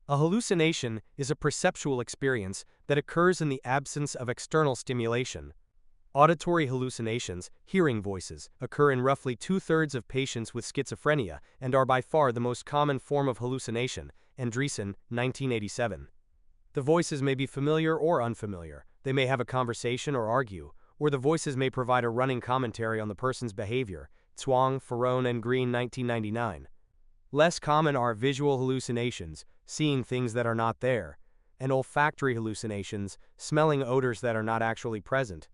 A hallucination is a perceptual experience that occurs in the absence of external stimulation. Auditory hallucinations, hearing voices, occur in roughly 2/3 of patients with schizophrenia and are by far the most common form of hallucination. Andreessen, 1987. The voices may be familiar or unfamiliar, they may have a conversation or argue, or the voices may provide a running commentary on the person's behavior. Tswang, Farone, and Green, 1999. Less common are visual hallucinations, seeing things that are not there, and olfactory hallucinations, smelling odors that are not actually present.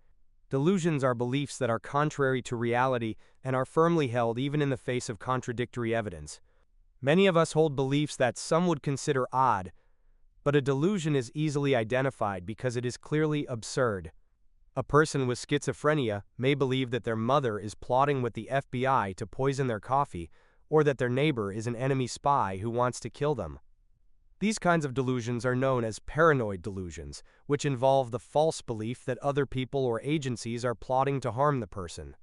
Delusions are beliefs that are contrary to reality and are firmly held even in the face of contradictory evidence. Many of us hold beliefs that some would consider odd, but a delusion is easily identified because it is clearly absurd. A person with schizophrenia may believe that their mother is plotting with the FBI to poison their coffee, or that their neighbor is an enemy spy who wants to kill them. These kinds of delusions are known as paranoid delusions, which involve the false belief that other people or agencies are plotting to harm the person.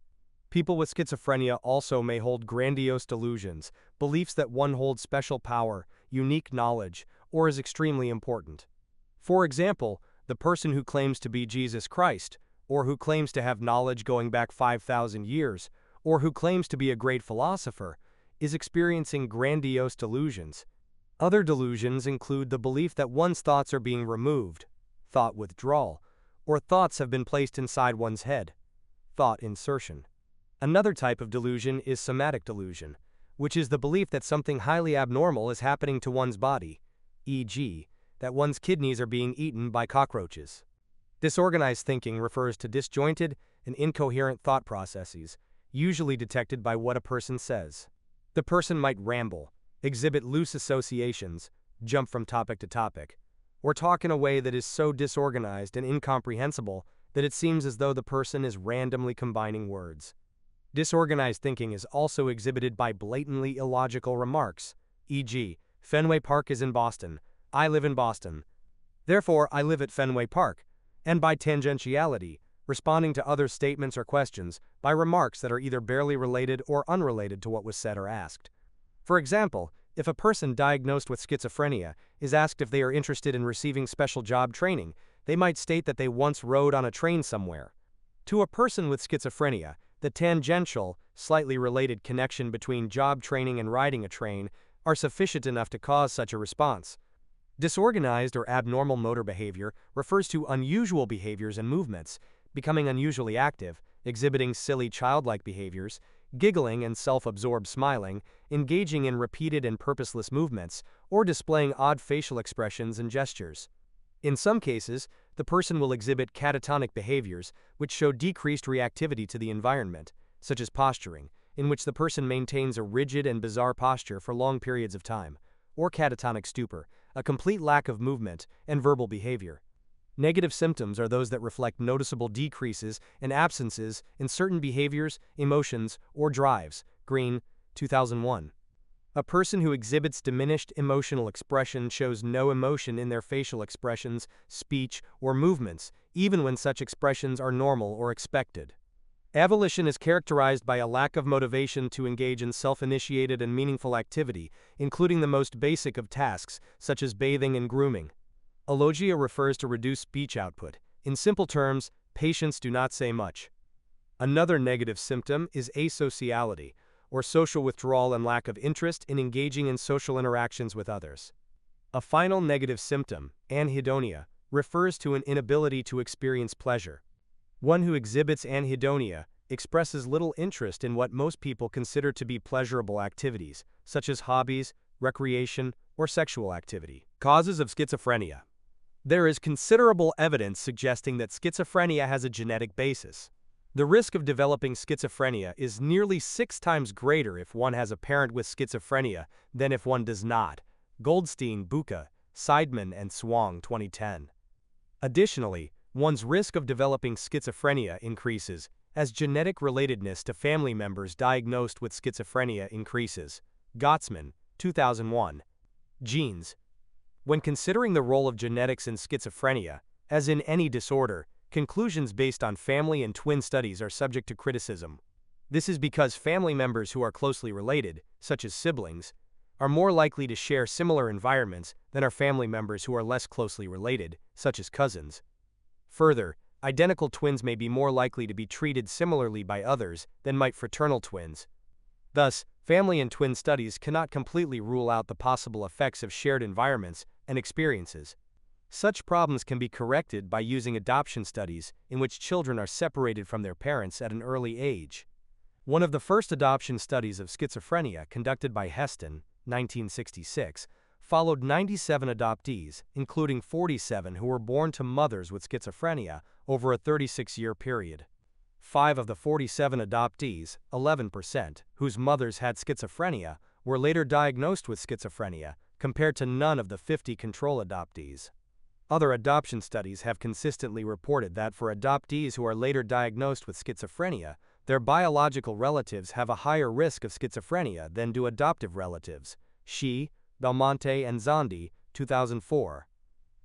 People with schizophrenia also may hold grandiose delusions, beliefs that one holds special power, unique knowledge, or is extremely important. For example, the person who claims to be Jesus Christ, or who claims to have knowledge going back 5,000 years, or who claims to be a great philosopher, is experiencing grandiose delusions. Other delusions include the belief that one's thoughts are being removed, thought withdrawal, or thoughts have been placed inside one's head, thought insertion. Another type of delusion is somatic delusion, which is the belief that something highly abnormal is happening to one's body, e.g., that one's kidneys are being eaten by cockroaches. Disorganized thinking refers to disjointed and incoherent thought processes, usually detected by what a person says. The person might ramble, exhibit loose associations, jump from topic to topic, or talk in a way that is so disorganized and incomprehensible that it seems as though the person is randomly combining words. Disorganized thinking is also exhibited by blatantly illogical remarks, e.g., Fenway Park is in Boston, I live in Boston, therefore I live at Fenway Park, and by tangentiality, responding to other statements or questions by remarks that are either barely related or unrelated to what was said or asked. For example, if a person diagnosed with schizophrenia is asked if they are interested in receiving special job training, they might state that they once rode on a train somewhere. To a person with schizophrenia, the tangential, slightly related connection between job training and riding a train are sufficient enough to cause such a response. Disorganized or abnormal motor behavior refers to unusual behaviors and movements, becoming unusually active, exhibiting silly childlike behaviors, giggling and self-absorbed smiling, engaging in repeated and purposeless movements, or displaying odd facial expressions and gestures. In some cases, the person will exhibit catatonic behaviors, which show decreased reactivity to the environment, such as posturing, in which the person maintains a rigid and bizarre posture for long periods of time, or catatonic stupor, a complete lack of movement and verbal behavior. Negative symptoms are those that reflect noticeable decreases and absences in certain behaviors, emotions, or drives. Green, 2001. A person who exhibits diminished emotional expression shows no emotion in their facial expressions, speech, or movements, even when such expressions are normal or expected. Avolition is characterized by a lack of motivation to engage in self-initiated and meaningful activity, including the most basic of tasks, such as bathing and grooming. Alogia refers to reduced speech output. In simple terms, patients do not say much. Another negative symptom is asociality, or social withdrawal and lack of interest in engaging in social interactions with others. A final negative symptom, anhedonia, refers to an inability to experience pleasure. One who exhibits anhedonia expresses little interest in what most people consider to be pleasurable activities, such as hobbies, recreation, or sexual activity. Causes of schizophrenia. There is considerable evidence suggesting that schizophrenia has a genetic basis. The risk of developing schizophrenia is nearly 6 times greater if one has a parent with schizophrenia than if one does not. Goldstein, Buka, Seidman and Swang 2010. Additionally, one's risk of developing schizophrenia increases as genetic relatedness to family members diagnosed with schizophrenia increases. Gottsman, 2001. Genes. When considering the role of genetics in schizophrenia, as in any disorder, conclusions based on family and twin studies are subject to criticism. This is because family members who are closely related, such as siblings, are more likely to share similar environments than are family members who are less closely related, such as cousins. Further, identical twins may be more likely to be treated similarly by others than might fraternal twins. Thus, family and twin studies cannot completely rule out the possible effects of shared environments and experiences. Such problems can be corrected by using adoption studies in which children are separated from their parents at an early age. One of the first adoption studies of schizophrenia conducted by Heston, 1966, followed 97 adoptees, including 47 who were born to mothers with schizophrenia, over a 36-year period. 5 of the 47 adoptees, 11%, whose mothers had schizophrenia, were later diagnosed with schizophrenia, compared to none of the 50 control adoptees. Other adoption studies have consistently reported that for adoptees who are later diagnosed with schizophrenia, their biological relatives have a higher risk of schizophrenia than do adoptive relatives. Shi, Belmonte and Zondi, 2004.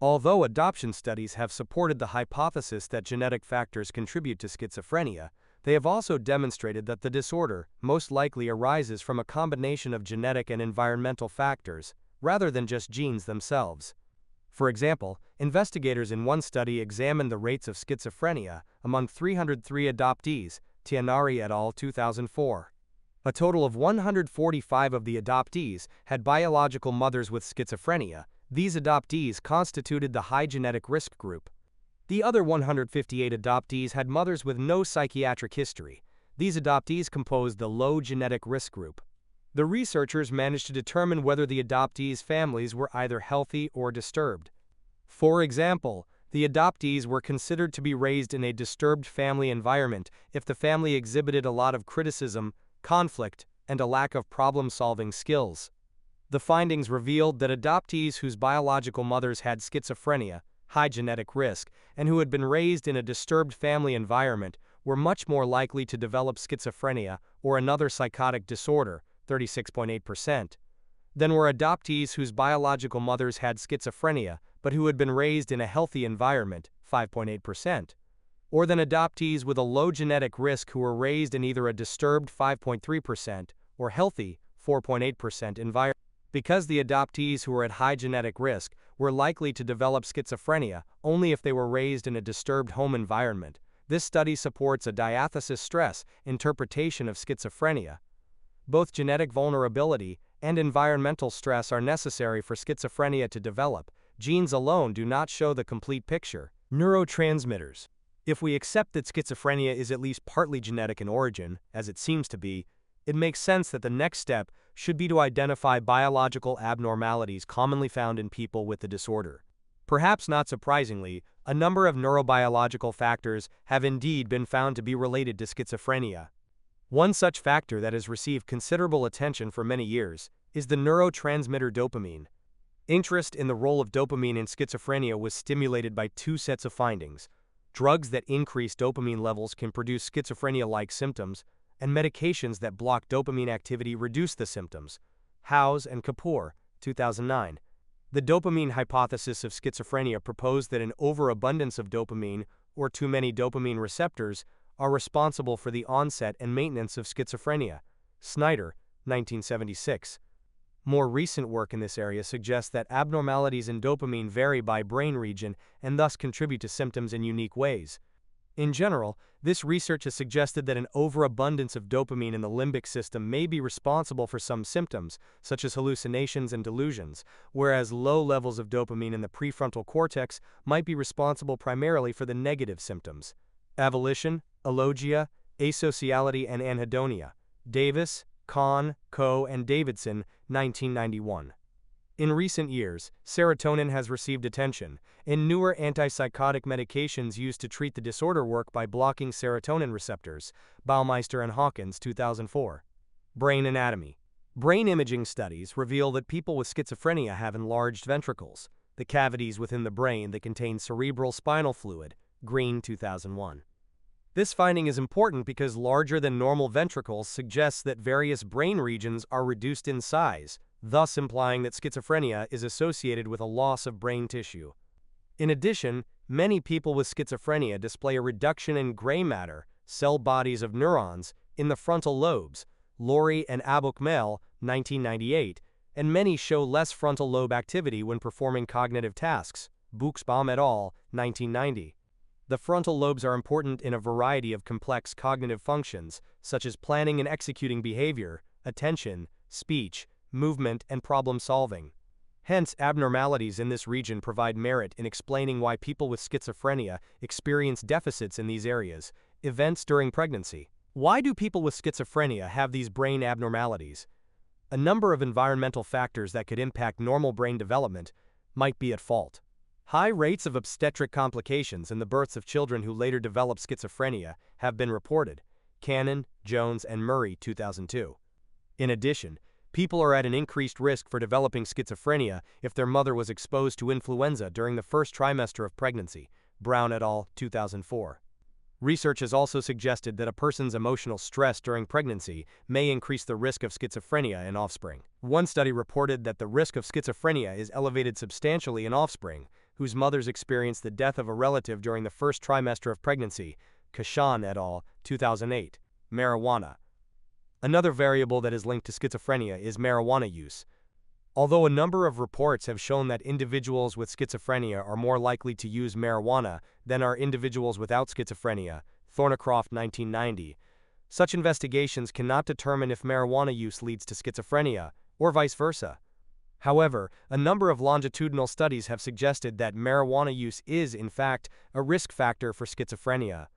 Although adoption studies have supported the hypothesis that genetic factors contribute to schizophrenia, they have also demonstrated that the disorder most likely arises from a combination of genetic and environmental factors, rather than just genes themselves. For example, investigators in one study examined the rates of schizophrenia among 303 adoptees, Tianari et al. 2004. A total of 145 of the adoptees had biological mothers with schizophrenia. These adoptees constituted the high genetic risk group. The other 158 adoptees had mothers with no psychiatric history. These adoptees composed the low genetic risk group. The researchers managed to determine whether the adoptees' families were either healthy or disturbed. For example, the adoptees were considered to be raised in a disturbed family environment if the family exhibited a lot of criticism, conflict, and a lack of problem-solving skills. The findings revealed that adoptees whose biological mothers had schizophrenia, high genetic risk, and who had been raised in a disturbed family environment were much more likely to develop schizophrenia or another psychotic disorder, 36.8%, than were adoptees whose biological mothers had schizophrenia but who had been raised in a healthy environment, 5.8%, or than adoptees with a low genetic risk who were raised in either a disturbed 5.3% or healthy 4.8% environment. Because the adoptees who were at high genetic risk were likely to develop schizophrenia only if they were raised in a disturbed home environment, this study supports a diathesis stress interpretation of schizophrenia. Both genetic vulnerability and environmental stress are necessary for schizophrenia to develop. Genes alone do not show the complete picture. Neurotransmitters. If we accept that schizophrenia is at least partly genetic in origin, as it seems to be, it makes sense that the next step should be to identify biological abnormalities commonly found in people with the disorder. Perhaps not surprisingly, a number of neurobiological factors have indeed been found to be related to schizophrenia. One such factor that has received considerable attention for many years is the neurotransmitter dopamine. Interest in the role of dopamine in schizophrenia was stimulated by two sets of findings: drugs that increase dopamine levels can produce schizophrenia-like symptoms, and medications that block dopamine activity reduce the symptoms. Howes and Kapoor, 2009. The dopamine hypothesis of schizophrenia proposed that an overabundance of dopamine, or too many dopamine receptors, are responsible for the onset and maintenance of schizophrenia. Snyder, 1976. More recent work in this area suggests that abnormalities in dopamine vary by brain region and thus contribute to symptoms in unique ways. In general, this research has suggested that an overabundance of dopamine in the limbic system may be responsible for some symptoms, such as hallucinations and delusions, whereas low levels of dopamine in the prefrontal cortex might be responsible primarily for the negative symptoms. Avolition, alogia, asociality and anhedonia. Davis, Kahn, Coe and Davidson, 1991. In recent years, serotonin has received attention, and newer antipsychotic medications used to treat the disorder work by blocking serotonin receptors. Baumeister and Hawkins, 2004. Brain anatomy. Brain imaging studies reveal that people with schizophrenia have enlarged ventricles. the cavities within the brain that contain cerebral spinal fluid, Green 2001. This finding is important because larger than normal ventricles suggests that various brain regions are reduced in size, thus implying that schizophrenia is associated with a loss of brain tissue. In addition, many people with schizophrenia display a reduction in gray matter, cell bodies of neurons, in the frontal lobes, Laurie and Abok-Mel, 1998, and many show less frontal lobe activity when performing cognitive tasks, Buchsbaum et al., 1990. The frontal lobes are important in a variety of complex cognitive functions, such as planning and executing behavior, attention, speech, movement, and problem solving. Hence, abnormalities in this region provide merit in explaining why people with schizophrenia experience deficits in these areas. Events during pregnancy. Why do people with schizophrenia have these brain abnormalities? A number of environmental factors that could impact normal brain development might be at fault. High rates of obstetric complications in the births of children who later develop schizophrenia have been reported. Cannon, Jones, and Murray, 2002. In addition, people are at an increased risk for developing schizophrenia if their mother was exposed to influenza during the first trimester of pregnancy. Brown et al., 2004. Research has also suggested that a person's emotional stress during pregnancy may increase the risk of schizophrenia in offspring. One study reported that the risk of schizophrenia is elevated substantially in offspring whose mothers experienced the death of a relative during the first trimester of pregnancy. Kashan et al., 2008. Marijuana. Another variable that is linked to schizophrenia is marijuana use. Although a number of reports have shown that individuals with schizophrenia are more likely to use marijuana than are individuals without schizophrenia, Thornycroft 1990, such investigations cannot determine if marijuana use leads to schizophrenia, or vice versa. However, a number of longitudinal studies have suggested that marijuana use is, in fact, a risk factor for schizophrenia.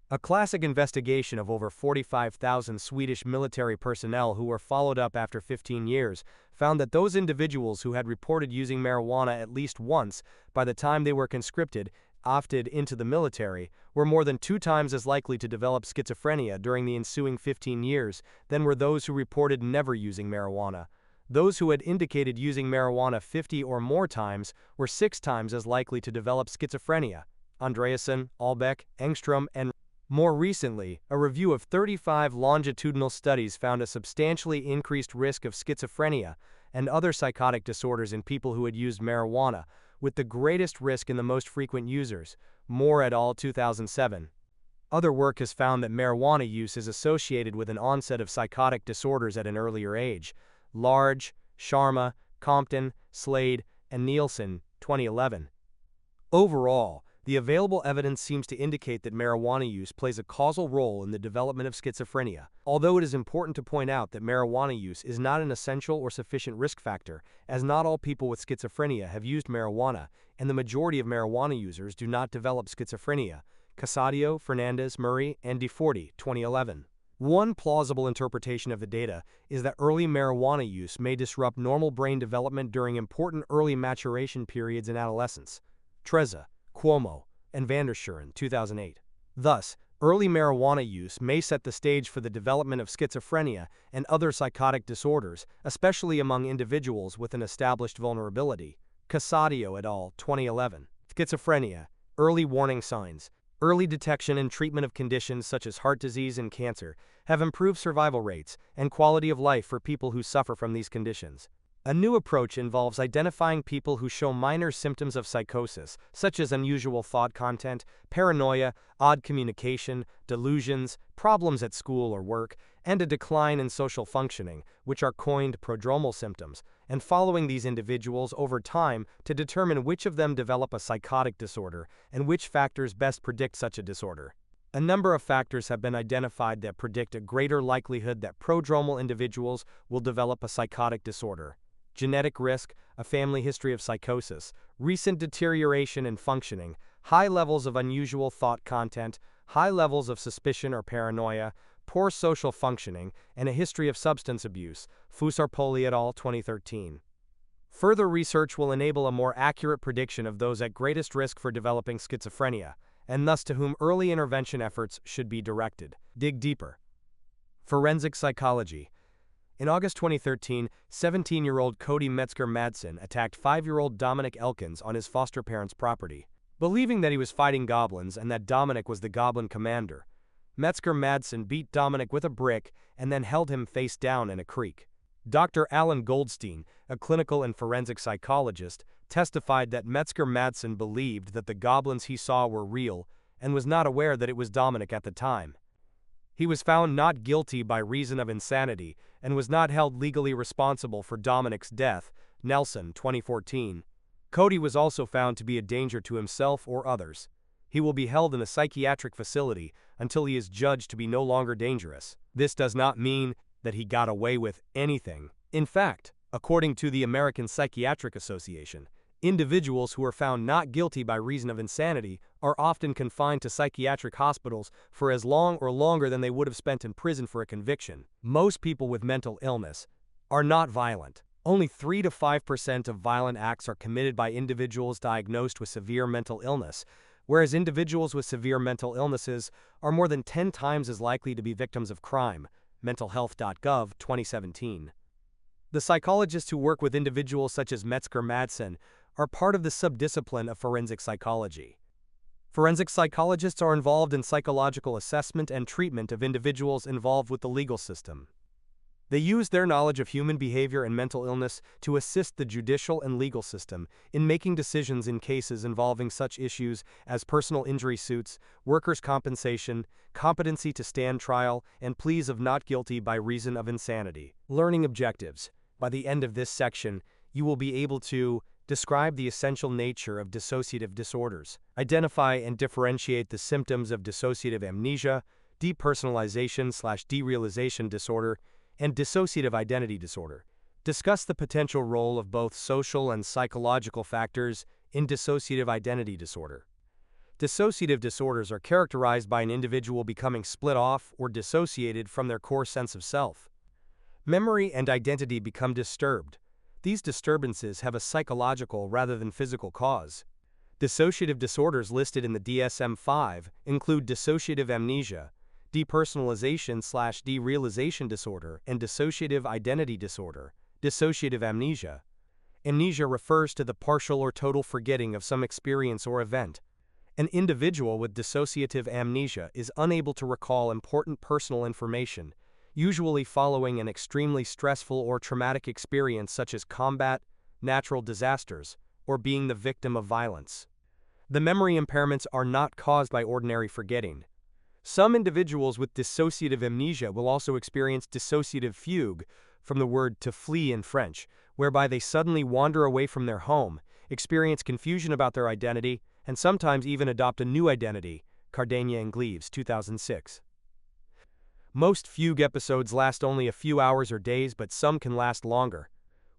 A classic investigation of over 45,000 Swedish military personnel who were followed up after 15 years found that those individuals who had reported using marijuana at least once by the time they were conscripted, opted into the military, were more than 2 times as likely to develop schizophrenia during the ensuing 15 years than were those who reported never using marijuana. Those who had indicated using marijuana 50 or more times were 6 times as likely to develop schizophrenia. Andreasen, Albeck, Engstrom, and more recently, a review of 35 longitudinal studies found a substantially increased risk of schizophrenia and other psychotic disorders in people who had used marijuana, with the greatest risk in the most frequent users. Moore et al., 2007. Other work has found that marijuana use is associated with an onset of psychotic disorders at an earlier age. Large, Sharma, Compton, Slade, and Nielsen, 2011. Overall, the available evidence seems to indicate that marijuana use plays a causal role in the development of schizophrenia, although it is important to point out that marijuana use is not an essential or sufficient risk factor, as not all people with schizophrenia have used marijuana, and the majority of marijuana users do not develop schizophrenia. Casadio, Fernandez, Murray, and DeForti, 2011. One plausible interpretation of the data is that early marijuana use may disrupt normal brain development during important early maturation periods in adolescence. Treza, Cuomo, and Vanderschuren, 2008. Thus, early marijuana use may set the stage for the development of schizophrenia and other psychotic disorders, especially among individuals with an established vulnerability. Casadio et al., 2011. Schizophrenia, early warning signs. Early detection and treatment of conditions such as heart disease and cancer have improved survival rates and quality of life for people who suffer from these conditions. A new approach involves identifying people who show minor symptoms of psychosis, such as unusual thought content, paranoia, odd communication, delusions, problems at school or work, and a decline in social functioning, which are coined prodromal symptoms, and following these individuals over time to determine which of them develop a psychotic disorder and which factors best predict such a disorder. A number of factors have been identified that predict a greater likelihood that prodromal individuals will develop a psychotic disorder. Genetic risk, a family history of psychosis, recent deterioration in functioning, high levels of unusual thought content, high levels of suspicion or paranoia, poor social functioning, and a history of substance abuse. Fusarpoli et al., 2013. Further research will enable a more accurate prediction of those at greatest risk for developing schizophrenia, and thus to whom early intervention efforts should be directed. Dig deeper. Forensic psychology. In August 2013, 17-year-old Cody Metzger-Madsen attacked 5-year-old Dominic Elkins on his foster parents' property. Believing that he was fighting goblins and that Dominic was the goblin commander, Metzger-Madsen beat Dominic with a brick and then held him face down in a creek. Dr. Alan Goldstein, a clinical and forensic psychologist, testified that Metzger-Madsen believed that the goblins he saw were real and was not aware that it was Dominic at the time. He was found not guilty by reason of insanity and was not held legally responsible for Dominic's death. Nelson, 2014. Cody was also found to be a danger to himself or others. He will be held in a psychiatric facility until he is judged to be no longer dangerous. This does not mean that he got away with anything. In fact, according to the American Psychiatric Association, individuals who are found not guilty by reason of insanity are often confined to psychiatric hospitals for as long or longer than they would have spent in prison for a conviction. Most people with mental illness are not violent. Only 3 to 5% of violent acts are committed by individuals diagnosed with severe mental illness, whereas individuals with severe mental illnesses are more than 10 times as likely to be victims of crime. mentalhealth.gov, 2017. The psychologists who work with individuals such as Metzger-Madsen are part of the subdiscipline of forensic psychology. Forensic psychologists are involved in psychological assessment and treatment of individuals involved with the legal system. They use their knowledge of human behavior and mental illness to assist the judicial and legal system in making decisions in cases involving such issues as personal injury suits, workers' compensation, competency to stand trial, and pleas of not guilty by reason of insanity. Learning objectives. By the end of this section, you will be able to describe the essential nature of dissociative disorders, identify and differentiate the symptoms of dissociative amnesia, depersonalization/derealization disorder, and dissociative identity disorder. Discuss the potential role of both social and psychological factors in dissociative identity disorder. Dissociative disorders are characterized by an individual becoming split off or dissociated from their core sense of self. Memory and identity become disturbed. These disturbances have a psychological rather than physical cause. Dissociative disorders listed in the DSM-5 include dissociative amnesia, depersonalization/derealization disorder, and dissociative identity disorder. Dissociative amnesia. Amnesia refers to the partial or total forgetting of some experience or event. An individual with dissociative amnesia is unable to recall important personal information, usually following an extremely stressful or traumatic experience such as combat, natural disasters, or being the victim of violence. The memory impairments are not caused by ordinary forgetting. Some individuals with dissociative amnesia will also experience dissociative fugue, from the word to flee in French, whereby they suddenly wander away from their home, experience confusion about their identity, and sometimes even adopt a new identity. Cardania and Gleaves, 2006. Most fugue episodes last only a few hours or days, but some can last longer.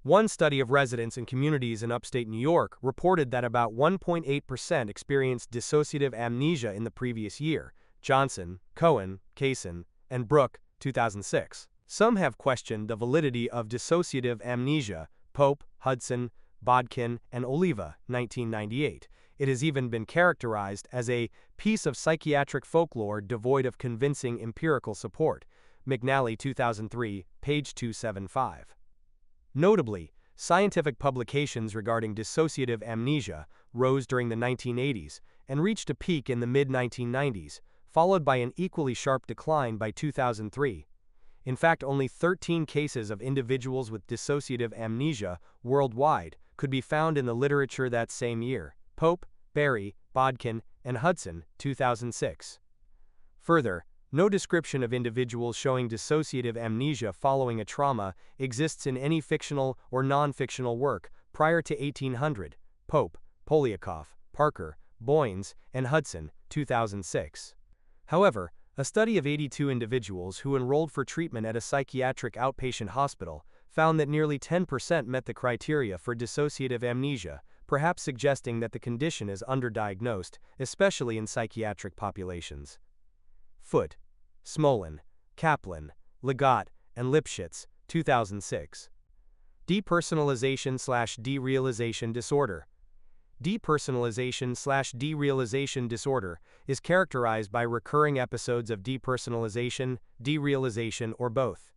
One study of residents in communities in upstate New York reported that about 1.8% experienced dissociative amnesia in the previous year. Johnson, Cohen, Kaysen, and Brooke, 2006. Some have questioned the validity of dissociative amnesia. Pope, Hudson, Bodkin, and Oliva, 1998. It has even been characterized as a piece of psychiatric folklore devoid of convincing empirical support. McNally, 2003, page 275. Notably, scientific publications regarding dissociative amnesia rose during the 1980s and reached a peak in the mid-1990s, followed by an equally sharp decline by 2003. In fact, only 13 cases of individuals with dissociative amnesia worldwide could be found in the literature that same year. Pope, Berry, Bodkin, and Hudson, 2006. Further, no description of individuals showing dissociative amnesia following a trauma exists in any fictional or non-fictional work prior to 1800. Pope, Poliakoff, Parker, Boynes, and Hudson, 2006. However, a study of 82 individuals who enrolled for treatment at a psychiatric outpatient hospital found that nearly 10% met the criteria for dissociative amnesia, perhaps suggesting that the condition is underdiagnosed, especially in psychiatric populations. Foote, Smolin, Kaplan, Legat, and Lipschitz, 2006. Depersonalization/derealization disorder. Depersonalization/derealization disorder is characterized by recurring episodes of depersonalization, derealization, or both.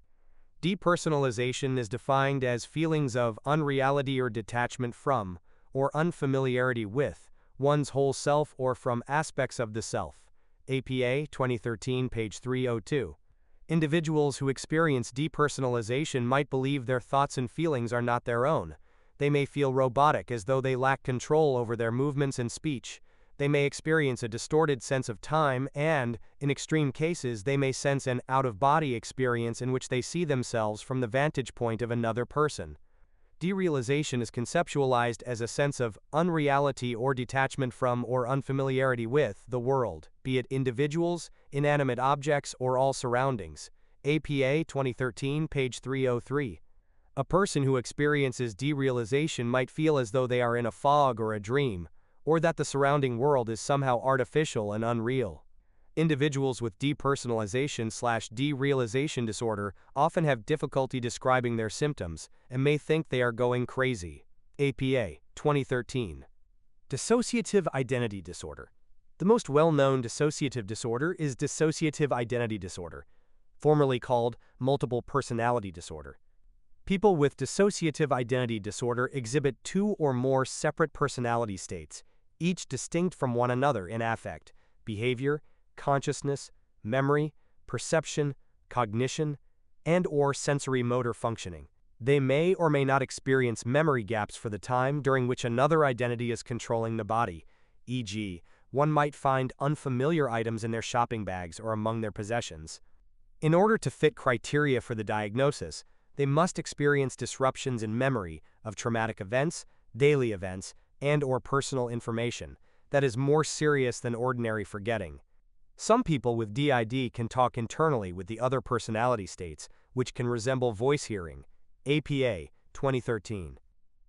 Depersonalization is defined as feelings of unreality or detachment from, or unfamiliarity with, one's whole self or from aspects of the self. APA 2013, page 302. Individuals who experience depersonalization might believe their thoughts and feelings are not their own. They may feel robotic, as though they lack control over their movements and speech. They may experience a distorted sense of time and, in extreme cases, they may sense an out-of-body experience in which they see themselves from the vantage point of another person. Derealization is conceptualized as a sense of unreality or detachment from or unfamiliarity with the world, be it individuals, inanimate objects, or all surroundings. APA 2013, page 303. A person who experiences derealization might feel as though they are in a fog or a dream, or that the surrounding world is somehow artificial and unreal. Individuals with depersonalization/derealization disorder often have difficulty describing their symptoms and may think they are going crazy. APA 2013. Dissociative identity disorder. The most well-known dissociative disorder is dissociative identity disorder, formerly called multiple personality disorder. People with dissociative identity disorder exhibit two or more separate personality states, each distinct from one another in affect, behavior, consciousness, memory, perception, cognition, and/or sensory motor functioning. They may or may not experience memory gaps for the time during which another identity is controlling the body, e.g., one might find unfamiliar items in their shopping bags or among their possessions. In order to fit criteria for the diagnosis, they must experience disruptions in memory of traumatic events, daily events, and/or personal information that is more serious than ordinary forgetting. Some people with DID can talk internally with the other personality states, which can resemble voice hearing. APA 2013.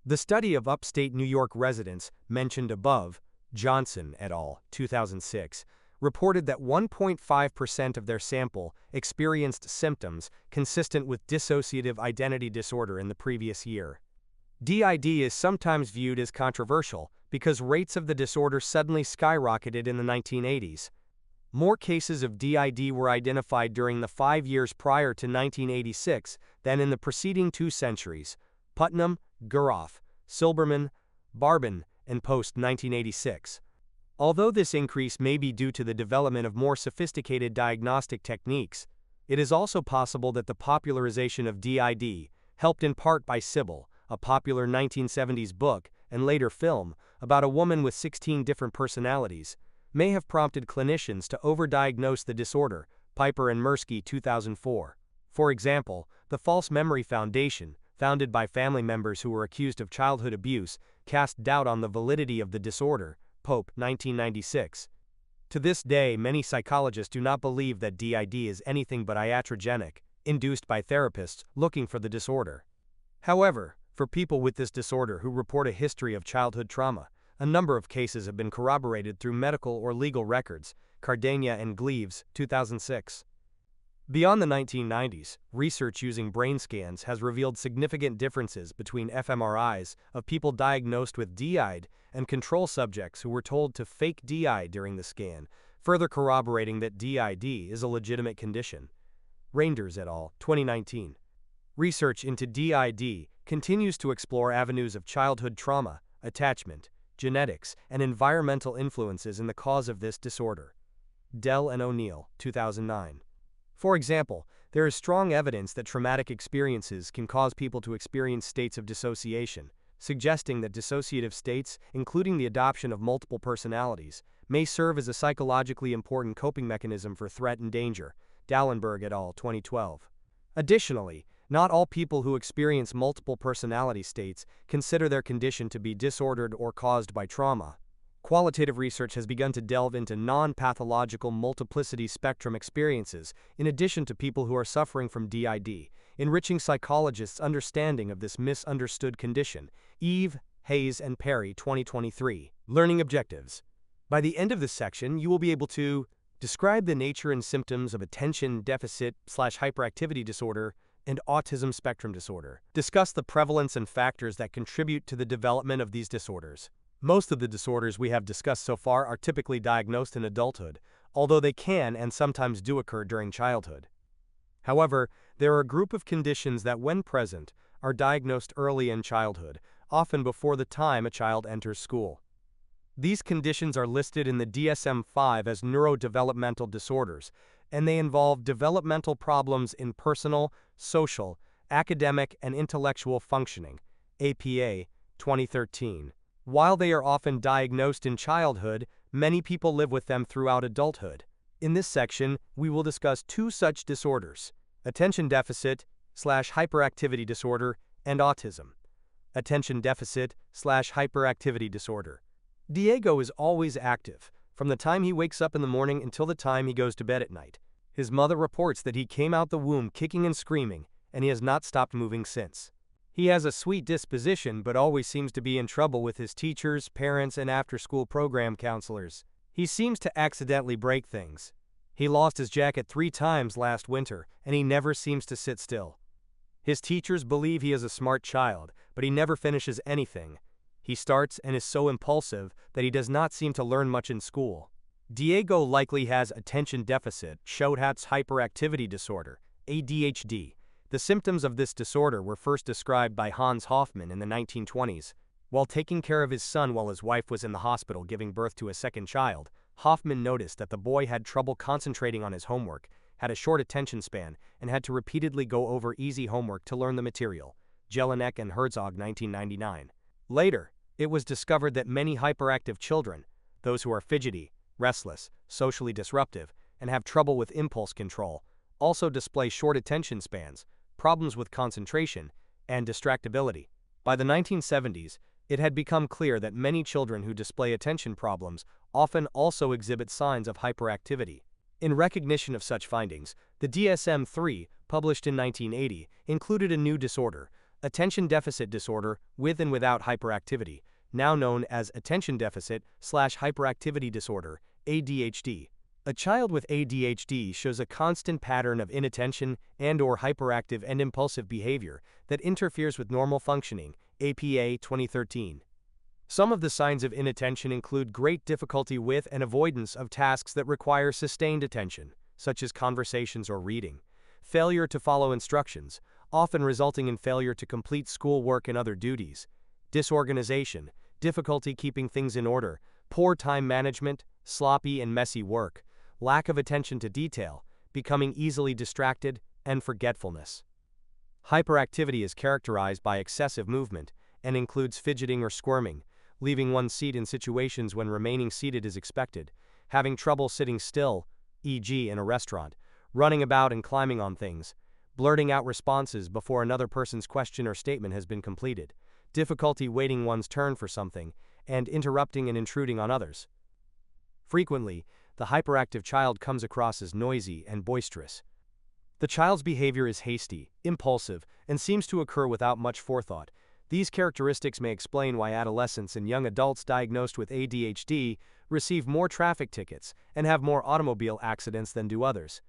The study of upstate New York residents mentioned above, Johnson et al., 2006, reported that 1.5% of their sample experienced symptoms consistent with dissociative identity disorder in the previous year. DID is sometimes viewed as controversial because rates of the disorder suddenly skyrocketed in the 1980s. More cases of DID were identified during the 5 years prior to 1986 than in the preceding 2 centuries, Putnam, Guroff, Silberman, Barbin, and post-1986. Although this increase may be due to the development of more sophisticated diagnostic techniques, it is also possible that the popularization of DID, helped in part by Sybil, a popular 1970s book and later film about a woman with 16 different personalities, may have prompted clinicians to overdiagnose the disorder. Piper and Mirsky, 2004. For example, the False Memory Foundation, founded by family members who were accused of childhood abuse, cast doubt on the validity of the disorder. Pope, 1996. To this day, many psychologists do not believe that DID is anything but iatrogenic, induced by therapists looking for the disorder. However, for people with this disorder who report a history of childhood trauma, a number of cases have been corroborated through medical or legal records. Cardania and Gleaves, 2006. Beyond the 1990s, research using brain scans has revealed significant differences between fMRIs of people diagnosed with DID and control subjects who were told to fake DID during the scan, further corroborating that DID is a legitimate condition. Reinders et al., 2019. Research into DID continues to explore avenues of childhood trauma, attachment, genetics, and environmental influences in the cause of this disorder. Dell and O'Neill, 2009. For example, there is strong evidence that traumatic experiences can cause people to experience states of dissociation, suggesting that dissociative states, including the adoption of multiple personalities, may serve as a psychologically important coping mechanism for threat and danger. Dallenberg et al., 2012. Additionally, not all people who experience multiple personality states consider their condition to be disordered or caused by trauma. Qualitative research has begun to delve into non-pathological multiplicity spectrum experiences in addition to people who are suffering from DID, enriching psychologists' understanding of this misunderstood condition. Eve, Hayes, and Perry, 2023. Learning objectives. By the end of this section, you will be able to describe the nature and symptoms of attention deficit/hyperactivity disorder and autism spectrum disorder. Discuss the prevalence and factors that contribute to the development of these disorders. Most of the disorders we have discussed so far are typically diagnosed in adulthood, although they can and sometimes do occur during childhood. However, there are a group of conditions that, when present, are diagnosed early in childhood, often before the time a child enters school. These conditions are listed in the DSM-5 as neurodevelopmental disorders, and they involve developmental problems in personal, social, academic, and intellectual functioning, APA 2013. While they are often diagnosed in childhood, many people live with them throughout adulthood. In this section, we will discuss two such disorders: attention deficit/hyperactivity disorder and autism. Attention deficit/hyperactivity disorder. Diego is always active, from the time he wakes up in the morning until the time he goes to bed at night. His mother reports that he came out the womb kicking and screaming, and he has not stopped moving since. He has a sweet disposition but always seems to be in trouble with his teachers, parents, and after-school program counselors. He seems to accidentally break things. He lost his jacket 3 times last winter, and he never seems to sit still. His teachers believe he is a smart child, but he never finishes anything. He starts and is so impulsive that he does not seem to learn much in school. Diego likely has attention deficit, Schoenhat's hyperactivity disorder, ADHD. The symptoms of this disorder were first described by Hans Hofmann in the 1920s. While taking care of his son while his wife was in the hospital giving birth to a second child, Hofmann noticed that the boy had trouble concentrating on his homework, had a short attention span, and had to repeatedly go over easy homework to learn the material. Jelinek and Herzog, 1999. Later, it was discovered that many hyperactive children, those who are fidgety, restless, socially disruptive, and have trouble with impulse control, also display short attention spans, problems with concentration, and distractibility. By the 1970s, it had become clear that many children who display attention problems often also exhibit signs of hyperactivity. In recognition of such findings, the DSM-3, published in 1980, included a new disorder, attention deficit disorder with and without hyperactivity, now known as attention deficit/hyperactivity disorder, ADHD. A child with ADHD shows a constant pattern of inattention and/or hyperactive and impulsive behavior that interferes with normal functioning, APA 2013. Some of the signs of inattention include great difficulty with and avoidance of tasks that require sustained attention, such as conversations or reading, failure to follow instructions, often resulting in failure to complete schoolwork and other duties, disorganization, difficulty keeping things in order, poor time management, sloppy and messy work, lack of attention to detail, becoming easily distracted, and forgetfulness. Hyperactivity is characterized by excessive movement and includes fidgeting or squirming, leaving one's seat in situations when remaining seated is expected, having trouble sitting still, e.g. in a restaurant, running about and climbing on things, blurting out responses before another person's question or statement has been completed, difficulty waiting one's turn for something, and interrupting and intruding on others. Frequently, the hyperactive child comes across as noisy and boisterous. The child's behavior is hasty, impulsive, and seems to occur without much forethought. These characteristics may explain why adolescents and young adults diagnosed with ADHD receive more traffic tickets and have more automobile accidents than do others.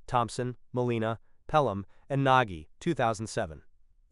Thompson, Molina, Pelham, and Nagy, 2007.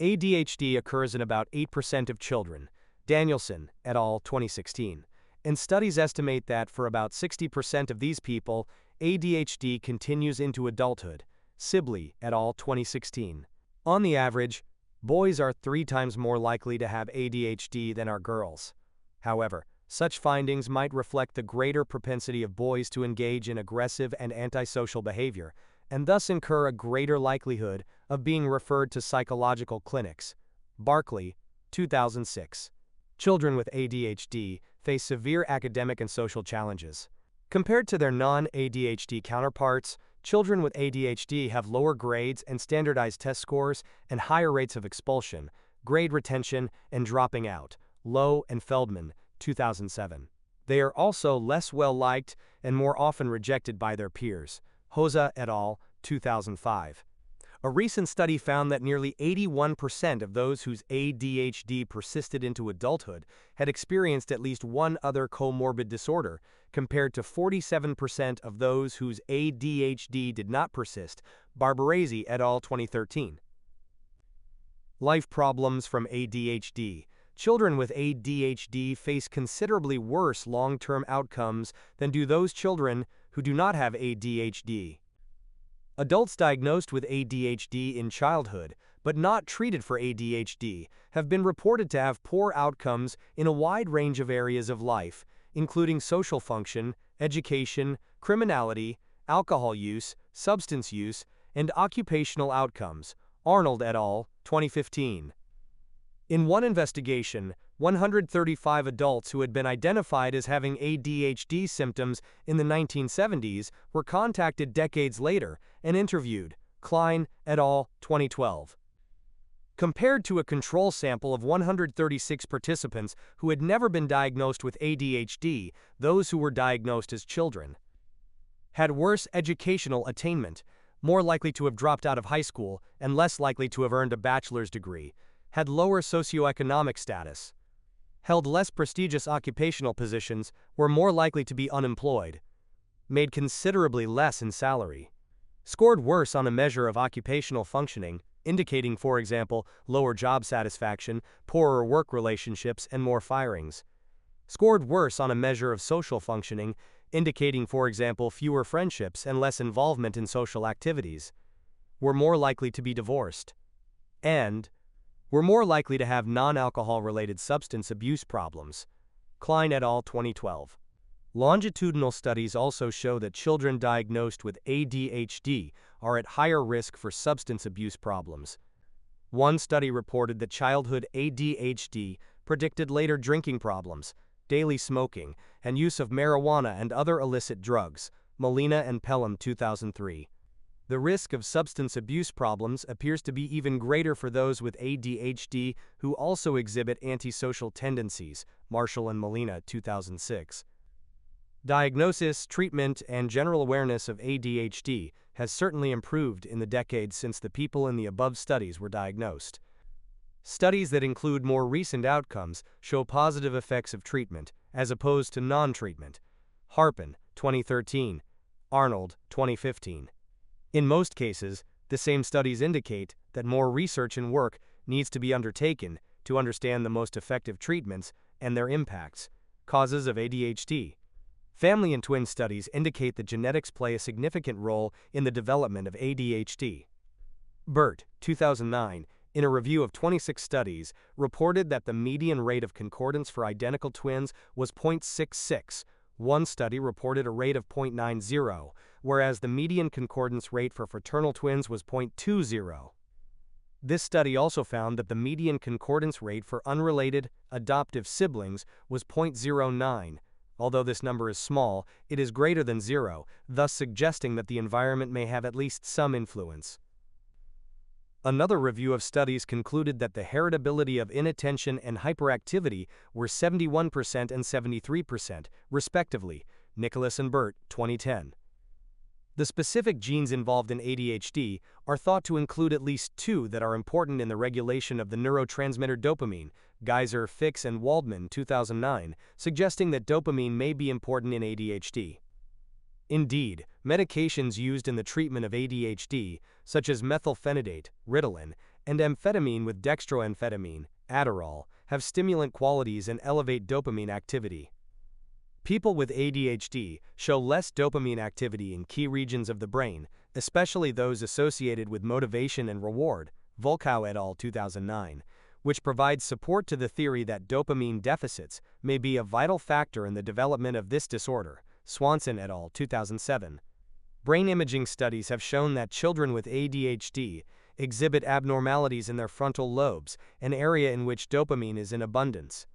ADHD occurs in about 8% of children. Danielson, et al., 2016. And studies estimate that for about 60% of these people, ADHD continues into adulthood. Sibley, et al., 2016. On the average, boys are 3 times more likely to have ADHD than are girls. However, such findings might reflect the greater propensity of boys to engage in aggressive and antisocial behavior, and thus incur a greater likelihood of being referred to psychological clinics. Barkley, 2006. Children with ADHD face severe academic and social challenges. Compared to their non-ADHD counterparts, children with ADHD have lower grades and standardized test scores and higher rates of expulsion, grade retention, and dropping out. Lowe and Feldman, 2007. They are also less well-liked and more often rejected by their peers. Hoza et al., 2005. A recent study found that nearly 81% of those whose ADHD persisted into adulthood had experienced at least one other comorbid disorder, compared to 47% of those whose ADHD did not persist. Barbarese et al., 2013. Life problems from ADHD. Children with ADHD face considerably worse long-term outcomes than do those children who do not have ADHD. Adults diagnosed with ADHD in childhood, but not treated for ADHD, have been reported to have poor outcomes in a wide range of areas of life, including social function, education, criminality, alcohol use, substance use, and occupational outcomes. Arnold et al., 2015. In one investigation, 135 adults who had been identified as having ADHD symptoms in the 1970s were contacted decades later and interviewed. Klein et al., 2012. Compared to a control sample of 136 participants who had never been diagnosed with ADHD, those who were diagnosed as children had worse educational attainment, more likely to have dropped out of high school, and less likely to have earned a bachelor's degree, had lower socioeconomic status, held less prestigious occupational positions, were more likely to be unemployed, made considerably less in salary, scored worse on a measure of occupational functioning, indicating, for example, lower job satisfaction, poorer work relationships, and more firings, scored worse on a measure of social functioning, indicating, for example, fewer friendships and less involvement in social activities, were more likely to be divorced, and were more likely to have non-alcohol-related substance abuse problems. Klein et al., 2012. Longitudinal studies also show that children diagnosed with ADHD are at higher risk for substance abuse problems. One study reported that childhood ADHD predicted later drinking problems, daily smoking, and use of marijuana and other illicit drugs. Molina and Pelham, 2003. The risk of substance abuse problems appears to be even greater for those with ADHD who also exhibit antisocial tendencies. Marshall and Molina, 2006. Diagnosis, treatment, and general awareness of ADHD has certainly improved in the decades since the people in the above studies were diagnosed. Studies that include more recent outcomes show positive effects of treatment, as opposed to non-treatment. Harpin, 2013. Arnold, 2015. In most cases, the same studies indicate that more research and work needs to be undertaken to understand the most effective treatments and their impacts. Causes of ADHD. Family and twin studies indicate that genetics play a significant role in the development of ADHD. Burt, 2009, in a review of 26 studies, reported that the median rate of concordance for identical twins was 0.66. One study reported a rate of 0.90, whereas the median concordance rate for fraternal twins was 0.20. This study also found that the median concordance rate for unrelated, adoptive siblings was 0.09. Although this number is small, it is greater than 0, thus suggesting that the environment may have at least some influence. Another review of studies concluded that the heritability of inattention and hyperactivity were 71% and 73%, respectively. Nicholas and Burt, 2010. The specific genes involved in ADHD are thought to include at least 2 that are important in the regulation of the neurotransmitter dopamine. Geiser, Fix, and Waldman, 2009, suggesting that dopamine may be important in ADHD. Indeed, medications used in the treatment of ADHD, such as methylphenidate, Ritalin, and amphetamine with dextroamphetamine, Adderall, have stimulant qualities and elevate dopamine activity. People with ADHD show less dopamine activity in key regions of the brain, especially those associated with motivation and reward. Volkow et al., 2009, which provides support to the theory that dopamine deficits may be a vital factor in the development of this disorder. Swanson et al., 2007. Brain imaging studies have shown that children with ADHD exhibit abnormalities in their frontal lobes, an area in which dopamine is in abundance.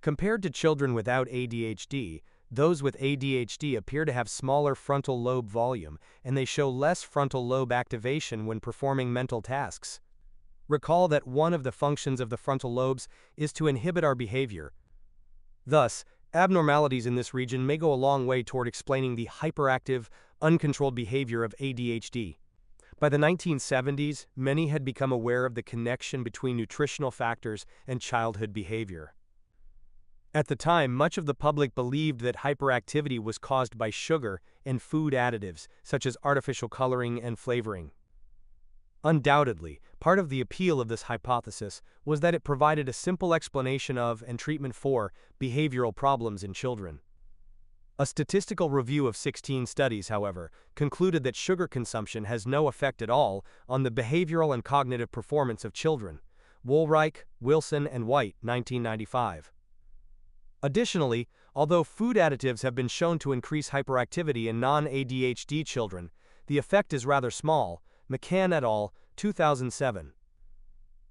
Compared to children without ADHD, those with ADHD appear to have smaller frontal lobe volume, and they show less frontal lobe activation when performing mental tasks. Recall that one of the functions of the frontal lobes is to inhibit our behavior. Thus, abnormalities in this region may go a long way toward explaining the hyperactive, uncontrolled behavior of ADHD. By the 1970s, many had become aware of the connection between nutritional factors and childhood behavior. At the time, much of the public believed that hyperactivity was caused by sugar and food additives, such as artificial coloring and flavoring. Undoubtedly, part of the appeal of this hypothesis was that it provided a simple explanation of and treatment for behavioral problems in children. A statistical review of 16 studies, however, concluded that sugar consumption has no effect at all on the behavioral and cognitive performance of children. Woolreich, Wilson, and White, 1995. Additionally, although food additives have been shown to increase hyperactivity in non-ADHD children, the effect is rather small. McCann et al., 2007.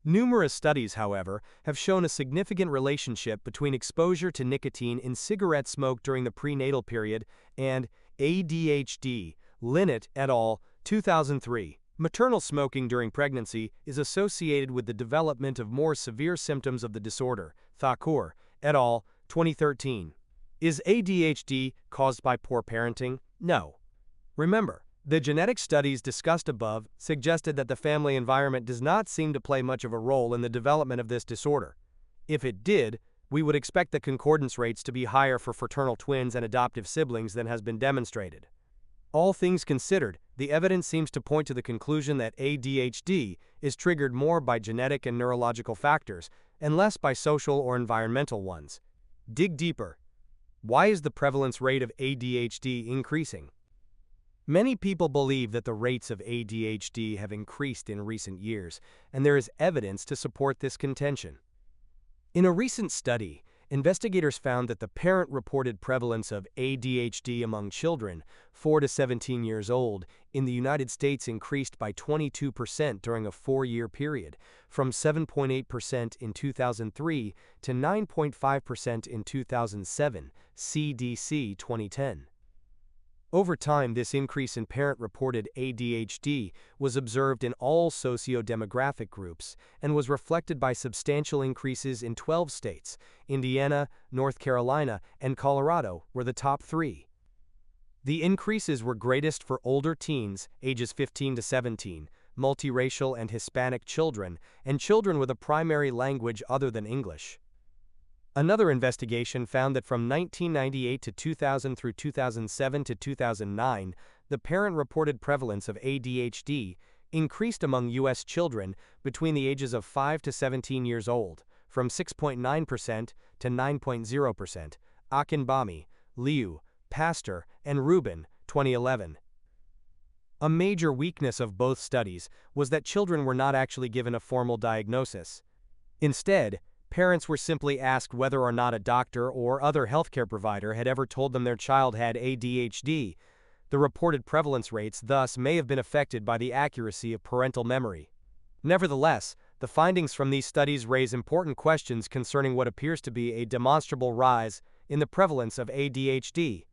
Numerous studies, however, have shown a significant relationship between exposure to nicotine in cigarette smoke during the prenatal period and ADHD. Linnett et al., 2003. Maternal smoking during pregnancy is associated with the development of more severe symptoms of the disorder. Thakur et al., 2013. Is ADHD caused by poor parenting? No. Remember, the genetic studies discussed above suggested that the family environment does not seem to play much of a role in the development of this disorder. If it did, we would expect the concordance rates to be higher for fraternal twins and adoptive siblings than has been demonstrated. All things considered, the evidence seems to point to the conclusion that ADHD is triggered more by genetic and neurological factors and less by social or environmental ones. Dig deeper. Why is the prevalence rate of ADHD increasing? Many people believe that the rates of ADHD have increased in recent years, and there is evidence to support this contention. In a recent study, investigators found that the parent-reported prevalence of ADHD among children 4 to 17 years old in the United States increased by 22% during a 4-year period, from 7.8% in 2003 to 9.5% in 2007, CDC 2010. Over time, this increase in parent-reported ADHD was observed in all socio-demographic groups and was reflected by substantial increases in 12 states. Indiana, North Carolina, and Colorado were the top 3. The increases were greatest for older teens, ages 15 to 17, multiracial and Hispanic children, and children with a primary language other than English. Another investigation found that from 1998 to 2000 through 2007 to 2009, the parent-reported prevalence of ADHD increased among U.S. children between the ages of 5 to 17 years old, from 6.9% to 9.0%. Akinbami, Liu, Pastor, and Rubin, 2011. A major weakness of both studies was that children were not actually given a formal diagnosis. Instead, parents were simply asked whether or not a doctor or other healthcare provider had ever told them their child had ADHD. The reported prevalence rates thus may have been affected by the accuracy of parental memory. Nevertheless, the findings from these studies raise important questions concerning what appears to be a demonstrable rise in the prevalence of ADHD.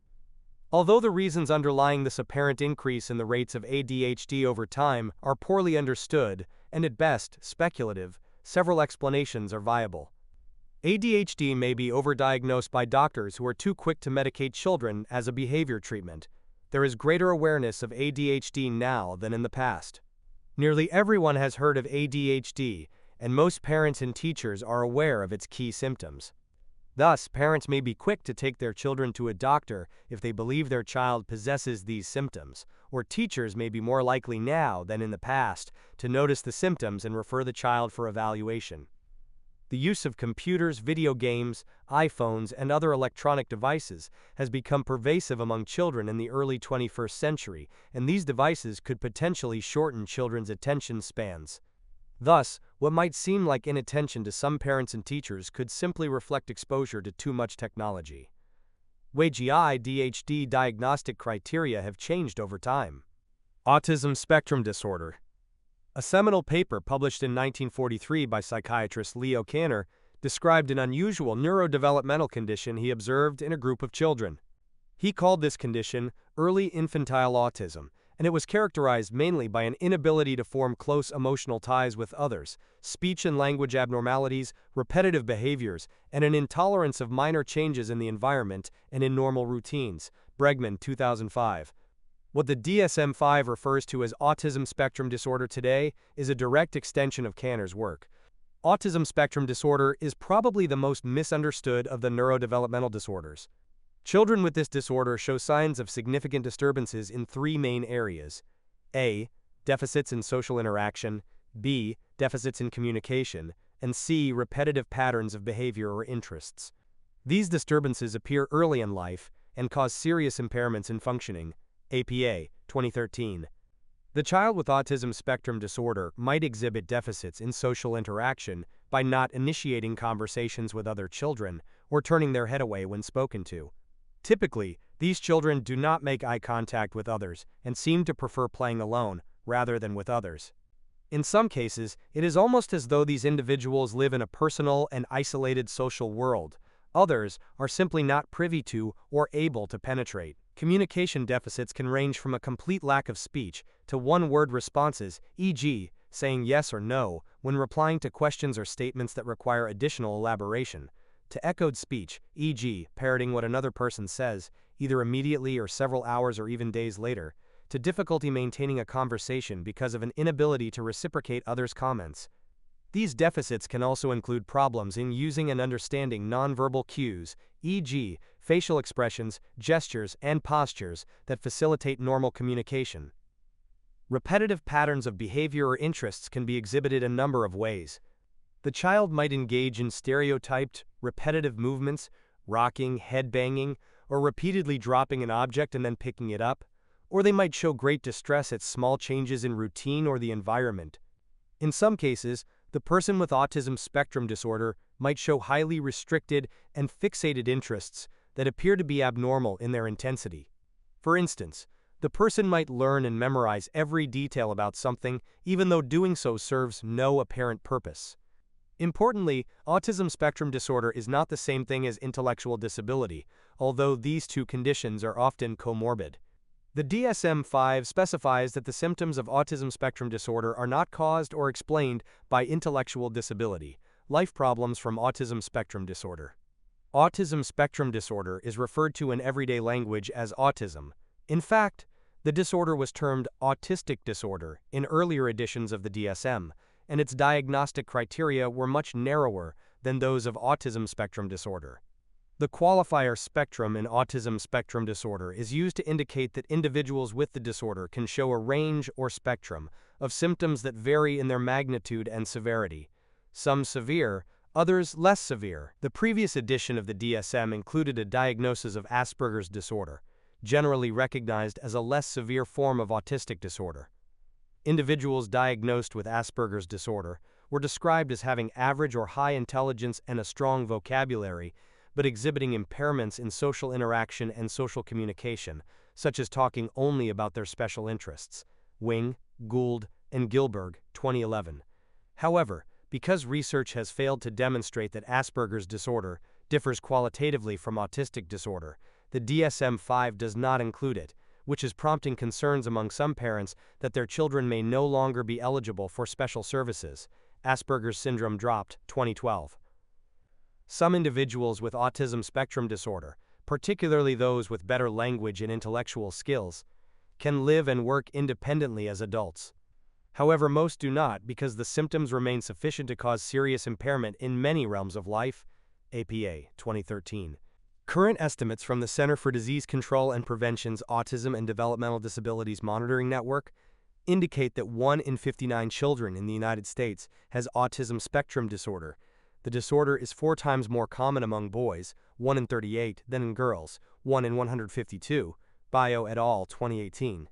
Although the reasons underlying this apparent increase in the rates of ADHD over time are poorly understood and at best speculative, several explanations are viable. ADHD may be overdiagnosed by doctors who are too quick to medicate children as a behavior treatment. There is greater awareness of ADHD now than in the past. Nearly everyone has heard of ADHD, and most parents and teachers are aware of its key symptoms. Thus, parents may be quick to take their children to a doctor if they believe their child possesses these symptoms, or teachers may be more likely now than in the past to notice the symptoms and refer the child for evaluation. The use of computers, video games, iPhones, and other electronic devices has become pervasive among children in the early 21st century, and these devices could potentially shorten children's attention spans. Thus, what might seem like inattention to some parents and teachers could simply reflect exposure to too much technology. ADHD diagnostic criteria have changed over time. Autism spectrum disorder. A seminal paper published in 1943 by psychiatrist Leo Kanner described an unusual neurodevelopmental condition he observed in a group of children. He called this condition early infantile autism, and it was characterized mainly by an inability to form close emotional ties with others, speech and language abnormalities, repetitive behaviors, and an intolerance of minor changes in the environment and in normal routines. Bregman, 2005. What the DSM-5 refers to as autism spectrum disorder today is a direct extension of Kanner's work. Autism spectrum disorder is probably the most misunderstood of the neurodevelopmental disorders. Children with this disorder show signs of significant disturbances in 3 main areas: A. Deficits in social interaction, B. Deficits in communication, and C. Repetitive patterns of behavior or interests. These disturbances appear early in life, and cause serious impairments in functioning. APA, 2013. The child with autism spectrum disorder might exhibit deficits in social interaction by not initiating conversations with other children or turning their head away when spoken to. Typically, these children do not make eye contact with others and seem to prefer playing alone rather than with others. In some cases, it is almost as though these individuals live in a personal and isolated social world. Others are simply not privy to or able to penetrate. Communication deficits can range from a complete lack of speech to one-word responses, e.g., saying yes or no when replying to questions or statements that require additional elaboration, to echoed speech, e.g., parroting what another person says, either immediately or several hours or even days later, to difficulty maintaining a conversation because of an inability to reciprocate others' comments. These deficits can also include problems in using and understanding nonverbal cues, e.g., facial expressions, gestures, and postures that facilitate normal communication. Repetitive patterns of behavior or interests can be exhibited a number of ways. The child might engage in stereotyped, repetitive movements, rocking, head-banging, or repeatedly dropping an object and then picking it up, or they might show great distress at small changes in routine or the environment. In some cases, the person with autism spectrum disorder might show highly restricted and fixated interests that appear to be abnormal in their intensity. For instance, the person might learn and memorize every detail about something, even though doing so serves no apparent purpose. Importantly, autism spectrum disorder is not the same thing as intellectual disability, although these two conditions are often comorbid. The DSM-5 specifies that the symptoms of autism spectrum disorder are not caused or explained by intellectual disability, life problems from autism spectrum disorder. Autism spectrum disorder is referred to in everyday language as autism. In fact, the disorder was termed autistic disorder in earlier editions of the DSM, and its diagnostic criteria were much narrower than those of autism spectrum disorder. The qualifier spectrum in autism spectrum disorder is used to indicate that individuals with the disorder can show a range or spectrum of symptoms that vary in their magnitude and severity, some severe, others less severe. The previous edition of the DSM included a diagnosis of Asperger's disorder, generally recognized as a less severe form of autistic disorder. Individuals diagnosed with Asperger's disorder were described as having average or high intelligence and a strong vocabulary, but exhibiting impairments in social interaction and social communication, such as talking only about their special interests. Wing, Gould, and Gilberg, 2011. However, because research has failed to demonstrate that Asperger's disorder differs qualitatively from autistic disorder, the DSM-5 does not include it, which is prompting concerns among some parents that their children may no longer be eligible for special services. Asperger's syndrome dropped, 2012. Some individuals with autism spectrum disorder, particularly those with better language and intellectual skills, can live and work independently as adults. However, most do not because the symptoms remain sufficient to cause serious impairment in many realms of life. APA, 2013. Current estimates from the Center for Disease Control and Prevention's Autism and Developmental Disabilities Monitoring Network indicate that 1 in 59 children in the United States has autism spectrum disorder. The disorder is 4 times more common among boys, 1 in 38, than in girls, 1 in 152, Bio et al., 2018.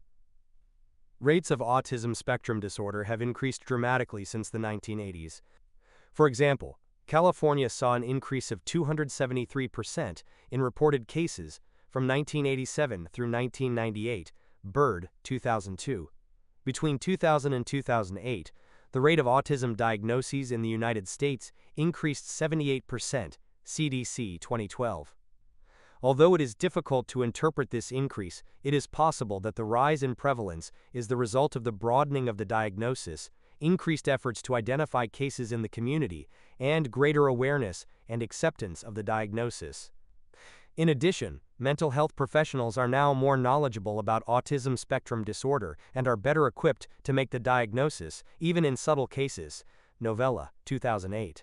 Rates of autism spectrum disorder have increased dramatically since the 1980s. For example, California saw an increase of 273% in reported cases from 1987 through 1998, Bird, 2002. Between 2000 and 2008, the rate of autism diagnoses in the United States increased 78%, CDC 2012. Although it is difficult to interpret this increase, it is possible that the rise in prevalence is the result of the broadening of the diagnosis, increased efforts to identify cases in the community, and greater awareness and acceptance of the diagnosis. In addition, mental health professionals are now more knowledgeable about autism spectrum disorder and are better equipped to make the diagnosis, even in subtle cases. Novella, 2008.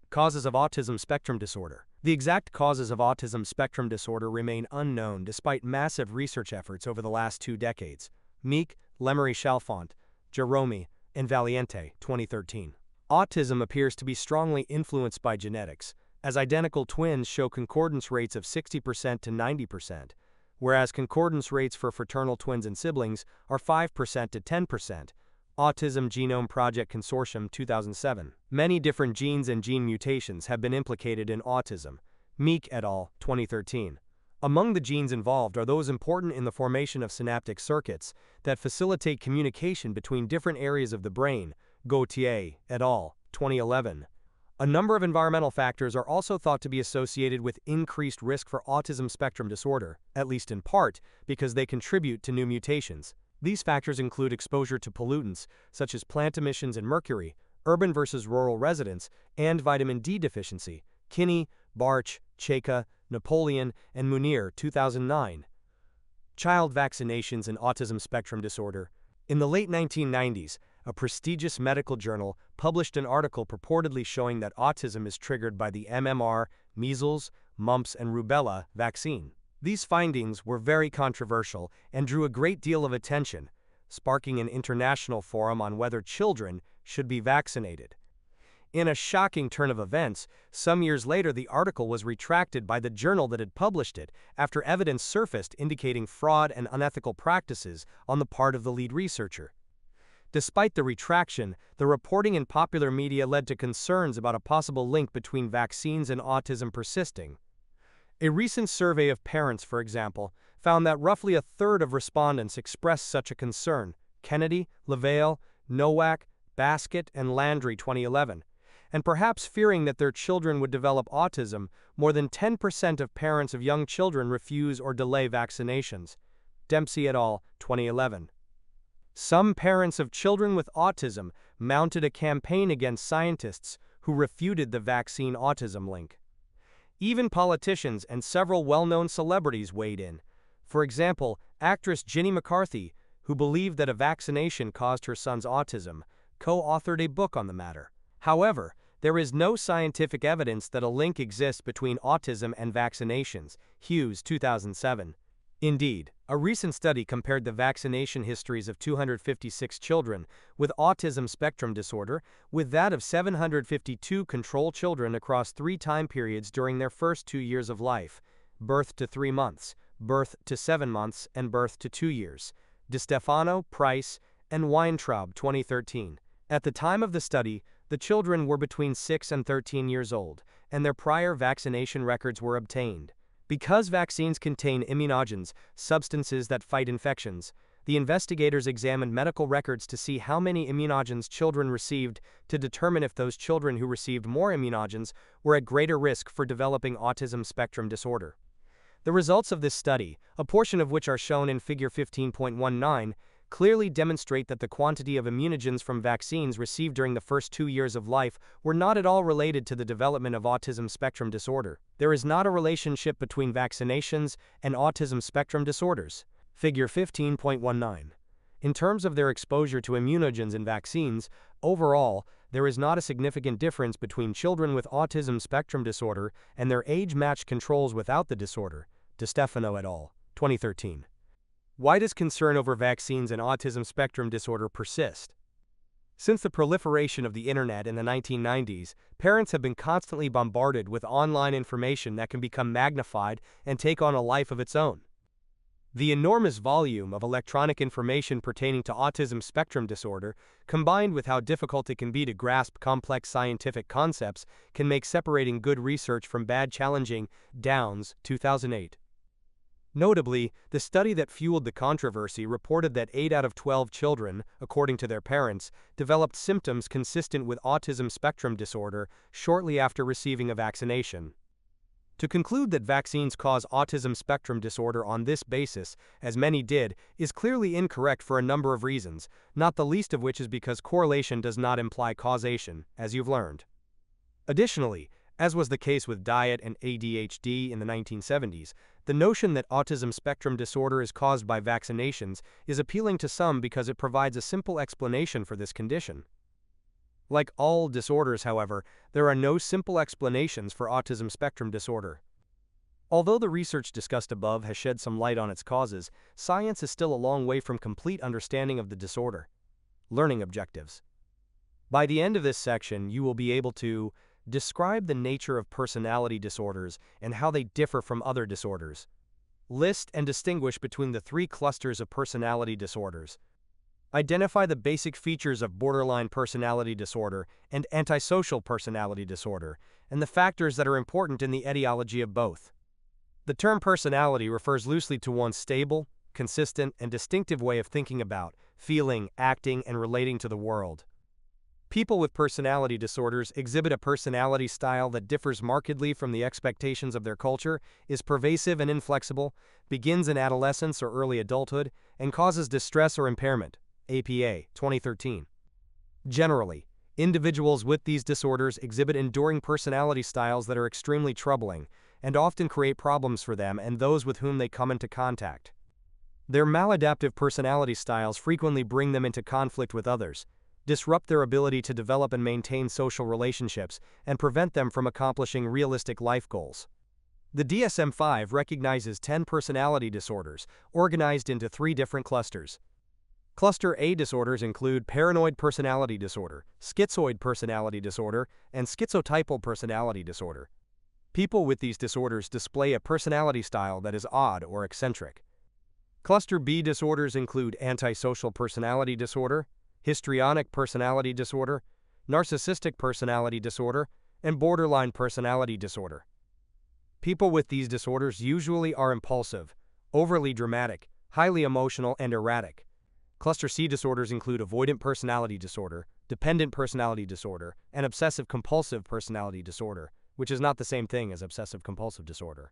Causes of autism spectrum disorder. The exact causes of autism spectrum disorder remain unknown despite massive research efforts over the last 2 decades. Meek, Lemery-Chalfant, Jerome, and Valiente, 2013. Autism appears to be strongly influenced by genetics. as identical twins show concordance rates of 60% to 90%, whereas concordance rates for fraternal twins and siblings are 5% to 10%. Autism Genome Project Consortium 2007. Many different genes and gene mutations have been implicated in autism. Meek et al. 2013. Among the genes involved are those important in the formation of synaptic circuits that facilitate communication between different areas of the brain. Gautier et al. 2011. A number of environmental factors are also thought to be associated with increased risk for autism spectrum disorder, at least in part because they contribute to new mutations. These factors include exposure to pollutants, such as plant emissions and mercury, urban versus rural residents, and vitamin D deficiency. Kinney, Barch, Cheka, Napoleon, and Munir, 2009. Child vaccinations and autism spectrum disorder. In the late 1990s, a prestigious medical journal published an article purportedly showing that autism is triggered by the MMR, measles, mumps, and rubella vaccine. These findings were very controversial and drew a great deal of attention, sparking an international forum on whether children should be vaccinated. In a shocking turn of events, some years later the article was retracted by the journal that had published it after evidence surfaced indicating fraud and unethical practices on the part of the lead researcher. Despite the retraction, the reporting in popular media led to concerns about a possible link between vaccines and autism persisting. A recent survey of parents, for example, found that roughly a third of respondents expressed such a concern. Kennedy, LaVale, Nowak, Baskett, and Landry 2011. And perhaps fearing that their children would develop autism, more than 10% of parents of young children refuse or delay vaccinations. Dempsey et al. 2011. Some parents of children with autism mounted a campaign against scientists who refuted the vaccine autism link. Even politicians and several well-known celebrities weighed in. For example, actress Ginny McCarthy, who believed that a vaccination caused her son's autism, co-authored a book on the matter. However, there is no scientific evidence that a link exists between autism and vaccinations. Hughes, 2007. Indeed, a recent study compared the vaccination histories of 256 children with autism spectrum disorder with that of 752 control children across 3 time periods during their first 2 years of life: birth to 3 months, birth to 7 months, and birth to 2 years. DeStefano, Price, and Weintraub, 2013. At the time of the study, the children were between 6 and 13 years old, and their prior vaccination records were obtained. Because vaccines contain immunogens, substances that fight infections, the investigators examined medical records to see how many immunogens children received to determine if those children who received more immunogens were at greater risk for developing autism spectrum disorder. The results of this study, a portion of which are shown in Figure 15.19, clearly demonstrate that the quantity of immunogens from vaccines received during the first 2 years of life were not at all related to the development of autism spectrum disorder. There is not a relationship between vaccinations and autism spectrum disorders. Figure 15.19. In terms of their exposure to immunogens in vaccines, overall, there is not a significant difference between children with autism spectrum disorder and their age-matched controls without the disorder. DeStefano et al. 2013. Why does concern over vaccines and autism spectrum disorder persist? Since the proliferation of the internet in the 1990s, parents have been constantly bombarded with online information that can become magnified and take on a life of its own. The enormous volume of electronic information pertaining to autism spectrum disorder, combined with how difficult it can be to grasp complex scientific concepts, can make separating good research from bad challenging. Downs, 2008. Notably, the study that fueled the controversy reported that 8 out of 12 children, according to their parents, developed symptoms consistent with autism spectrum disorder shortly after receiving a vaccination. To conclude that vaccines cause autism spectrum disorder on this basis, as many did, is clearly incorrect for a number of reasons, not the least of which is because correlation does not imply causation, as you've learned. Additionally, as was the case with diet and ADHD in the 1970s, the notion that autism spectrum disorder is caused by vaccinations is appealing to some because it provides a simple explanation for this condition. Like all disorders, however, there are no simple explanations for autism spectrum disorder. Although the research discussed above has shed some light on its causes, science is still a long way from complete understanding of the disorder. Learning objectives. By the end of this section, you will be able to Describe the nature of personality disorders and how they differ from other disorders. List and distinguish between the three clusters of personality disorders. Identify the basic features of borderline personality disorder and antisocial personality disorder, and the factors that are important in the etiology of both. The term personality refers loosely to one's stable, consistent, and distinctive way of thinking about, feeling, acting, and relating to the world. People with personality disorders exhibit a personality style that differs markedly from the expectations of their culture, is pervasive and inflexible, begins in adolescence or early adulthood, and causes distress or impairment. APA, 2013. Generally, individuals with these disorders exhibit enduring personality styles that are extremely troubling and often create problems for them and those with whom they come into contact. Their maladaptive personality styles frequently bring them into conflict with others, disrupt their ability to develop and maintain social relationships, and prevent them from accomplishing realistic life goals. The DSM-5 recognizes 10 personality disorders, organized into 3 different clusters. Cluster A disorders include paranoid personality disorder, schizoid personality disorder, and schizotypal personality disorder. People with these disorders display a personality style that is odd or eccentric. Cluster B disorders include antisocial personality disorder, histrionic personality disorder, narcissistic personality disorder, and borderline personality disorder. People with these disorders usually are impulsive, overly dramatic, highly emotional, and erratic. Cluster C disorders include avoidant personality disorder, dependent personality disorder, and obsessive-compulsive personality disorder, which is not the same thing as obsessive-compulsive disorder.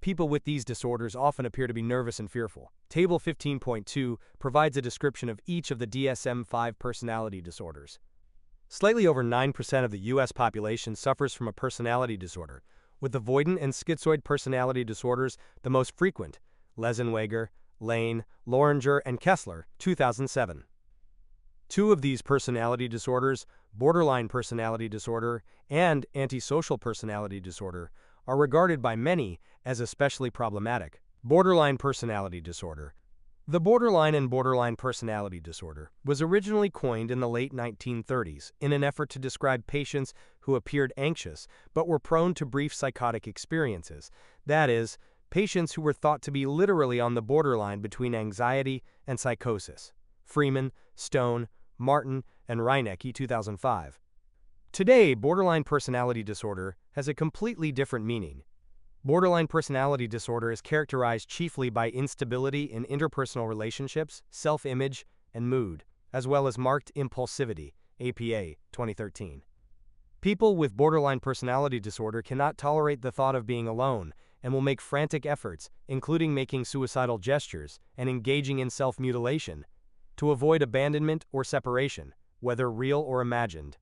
People with these disorders often appear to be nervous and fearful. Table 15.2 provides a description of each of the DSM-5 personality disorders. Slightly over 9% of the U.S. population suffers from a personality disorder, with avoidant and schizoid personality disorders the most frequent. Lesenweger, Lane, Loringer, and Kessler, 2007. 2 of these personality disorders, borderline personality disorder and antisocial personality disorder, are regarded by many as especially problematic. Borderline personality disorder. The borderline and borderline personality disorder was originally coined in the late 1930s in an effort to describe patients who appeared anxious but were prone to brief psychotic experiences, that is, patients who were thought to be literally on the borderline between anxiety and psychosis. Freeman, Stone, Martin, and Reinecke, 2005. Today, borderline personality disorder has a completely different meaning. Borderline personality disorder is characterized chiefly by instability in interpersonal relationships, self-image, and mood, as well as marked impulsivity. APA, 2013. People with borderline personality disorder cannot tolerate the thought of being alone and will make frantic efforts, including making suicidal gestures and engaging in self-mutilation, to avoid abandonment or separation, whether real or imagined.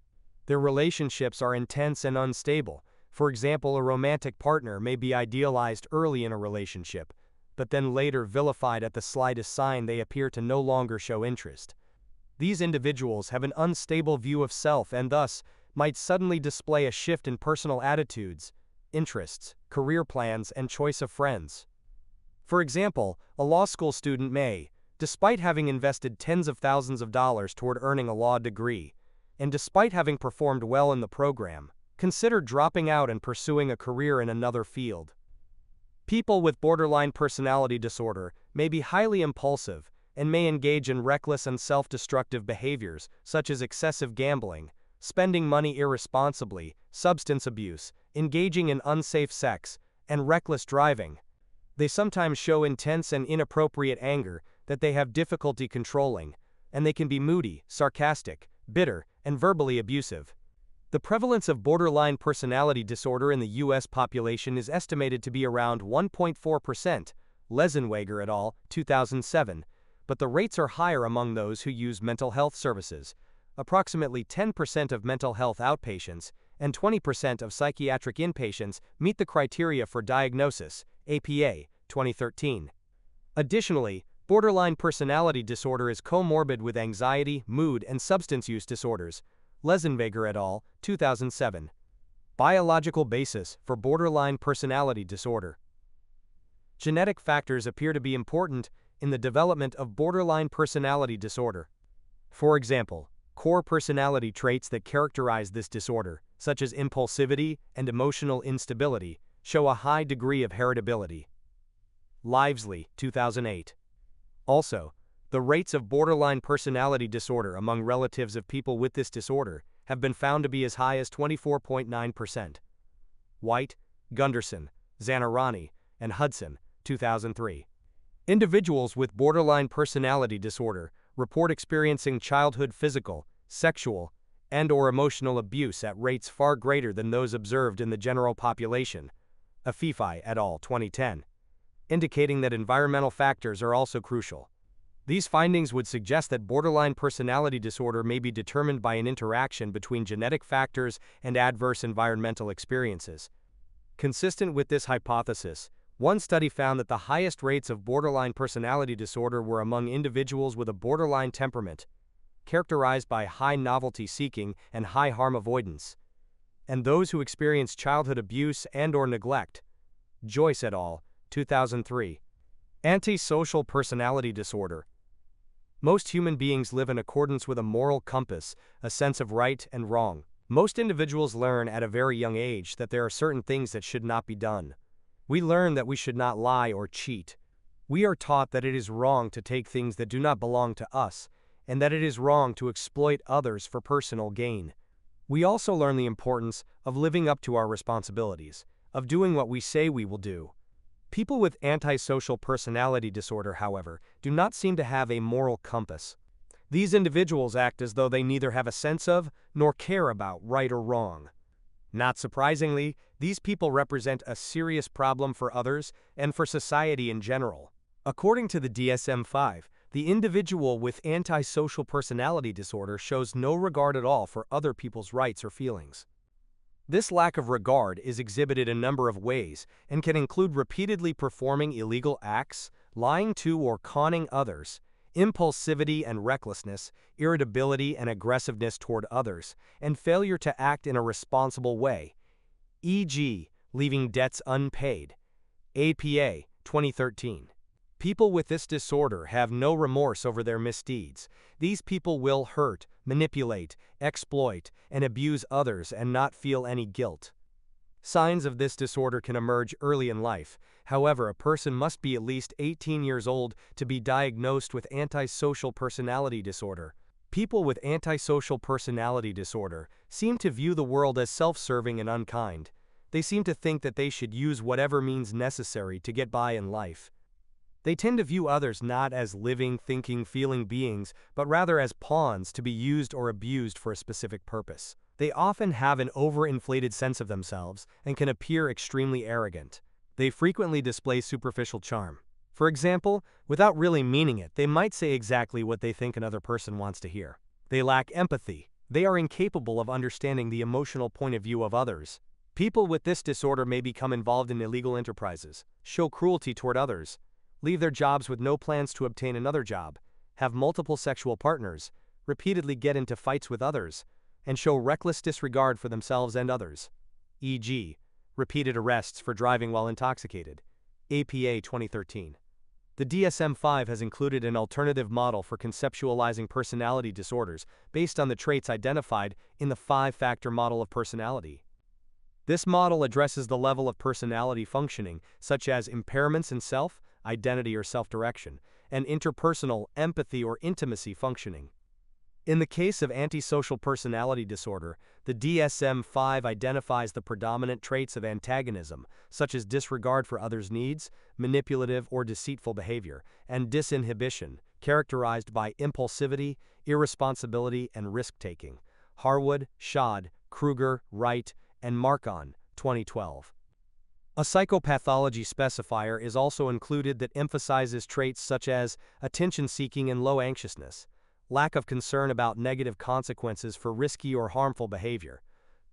Their relationships are intense and unstable. For example, a romantic partner may be idealized early in a relationship, but then later vilified at the slightest sign they appear to no longer show interest. These individuals have an unstable view of self and thus might suddenly display a shift in personal attitudes, interests, career plans, and choice of friends. For example, a law school student may, despite having invested tens of thousands of dollars toward earning a law degree, and despite having performed well in the program, consider dropping out and pursuing a career in another field. People with borderline personality disorder may be highly impulsive and may engage in reckless and self-destructive behaviors such as excessive gambling, spending money irresponsibly, substance abuse, engaging in unsafe sex, and reckless driving. They sometimes show intense and inappropriate anger that they have difficulty controlling, and they can be moody, sarcastic, bitter, and verbally abusive. The prevalence of borderline personality disorder in the U.S. population is estimated to be around 1.4%, Lesenweger et al., 2007, but the rates are higher among those who use mental health services. Approximately 10% of mental health outpatients and 20% of psychiatric inpatients meet the criteria for diagnosis, APA, 2013. Additionally, borderline personality disorder is comorbid with anxiety, mood, and substance use disorders. Lesenweger et al., 2007. Biological basis for borderline personality disorder. Genetic factors appear to be important in the development of borderline personality disorder. For example, Core personality traits that characterize this disorder, such as impulsivity and emotional instability, show a high degree of heritability. Livesley, 2008. Also, the rates of borderline personality disorder among relatives of people with this disorder have been found to be as high as 24.9%. White, Gunderson, Zanarani, and Hudson, 2003. Individuals with borderline personality disorder report experiencing childhood physical, sexual, and/or emotional abuse at rates far greater than those observed in the general population. Afifi et al. 2010. Indicating that environmental factors are also crucial. These findings would suggest that borderline personality disorder may be determined by an interaction between genetic factors and adverse environmental experiences. Consistent with this hypothesis, one study found that the highest rates of borderline personality disorder were among individuals with a borderline temperament, characterized by high novelty seeking and high harm avoidance, and those who experience childhood abuse and/or neglect. Joyce et al., 2003. Antisocial personality disorder. Most human beings live in accordance with a moral compass, a sense of right and wrong. Most individuals learn at a very young age that there are certain things that should not be done. We learn that we should not lie or cheat. We are taught that it is wrong to take things that do not belong to us, and that it is wrong to exploit others for personal gain. We also learn the importance of living up to our responsibilities, of doing what we say we will do. People with antisocial personality disorder, however, do not seem to have a moral compass. These individuals act as though they neither have a sense of nor care about right or wrong. Not surprisingly, these people represent a serious problem for others and for society in general. According to the DSM-5, the individual with antisocial personality disorder shows no regard at all for other people's rights or feelings. This lack of regard is exhibited a number of ways and can include repeatedly performing illegal acts, lying to or conning others, impulsivity and recklessness, irritability and aggressiveness toward others, and failure to act in a responsible way, e.g., leaving debts unpaid. APA, 2013. People with this disorder have no remorse over their misdeeds. These people will hurt, manipulate, exploit, and abuse others and not feel any guilt. Signs of this disorder can emerge early in life. However, a person must be at least 18 years old to be diagnosed with antisocial personality disorder. People with antisocial personality disorder seem to view the world as self-serving and unkind. They seem to think that they should use whatever means necessary to get by in life. They tend to view others not as living, thinking, feeling beings, but rather as pawns to be used or abused for a specific purpose. They often have an overinflated sense of themselves and can appear extremely arrogant. They frequently display superficial charm. For example, without really meaning it, they might say exactly what they think another person wants to hear. They lack empathy. They are incapable of understanding the emotional point of view of others. People with this disorder may become involved in illegal enterprises, show cruelty toward others, leave their jobs with no plans to obtain another job, have multiple sexual partners, repeatedly get into fights with others, and show reckless disregard for themselves and others, e.g., repeated arrests for driving while intoxicated. APA 2013. The DSM-5 has included an alternative model for conceptualizing personality disorders based on the traits identified in the 5-factor model of personality. This model addresses the level of personality functioning, such as impairments in self, identity or self-direction, and interpersonal, empathy or intimacy functioning. In the case of antisocial personality disorder, the DSM-5 identifies the predominant traits of antagonism, such as disregard for others' needs, manipulative or deceitful behavior, and disinhibition, characterized by impulsivity, irresponsibility, and risk-taking. Harwood, Schad, Kruger, Wright, and Marcon, 2012. A psychopathology specifier is also included that emphasizes traits such as attention-seeking and low anxiousness, lack of concern about negative consequences for risky or harmful behavior.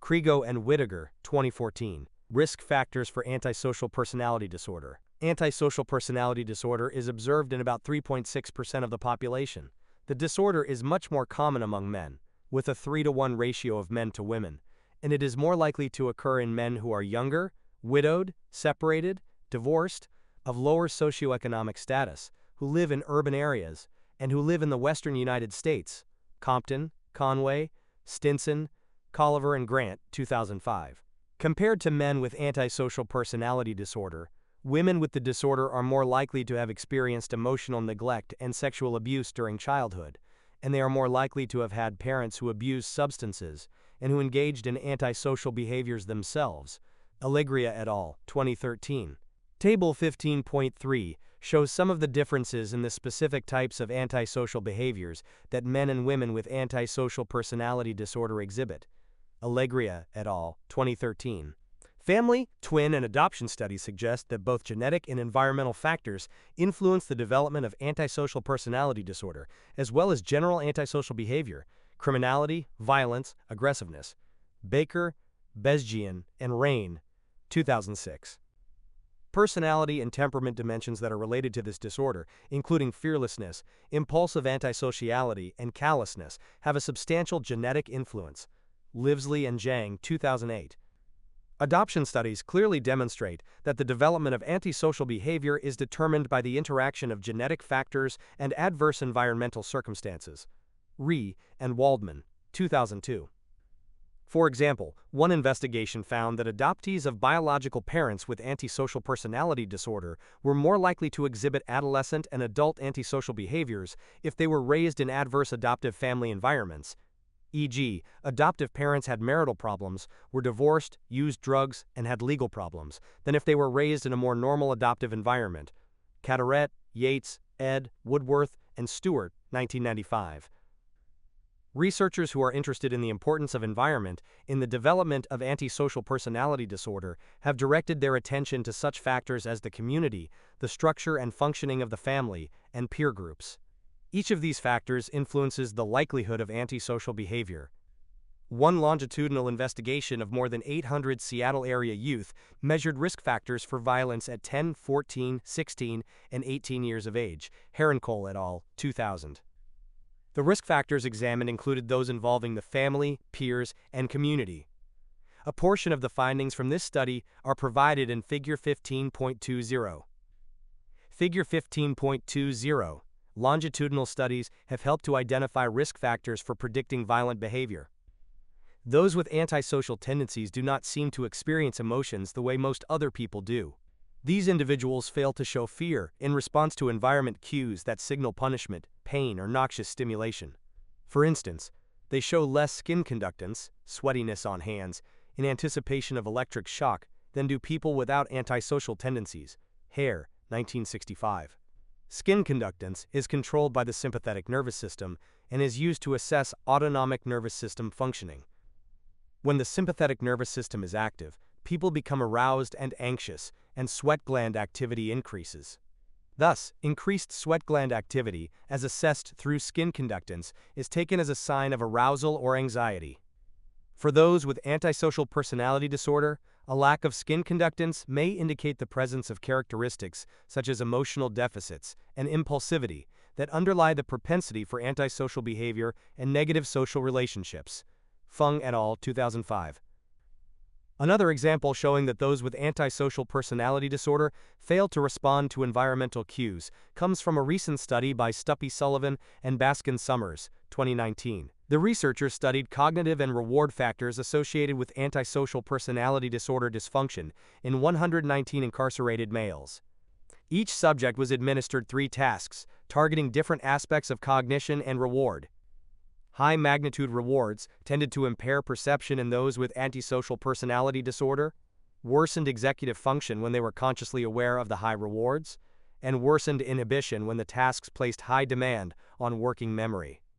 Krigo and Whittaker, 2014. Risk factors for antisocial personality disorder. Antisocial personality disorder is observed in about 3.6% of the population. The disorder is much more common among men, with a 3-to-1 ratio of men to women, and it is more likely to occur in men who are younger, widowed, separated, divorced, of lower socioeconomic status, who live in urban areas, and who live in the western United States. Compton, Conway, Stinson, Colliver and Grant, 2005. Compared to men with antisocial personality disorder, women with the disorder are more likely to have experienced emotional neglect and sexual abuse during childhood, and they are more likely to have had parents who abused substances and who engaged in antisocial behaviors themselves. Allegria et al., 2013. Table 15.3 shows some of the differences in the specific types of antisocial behaviors that men and women with antisocial personality disorder exhibit. Allegria et al., 2013. Family, twin, and adoption studies suggest that both genetic and environmental factors influence the development of antisocial personality disorder, as well as general antisocial behavior, criminality, violence, aggressiveness. Baker, Bezgian, and Rain, 2006. Personality and temperament dimensions that are related to this disorder, including fearlessness, impulsive antisociality, and callousness, have a substantial genetic influence. Livesley and Zhang, 2008. Adoption studies clearly demonstrate that the development of antisocial behavior is determined by the interaction of genetic factors and adverse environmental circumstances. Ree and Waldman, 2002. For example, one investigation found that adoptees of biological parents with antisocial personality disorder were more likely to exhibit adolescent and adult antisocial behaviors if they were raised in adverse adoptive family environments, e.g., adoptive parents had marital problems, were divorced, used drugs, and had legal problems, than if they were raised in a more normal adoptive environment. Carteret, Yates, Ed, Woodworth, and Stewart, 1995. Researchers who are interested in the importance of environment in the development of antisocial personality disorder have directed their attention to such factors as the community, the structure and functioning of the family, and peer groups. Each of these factors influences the likelihood of antisocial behavior. One longitudinal investigation of more than 800 Seattle area youth measured risk factors for violence at 10, 14, 16, and 18 years of age. Herrenkohl et al., 2000. The risk factors examined included those involving the family, peers, and community. A portion of the findings from this study are provided in Figure 15.20. Figure 15.20. Longitudinal studies have helped to identify risk factors for predicting violent behavior. Those with antisocial tendencies do not seem to experience emotions the way most other people do. These individuals fail to show fear in response to environment cues that signal punishment, pain, or noxious stimulation. For instance, they show less skin conductance, sweatiness on hands, in anticipation of electric shock than do people without antisocial tendencies. Hare, 1965. Skin conductance is controlled by the sympathetic nervous system and is used to assess autonomic nervous system functioning. When the sympathetic nervous system is active, people become aroused and anxious, and sweat gland activity increases. Thus, increased sweat gland activity, as assessed through skin conductance, is taken as a sign of arousal or anxiety. For those with antisocial personality disorder, a lack of skin conductance may indicate the presence of characteristics such as emotional deficits and impulsivity that underlie the propensity for antisocial behavior and negative social relationships. Fung et al., 2005. Another example showing that those with antisocial personality disorder fail to respond to environmental cues comes from a recent study by Stuppy Sullivan and Baskin Summers, 2019. The researchers studied cognitive and reward factors associated with antisocial personality disorder dysfunction in 119 incarcerated males. Each subject was administered 3 tasks, targeting different aspects of cognition and reward. High-magnitude rewards tended to impair perception in those with antisocial personality disorder, worsened executive function when they were consciously aware of the high rewards, and worsened inhibition when the tasks placed high demand on working memory.